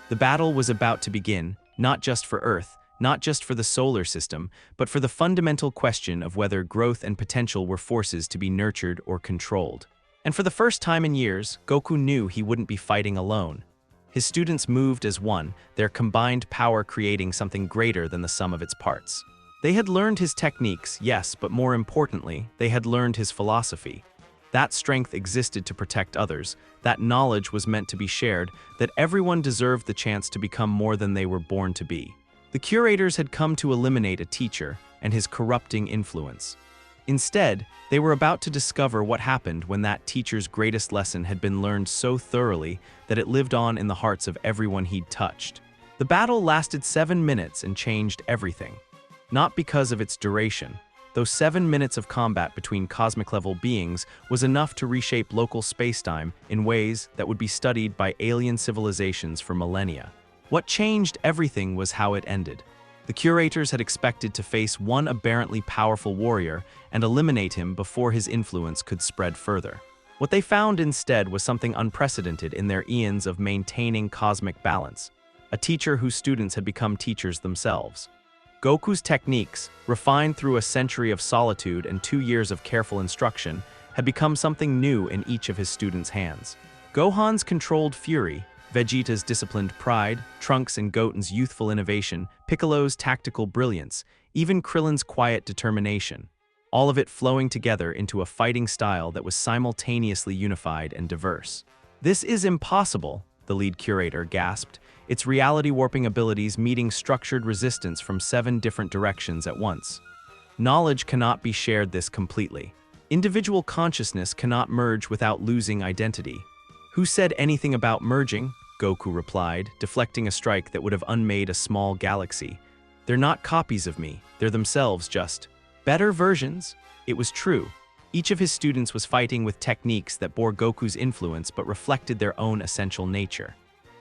The battle was about to begin, not just for Earth, not just for the solar system, but for the fundamental question of whether growth and potential were forces to be nurtured or controlled. And for the first time in years, Goku knew he wouldn't be fighting alone. His students moved as one, their combined power creating something greater than the sum of its parts. They had learned his techniques, yes, but more importantly, they had learned his philosophy. That strength existed to protect others, that knowledge was meant to be shared, that everyone deserved the chance to become more than they were born to be. The curators had come to eliminate a teacher and his corrupting influence. Instead, they were about to discover what happened when that teacher's greatest lesson had been learned so thoroughly that it lived on in the hearts of everyone he'd touched. The battle lasted 7 minutes and changed everything. Not because of its duration, though 7 minutes of combat between cosmic-level beings was enough to reshape local spacetime in ways that would be studied by alien civilizations for millennia. What changed everything was how it ended. The curators had expected to face one aberrantly powerful warrior and eliminate him before his influence could spread further. What they found instead was something unprecedented in their eons of maintaining cosmic balance, a teacher whose students had become teachers themselves. Goku's techniques, refined through a century of solitude and 2 years of careful instruction, had become something new in each of his students' hands. Gohan's controlled fury, Vegeta's disciplined pride, Trunks and Goten's youthful innovation, Piccolo's tactical brilliance, even Krillin's quiet determination, all of it flowing together into a fighting style that was simultaneously unified and diverse. This is impossible, the lead curator gasped, its reality-warping abilities meeting structured resistance from 7 different directions at once. Knowledge cannot be shared this completely. Individual consciousness cannot merge without losing identity. Who said anything about merging? Goku replied, deflecting a strike that would have unmade a small galaxy. They're not copies of me, they're themselves just better versions. It was true. Each of his students was fighting with techniques that bore Goku's influence but reflected their own essential nature.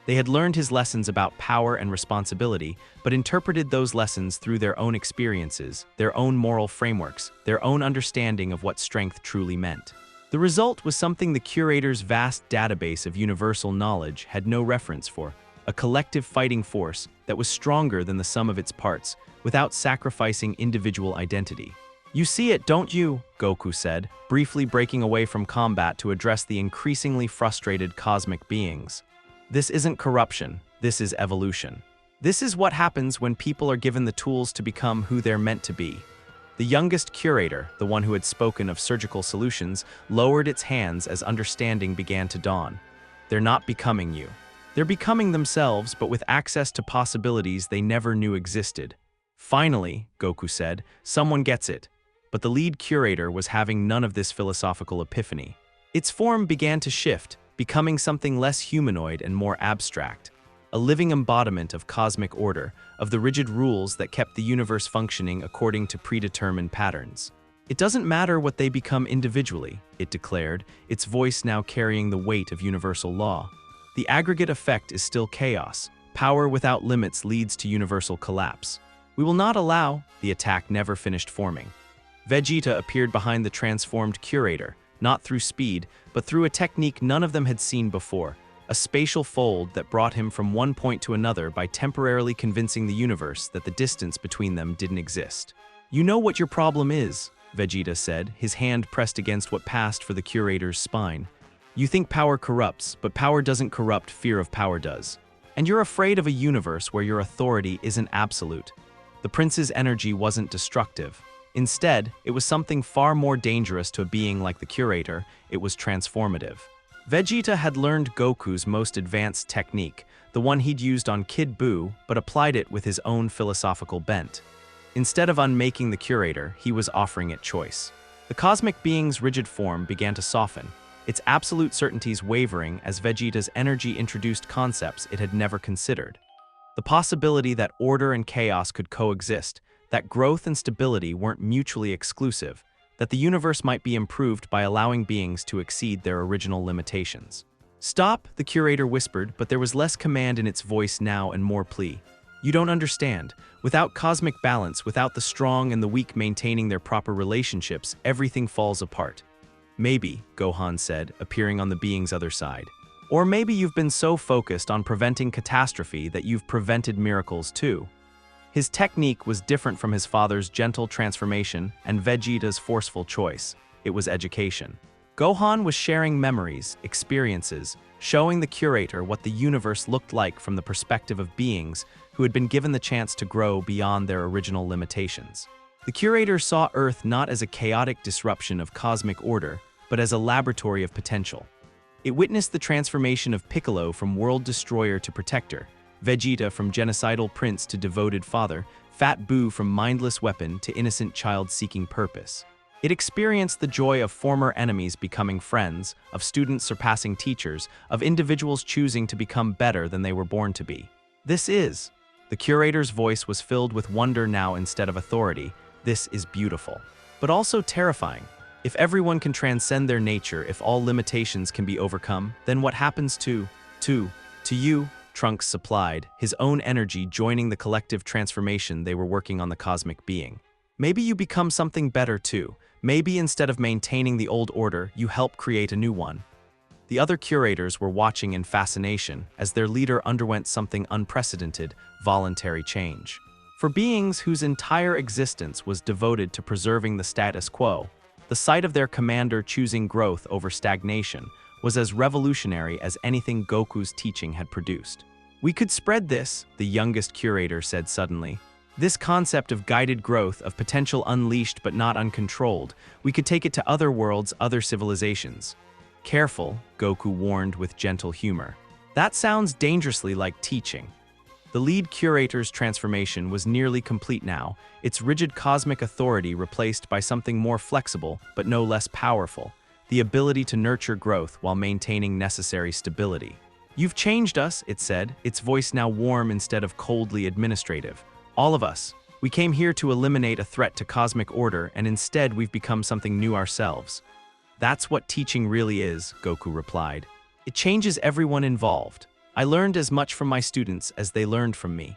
They had learned his lessons about power and responsibility, but interpreted those lessons through their own experiences, their own moral frameworks, their own understanding of what strength truly meant. The result was something the curator's vast database of universal knowledge had no reference for, a collective fighting force that was stronger than the sum of its parts, without sacrificing individual identity. You see it, don't you? Goku said, briefly breaking away from combat to address the increasingly frustrated cosmic beings. This isn't corruption, this is evolution. This is what happens when people are given the tools to become who they're meant to be. The youngest curator, the one who had spoken of surgical solutions, lowered its hands as understanding began to dawn. They're not becoming you. They're becoming themselves, but with access to possibilities they never knew existed. Finally, Goku said, someone gets it. But the lead curator was having none of this philosophical epiphany. Its form began to shift, becoming something less humanoid and more abstract. A living embodiment of cosmic order, of the rigid rules that kept the universe functioning according to predetermined patterns. It doesn't matter what they become individually, it declared, its voice now carrying the weight of universal law. The aggregate effect is still chaos. Power without limits leads to universal collapse. We will not allow. The attack never finished forming. Vegeta appeared behind the transformed curator, not through speed, but through a technique none of them had seen before, a spatial fold that brought him from one point to another by temporarily convincing the universe that the distance between them didn't exist. You know what your problem is, Vegeta said, his hand pressed against what passed for the curator's spine. You think power corrupts, but power doesn't corrupt, fear of power does. And you're afraid of a universe where your authority isn't absolute. The prince's energy wasn't destructive. Instead, it was something far more dangerous to a being like the curator. It was transformative. Vegeta had learned Goku's most advanced technique, the one he'd used on Kid Buu, but applied it with his own philosophical bent. Instead of unmaking the curator, he was offering it choice. The cosmic being's rigid form began to soften, its absolute certainties wavering as Vegeta's energy introduced concepts it had never considered. The possibility that order and chaos could coexist, that growth and stability weren't mutually exclusive, that the universe might be improved by allowing beings to exceed their original limitations. Stop, the curator whispered, but there was less command in its voice now and more plea. You don't understand. Without cosmic balance, without the strong and the weak maintaining their proper relationships, everything falls apart. Maybe, Gohan said, appearing on the being's other side. Or maybe you've been so focused on preventing catastrophe that you've prevented miracles too. His technique was different from his father's gentle transformation and Vegeta's forceful choice. It was education. Gohan was sharing memories, experiences, showing the curator what the universe looked like from the perspective of beings who had been given the chance to grow beyond their original limitations. The curator saw Earth not as a chaotic disruption of cosmic order, but as a laboratory of potential. It witnessed the transformation of Piccolo from world destroyer to protector, Vegeta from genocidal prince to devoted father, Fat Buu from mindless weapon to innocent child seeking purpose. It experienced the joy of former enemies becoming friends, of students surpassing teachers, of individuals choosing to become better than they were born to be. This is. The curator's voice was filled with wonder now instead of authority. This is beautiful. But also terrifying. If everyone can transcend their nature, if all limitations can be overcome, then what happens to you? Trunks supplied, his own energy joining the collective transformation they were working on the cosmic being. Maybe you become something better too. Maybe instead of maintaining the old order, you help create a new one. The other curators were watching in fascination as their leader underwent something unprecedented, voluntary change. For beings whose entire existence was devoted to preserving the status quo, the sight of their commander choosing growth over stagnation was as revolutionary as anything Goku's teaching had produced. We could spread this, the youngest curator said suddenly. This concept of guided growth, of potential unleashed but not uncontrolled, we could take it to other worlds, other civilizations. Careful, Goku warned with gentle humor. That sounds dangerously like teaching. The lead curator's transformation was nearly complete now, its rigid cosmic authority replaced by something more flexible but no less powerful, the ability to nurture growth while maintaining necessary stability. "You've changed us," it said, its voice now warm instead of coldly administrative. "All of us. We came here to eliminate a threat to cosmic order, and instead we've become something new ourselves." "That's what teaching really is," Goku replied. "It changes everyone involved. I learned as much from my students as they learned from me."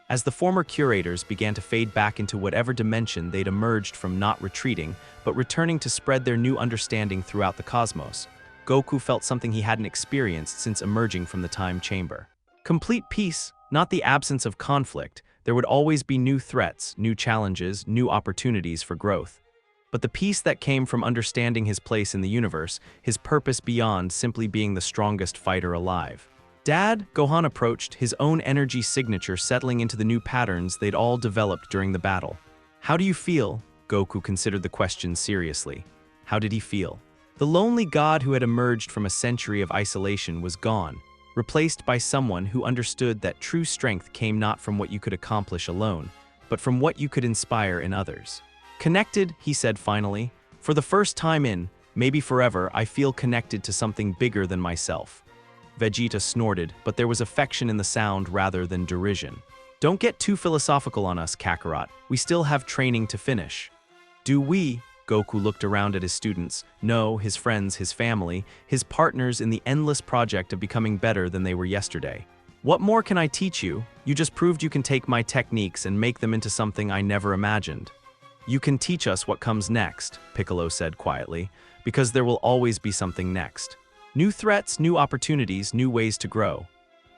As the former curators began to fade back into whatever dimension they'd emerged from, not retreating, but returning to spread their new understanding throughout the cosmos, Goku felt something he hadn't experienced since emerging from the time chamber. Complete peace, not the absence of conflict. There would always be new threats, new challenges, new opportunities for growth. But the peace that came from understanding his place in the universe, his purpose beyond simply being the strongest fighter alive. "Dad," Gohan approached, his own energy signature settling into the new patterns they'd all developed during the battle. "How do you feel?" Goku considered the question seriously. How did he feel? The lonely god who had emerged from a century of isolation was gone, replaced by someone who understood that true strength came not from what you could accomplish alone, but from what you could inspire in others. "Connected," he said finally. "For the first time in, maybe forever, I feel connected to something bigger than myself." Vegeta snorted, but there was affection in the sound rather than derision. "Don't get too philosophical on us, Kakarot. We still have training to finish." "Do we?" Goku looked around at his students. No, his friends, his family, his partners in the endless project of becoming better than they were yesterday. "What more can I teach you? You just proved you can take my techniques and make them into something I never imagined." "You can teach us what comes next," Piccolo said quietly, "because there will always be something next. New threats, new opportunities, new ways to grow."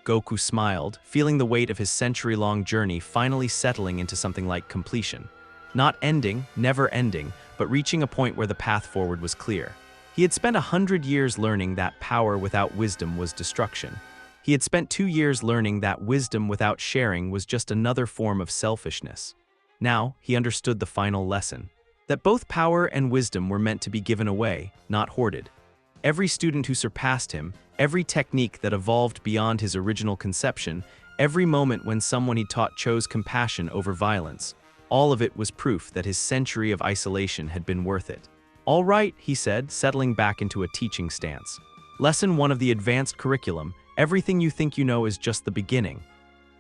Goku smiled, feeling the weight of his century-long journey finally settling into something like completion. Not ending, never ending, but reaching a point where the path forward was clear. He had spent 100 years learning that power without wisdom was destruction. He had spent 2 years learning that wisdom without sharing was just another form of selfishness. Now, he understood the final lesson. That both power and wisdom were meant to be given away, not hoarded. Every student who surpassed him, every technique that evolved beyond his original conception, every moment when someone he taught chose compassion over violence, all of it was proof that his century of isolation had been worth it. "All right," he said, settling back into a teaching stance. "Lesson 1 of the advanced curriculum, everything you think you know is just the beginning."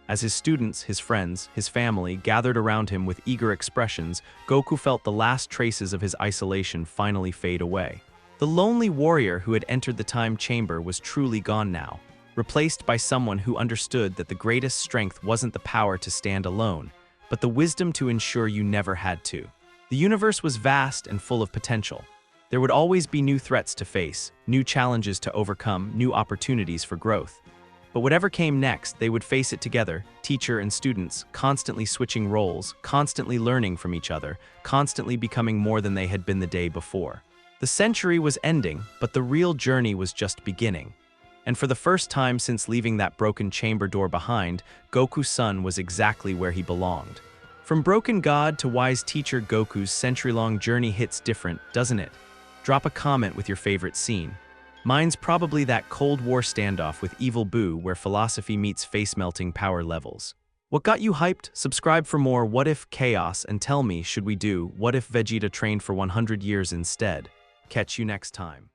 As his students, his friends, his family gathered around him with eager expressions, Goku felt the last traces of his isolation finally fade away. The lonely warrior who had entered the time chamber was truly gone now, replaced by someone who understood that the greatest strength wasn't the power to stand alone, but the wisdom to ensure you never had to. The universe was vast and full of potential. There would always be new threats to face, new challenges to overcome, new opportunities for growth. But whatever came next, they would face it together, teacher and students, constantly switching roles, constantly learning from each other, constantly becoming more than they had been the day before. The century was ending, but the real journey was just beginning. And for the first time since leaving that broken chamber door behind, Goku's son was exactly where he belonged. From broken god to wise teacher, Goku's century-long journey hits different, doesn't it? Drop a comment with your favorite scene. Mine's probably that Cold War standoff with Evil Buu where philosophy meets face-melting power levels. What got you hyped? Subscribe for more What If Chaos and tell me, should we do What If Vegeta trained for 100 years instead? Catch you next time.